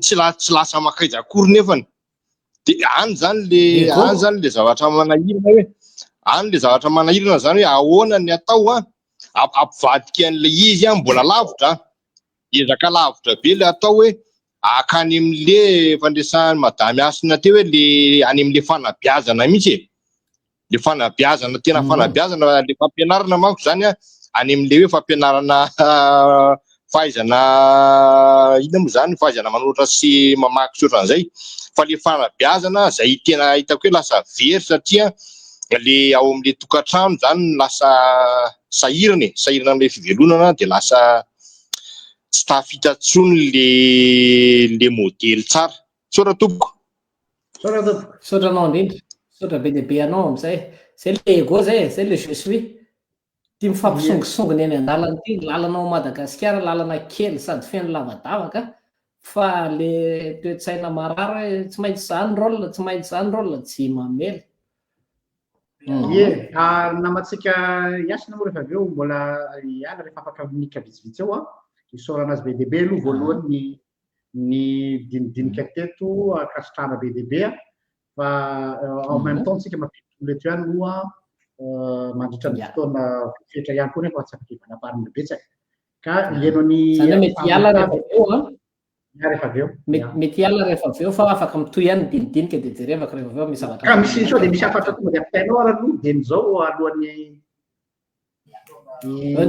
tsy lasa makaiza akory nefany. Dia any zany le zavatra manahirana hoe any le zavatra manahirana zany hoe ahoana ny atao ampivadika an'le izy mbola lavitra, ezaka lavitra be le atao hoe akany amin'le fandraisan'ny madamy Hasina teo hoe le any amin'le fanabeazana mihitsy le fanabeazana tena fanabeazana le fampianarana manko zany any amin'le hoe fampianarana fahaizana ina moa zany fahaizana manoratra sy mamaky sy ohatran'izay, fa le fanabeazana zay tena hitako hoe lasa very satria le ao amin'le tokantrano zany lasa sahirana amin'le fivelonana dia lasa tsy tafita tsony le modely tsara. Saotra tompoko. Saotra anao indrindra, saotra be dia be anao amin'izay. Zay le ego zay le je suis. Tia mifampisongisongony eny an-dalana ity, lalanao Madagasikara lalana kely sady feno lavadavaka, fa le toe-tsaina marary tsy maintsy zany rôle tsy mamely. Namatsika Hasina moa rehefa avy eo mbola hiala rehefa afaka minika vitsivitsy eo isaorana azy be dia be aloha voalohany ny dinidinika teto akasitrahana be dia be fa en même temps tsika mampiditole eto ihany moa mandritra ny fotoana fetra ihany koa nefa tsy afaka hivanapahana betsaka ka ienony mety hiala rehefa avy eo mety hiala rehefa avy eo fa afaka mitohy ihany dinidinika dia jerevaka rehefa avy eo misy zavatra ka misy sao dia misy afatra tonga dia ampitainao araloha dia nizao alohan'ny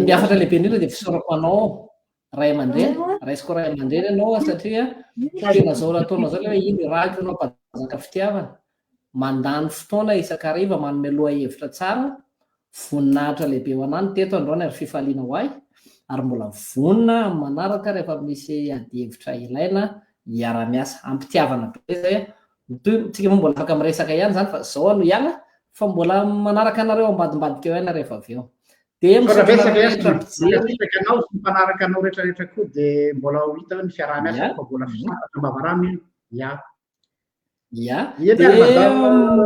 ny afatra lehibe indrindra dia fisaorako anao ray aman-dreny, raisiko ray aman-dreny ianao satria tena zao raha ataonao zany hoe iny raha ianao mpanjaka fitiavana mandany fotoana isan-kariva manome loha hevitra tsara, voninahitra lehibe ho anany teto androany ary fifaliana ho ahy ary mbola vonina manaraka rehefa misy ady hevitra ilaina hiara-miasa ampitiavana be zay tsika moa mbola afaka miresaka ihany zany fa zao no hiala fa mbola manaraka anareo ambadimbadika eo ihany rehefa avy eo. Dia anao sy mpanaraka anao rehetrarehetra koa dia mbola ho hita hoe ny fiaraha-miasa fa mbola fisantatra mavaramy dia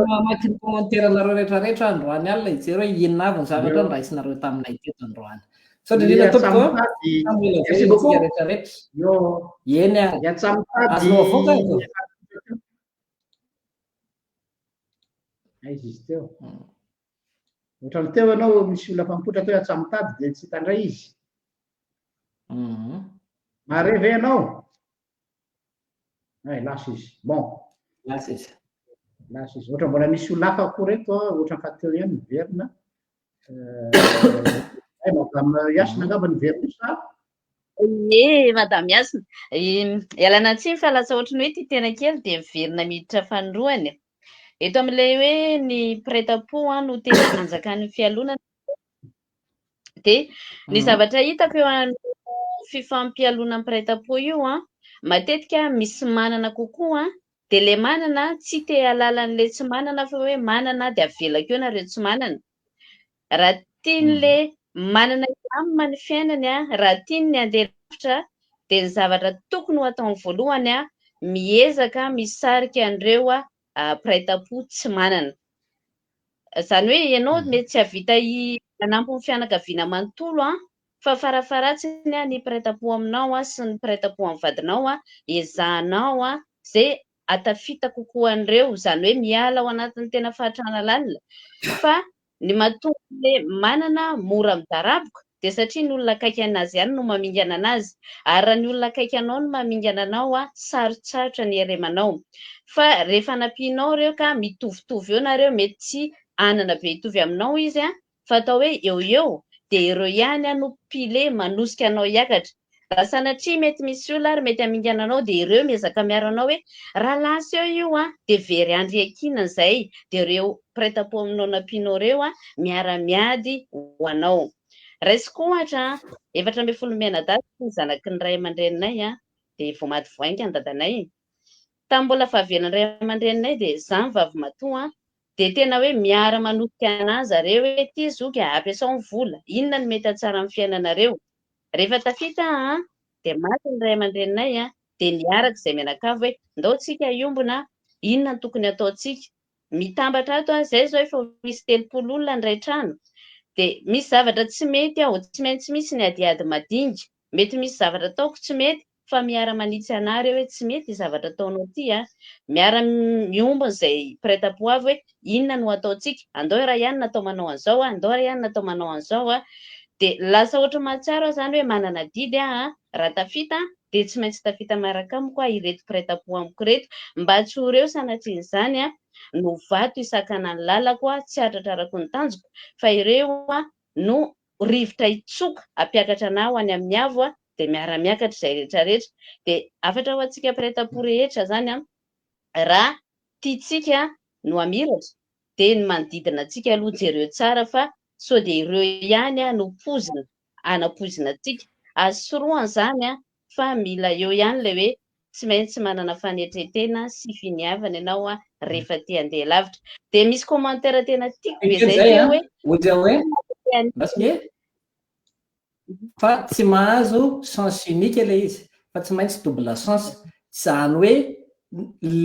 mamaky ny komanteranareo rehetrarehetra androany alina hijery hoe inona avy ny zavatra ny raisinareo taminay teto androany. Saotra indrindra tompoko rehetrarehetra eny azonao avoaka aizy izy teo ohatrany teo ianao misy olona mpampotra teo Antsamitady dia tsy hitandray izy mare ve ianao lasa izy lasa izy ohatra mbola misy olona hafa koa reto ohatra fa teo ihany miverina madame Hasina angamba niverina sa madame Hasina ialana tsiny fa lasa ohatrany hoe ty tena kely dia miverina miditra fanroany eto amin'ilay hoe ny prêt-à-pot no tena anjakan'ny fialonana dia ny zavatra hitako eo amin'ny fifampialonan'ny prêt-à-pot io matetika misy manana kokoa dia le manana tsy te halalan'le tsy manana fa hoe manana dia avelako eo nareo tsy manana. Raha tian'le manana amina ny fiainany raha tiany ny andeha lavitra dia ny zavatra tokony ho ataony voalohany miezaka misarika an'ireo prêt-à-pot tsy manana. Izany hoe ianao mety tsy havita hanampy ny fianakaviana manontolo fa farafaratsiny ny prêt-à-pot aminao sy ny prêt-à-pot amin'ny vadinao ezahanao izay atafita kokoa an'ireo, izany hoe miala ao anatin'ny tena fahatrana lalina fa ny mahatonga le manana mora midaraboka dia satria ny olona akaiky anazy ihany no mamingana anazy ary raha ny olona akaiky anao no mamingana anao sarotsarotra ny eremanao fa rehefa nampianao ireo ka mitovitovy eo nareo mety tsy anana be hitovy aminao izy fa atao hoe eo eo dia ireo ihany no pile manosika anao hiakatra. Raha sanatria mety misy olona ary mety hamingana anao dia ireo miezaka miaro anao hoe raha lasa eo io dia very andriakinana izay dia ireo prêt-à-pot aminao nampianao ireo miara-miady ho anao. Raisiko ohatra 14 ny zanaky ny ray aman-dreninay dia vao maty voainga ny dadanay. Tamin'ny mbola fahavelan'ny ray aman-dreninay dia izaho ny vavy matoa dia tena hoe miara manosika anazy zareo hoe ty zoky ampiasao ny vola, inona no mety tsara amin'ny fiainanareo. Rehefa tafita dia maty ny ray aman-dreninay dia niaraka izay mianakavy hoe ndao tsika iombona inona no tokony ataontsika. Mitambatra ato izay zao efa misy 30 olona ndray trano dia misy zavatra tsy mety aho tsy maintsy misy ny adiady madinika mety misy zavatra ataoko tsy mety fa miara-manitsy anareo hoe tsy mety zavatra ataonao ty miara-miombona izay prêt-à-point avy hoe inona no ataontsika andao raha ihany natao manao an'izao andao raha ihany natao manao an'izao dia lasa ohatra mahatsiaro aho izany hoe manana didy raha tafita dia tsy maintsy tafita miaraka amiko ireto prêt-à-point amiko reto mba tsy ho reo sanatrian'izany no vato isakana ny lalako tsy hatratrarako ny tanjoko fa ireo no rivotra itsoka ampiakatra anah ho any amin'ny avo dia miara-miakatra izay rehetrarehetra dia afatra ho antsika prêt-à-point rehetra zany raha tiatsika no amiratra dia ny manodidina antsika aloha jereo tsara fa sao dia ireo ihany no pozina anapozina antsika azy soroany zany fa mila eo ihany le hoe tsy maintsy manana fanetrentena sy finiavana ianao rehefa te handeha lavitra dia misy commentaire tena tiako be zay hoe fa tsy mahazo sens unique ilay izy fa tsy maintsy double sens izany hoe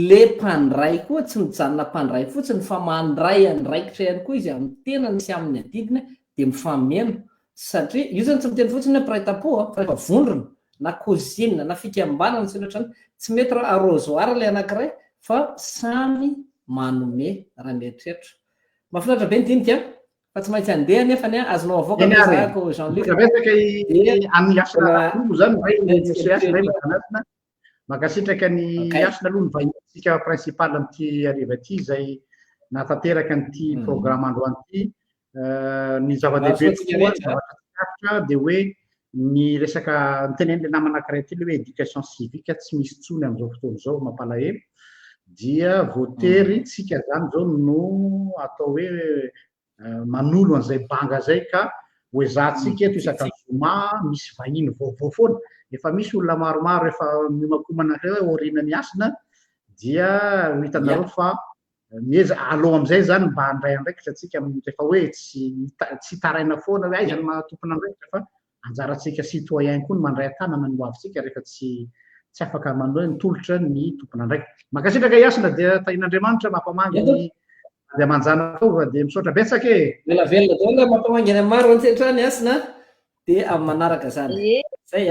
le mpandray koa tsy mijanona mpandray fotsiny fa mandray andraikitra ihany koa izy amin'ny tenany sy amin'ny adidiny dia mifameno satria io zany tsy miteny fotsiny hoe prêt-à-point fa efa vondrona na cousine na fikambanana sy loatra tsy mety raha arrosoir ilay anankiray fa samy manome raha mieritreritra mahafinaritra be ny dinika fa tsy maintsy andeha nefany azonao avoaka zako Jean-Luc amin'ny asina zany makasitraka ny asina aloha ny vahintsika principal amin'ity ariva ity izay natanteraka nyity programme androany ity ny zava-dehibe tokoa dia hoe ny resaka nitenen'le namana anankiray ity le hoe éducation civique tsy misy tsony amin'izao fotoana izao mampalahelo dia voatery tsika zany zao no atao hoe manolo an'izay banga zay ka hoezahantsika eto isaka zoma misy vahiny vaovao foana efa misy olona maromaro efa miomakomana hoe orina ny asina dia ho hitanareo fa mieza aloha amin'izay zany mba handray andraikitra atsika rehefa hoe tsy taraina foana hoe aizany mahatompona andraikitra fa anjarantsika citoyen koa ny mandray an-tanana ny hoavintsika rehefa tsy afaka manoe nitolotra ny tompona andraikitra makasitraka iasina dia tahin'Andriamanitra mampamangy ny dia manjana fova dia misaotra betsaka velavelona daholo mampamangy any maro antsehitrany asina dia amin'ny manaraka zany zay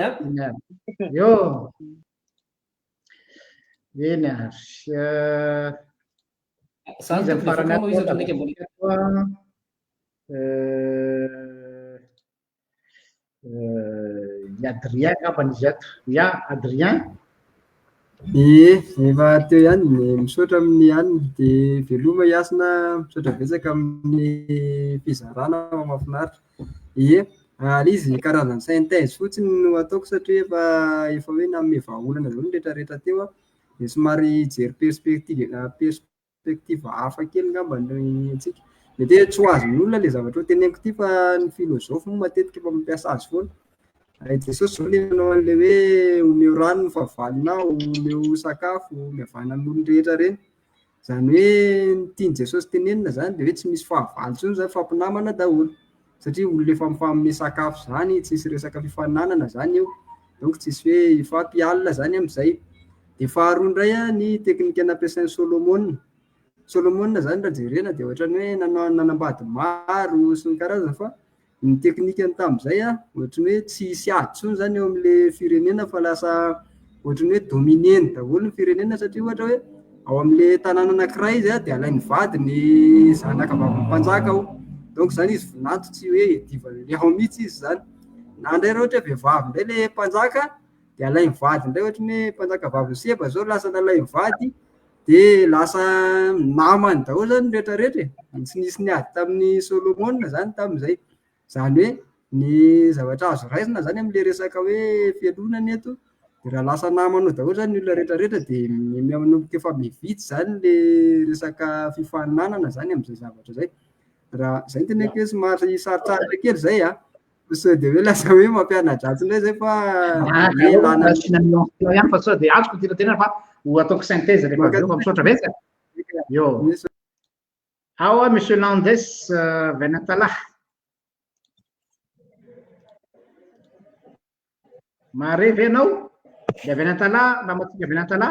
yo eny izy farany Adrien ngambany izy ato Adrien efa teo ihany misaotra amin'ny ihany dia veloma iasina misaotra betsaka amin'ny fizarana mahafinaritra izy karazany synthèse fotsiny no ataoko satria efa hoe nanome vahaolana zao ny rehetrarehetra teo dia somary jery perspective hafa kely ngambany antsika mety tsy ho azon'ny olona le zavatra ho teneniko ity fa ny filôzofy moa matetika efa mampiasa azy foana Jesosy zao le manao an'le hoe omeo rano ny fahavalonao omeo sakafo miavana amin'olon rehetra reny zany hoe ny tiany Jesosy tenenina zany dia hoe tsy misy fahavalo intsony zany fampinamana daholo satria olona efa mifanome sakafo zany tsisy resaka fifananana zany eo donc tsisy hoe ifampialina zany amin'izay dia faharoa indray ny teknika nampiasain'ny Solomona zany raha jerena dia ohatrany hoe nanambady maro sy ny karazana fa ny teknikany tamin'izay ohatrany hoe tsy hisy ady intsony zany eo amin'le firenena fa lasa ohatrany hoe domineny daholo ny firenena satria ohatra hoe ao amin'le tanàna anankiray izy dia alainy vady ny zanaka vavin'ny mpanjaka ao donc zany izy volanto tsy hoe divany ao mihitsy izy zany na indray raha ohatra vehivavy indray le mpanjaka dia alainy vady indray ohatrany hoe mpanjaka vavy seba zao lasa nalainy vady dia lasa namany daholo zany rehetrarehetra tsy nisy ny ady tamin'ny Solomona zany tamin'izay zany hoe ny zavatra azo raisina zany amin'le resaka hoe fialonana eto dia raha lasa namanao daholo zany ny olona rehetrarehetra dia manomboka efa mivitsy zany le resaka fifaninanana zany amin'izay zavatra zay raha zay ny teneniko hoe somary sarotsarotra kely zay sao dia hoe lasa hoe mampiana-dratsy indray zay fa ihany fa sao dia azoko tena fa ho ataoko synthèse rehefa avy eo fa misaotra betsaka yo ao monsieur Landes Venatala mare ve anao Avy any an-tanà, namatsika avy any an-tanà.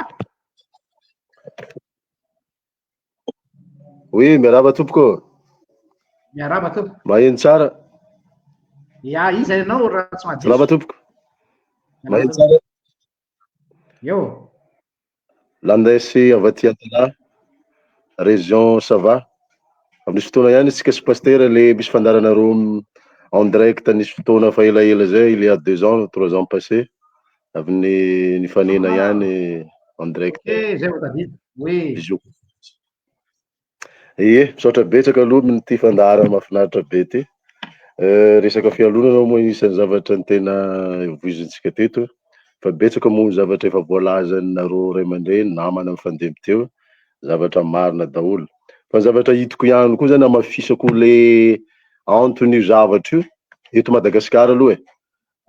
Oui, miarahaba tompoko. Miarahaba tompoko. Maheno tsara. Ya, iza ianao raha tsy Salama madiso. tompoko. Maheno tsara. Eo. Landesy avy aty an-tanà, région Sava. Amin'nisy fotoana ihany isika sy pasteur le misy fandaranareo en direct nisy fotoana fa elaela zay, il y a 2 ans, 3 ans passé. Avy nifanena ihany en direct. Zay vao tadidiko. Oui. Visio. Ie, misaotra betsaka aloha amin'ity fandahara mahafinaritra be ty. Resaka fialonana moa isan'ny zavatra ny tena voizintsika teto. Fa betsaka moa zavatra efa voalazanareo ray aman-dreny, namana mifandemy teo, zavatra marina daholo. Fa zavatra hitako ihany koa zany amafisako le anton'io zavatra io, eto Madagasikara aloha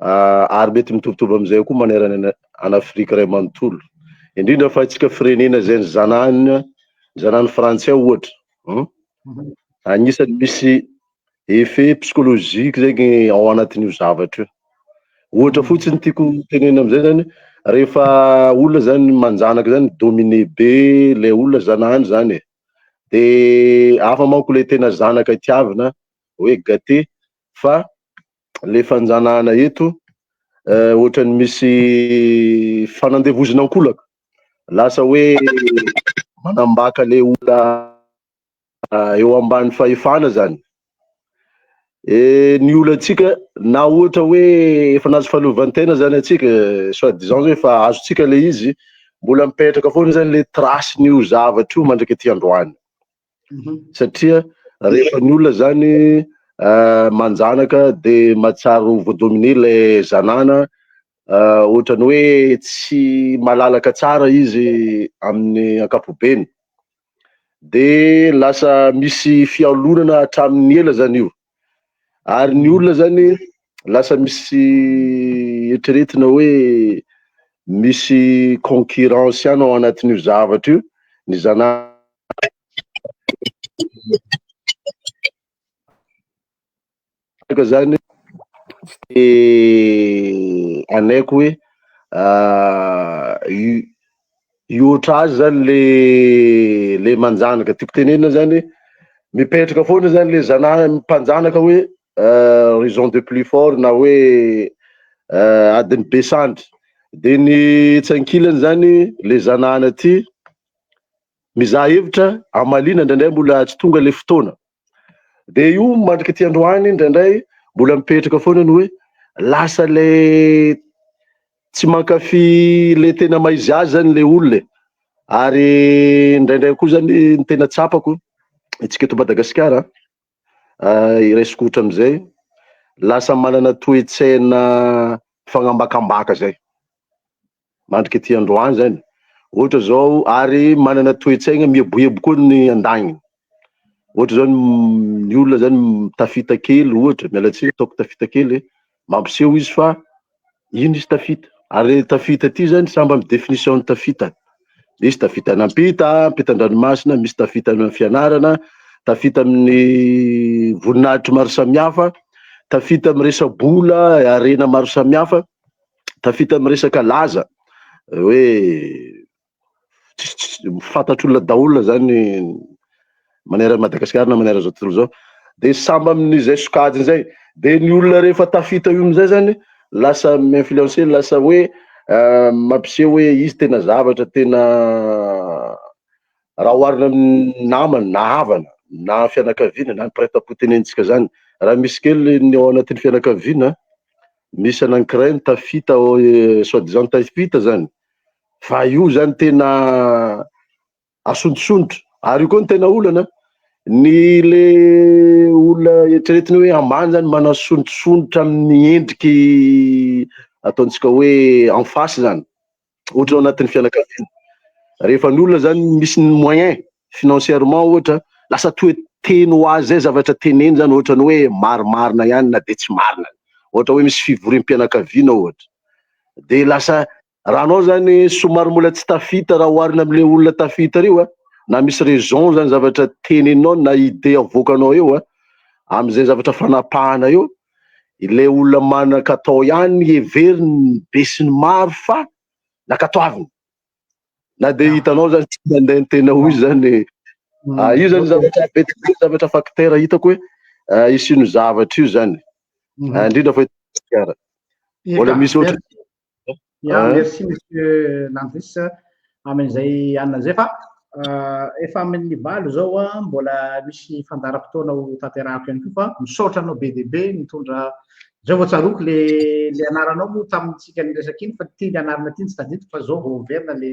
ary mety mitovitovy amizay koa manerana an'Afrika ray manontolo. Indrindra fa tsika firenena zay zanany frantsay ohatra. Anisany misy effet psychologique zegny ao anatin'io zavatra io. Ohatra fotsiny tiako tenena amizay zany, rehefa olona zany manjanaky zany dominé be le olona zanany zany de hafa manko le tena zanaka itiavana hoe gâté, fa le fanjanahana eto ohatrany misy fanandevozon'ankolaka, lasa hoe manambaka le olona eo ambany fahefana zany. Ny olantsika na ohatra hoe efa nahazo fahaleovantena zany atsika, soit disant hoe efa azotsika le izy, mbola mipetraka foana zany le trace-n'io zavatra io mandraky aty androany. Satria rehefa ny olona zany manjanaka de mahatsiaro ho voadominer le zanana, ohatrany hoe tsy malalaka tsara izy amin'ny ankapobeny, de lasa misy fialonana hatramin'ny ela zany io. Ary ny olona zany lasa misy eritreretina hoe misy concurrence ihany ao anatin'io zavatra io, ny zanahany zany anaiko hoe iotra azy zany le manjanaka. Tiako tenena zany mipetraka foana zany le zanahany mpanjanaka hoe raison de plus fort na hoe adiny besandry, de ny etse-ankilany zany le zanahany aty mizaha hevitra amalina, indraindray mbola tsy tonga le fotoana. De io mandriky aty androany indraindray mbola mipetraka foana ny hoe lasa le tsy mankafy le tena maizy azy zany le olona. Ary indraindray koa zany ny tena tsapako itsika eto Madagasikara, iraisiko ohatra amizay, lasa manana toe-tsaina fagnambakambaka zay mandriky aty androany zany. Ohatra zao, ary manana toe-tsaina mieboebo koa ny andagniny. Ohatra zao ny olona zany mitafita kely, ohatra mialatsiny ataoko tafita kely, mampiseho izy fa ino izy tafita. Ary tafita ty zany samby amy définition ny tafita. Misy tafita anampita, ampitan-dranomasina, misy tafita amin'ny fianarana, tafita amin'ny voninahitry maro samihafa, tafita amy resa-bola, harena maro samihafa, tafita amy resaka laza, hoe fantatr'olona daholo zany manera Madagasikara na manera zao tontolo zao. De samby amin'izay sokajiny zay. De ny olona rehefa tafita io amizay zany lasa mi-influencer, lasa hoe mampiseho hoe izy tena zavatra tena raha oharina amin'ny namany na havana na fianakaviana na ny mpiray-tampo tenenitsika zany. Raha misy kely ny ao anatin'ny fianakaviana, misy anankiray tafita soi-disant tafita zany, fa io zany tena asontisonitra. Ary io koa ny tena olana, ny le olona eritreretina hoe ambany zany mana sontisonitra amin'ny endriky ataontsika hoe en face zany, ohatra ao anatin'ny fianakaviana. Rehefa ny olona zany misy ny moyen financièrement ohatra, lasa toe-teny ho azy zay zavatra teneny zany, ohatra ny hoe marimarina ihany na de tsy marina. Ohatra hoe misy fivoriam-pianakaviana ohatra, de lasa raha anao zany somary mbola tsy tafita raha oharina am'le olona tafita reo, na misy raison zany zavatra teneninao na idée avoakanao eo amizay zavatra fanapahana eo, le olona manan-katao ihany heveriny be sy ny maro, fa nakatoaviny na de hitanao zany tsy mandeha ny tena hoy zany io zany zavatra betibe zavatra facteur hitako hoe isino zavatra io zany indrindra fa ara mbola misy ohatra merci monsieur Landris amin'izay anona zay fa efa amin'ny valo zao mbola misy fandaram-potoana ho tanterahako ihany koa fa misaotra anao be dia be mitondra zao vao tsaroko le anaranao moa tamintsika niresaka iny fa ty le anarana ty tsy tadidiko fa zao vao verina le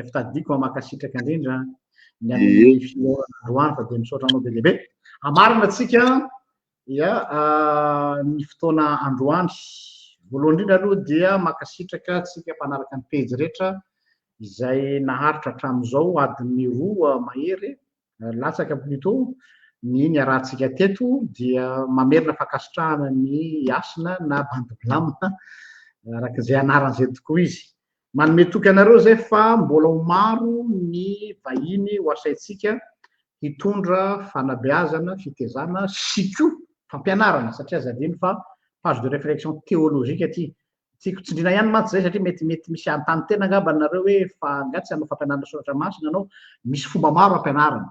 fitadidiko amakasitraka indrindra ny amin'ny filoran'androany fa dia misaotra anao be dia be amarina atsika ia ny fotoana androany voalohany indrindra aloha dia makasitraka atsika mpanaraka ny pejy rehetra izay naharitra hatramin'izao adiny 2 mahery latsaka plutôt ny arahantsika teto dia mamerina fankasitrahana ny asina na bandiblamina arak'izay anaran'izay tokoa izy manome toky anareo zay fa mbola ho maro ny vahiny ho asaitsika hitondra fanabeazana fitezana sy koa fampianarana satria zadiny fa page de réflexion théologique aty tiako tsindrina ihany mantsy zay satria mety misy antany tena angamba nareo hoe fa ngatsy anao fampianarana soratra masina anao misy fomba maro ampianarana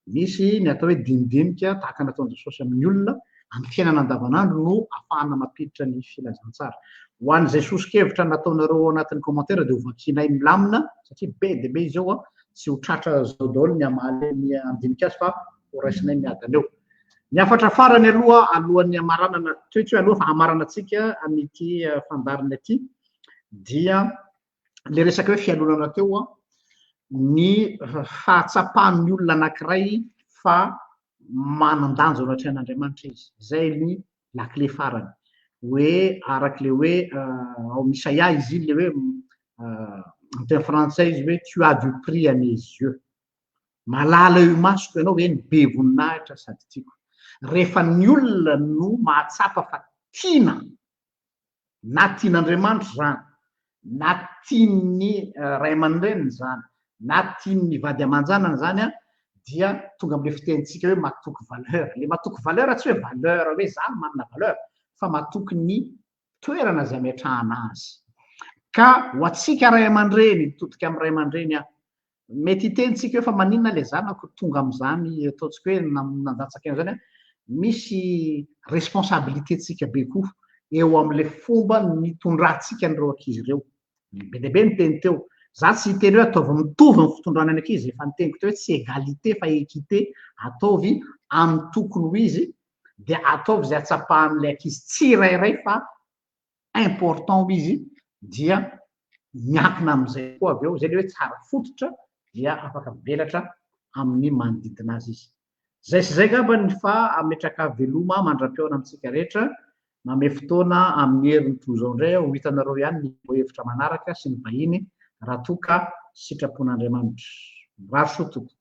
misy ny atao hoe dinidinika tahaka nataon'ny Jesosy amin'ny olona amin'ny fiainana andavanandro no ahafahana mampiditra ny filazantsara ho an'izay sosokevitra nataonareo anatin'ny commentaire dia ho vakinay milamina satria be dia be izy ao tsy ho tratra zao daholo ny amaly ny andinika azy fa ho raisinay miadana eo ny afatra farany aloha alohan'ny amaranana toetsy hoe aloha fa amarana antsika amin'ity fandarina ity dia le resaka hoe fialonana teo ny fahatsapahan'ny olona anankiray fa manan-danja ao anaty fiainan'Andriamanitra izy zay ny lakle farany hoe arak'le hoe ao Isaia izy iny le hoe en terme français izy hoe tu as du prix à mes yeux malala io masoko ianao hoe ny be voninahitra sady tiako rehefa ny olona no mahatsapa fa tiana na tian'Andriamanitra zany na tiany ray aman-dreniny zany na tiany vady aman-janany zany dia tonga am'le fitentsika hoe matoky valeur le matoky valeur tsy hoe valeur hoe zany manana valeur fa matoky ny toerana zay ametrahana azy ka ho atsika ray aman-dreny totika amin'ny ray aman-dreny mety hitentsika hoe fa maninona le zanako tonga am'zany ataontsika hoe nandatsaka eny zany misy responsabilité tsika be koa eo am'le fomba nitondrantsika an'ireo ankizy ireo be dia be ny teny teo za tsy hiteny hoe ataovy mitovy ny fitondrana ny ankizy fa niteniko teo hoe tsy égalité fa équité ataovy amin'ny tokony ho izy dia ataovy zay atsapahan'ilay ankizy tsirairay fa important ho izy dia miankina am'izay koa avy eo zay le hoe tsara fototra dia afaka velatra amin'ny manodidina azy izy zay sy zay ngambany fa ametraka veloma mandram-peona amintsika rehetra mame fotoana amin'ny herin'ny toizao indray ho hitanareo ihany ny hevitra manaraka sy ny vahiny raha toa ka sitrapon'Andriamanitra rary soa toko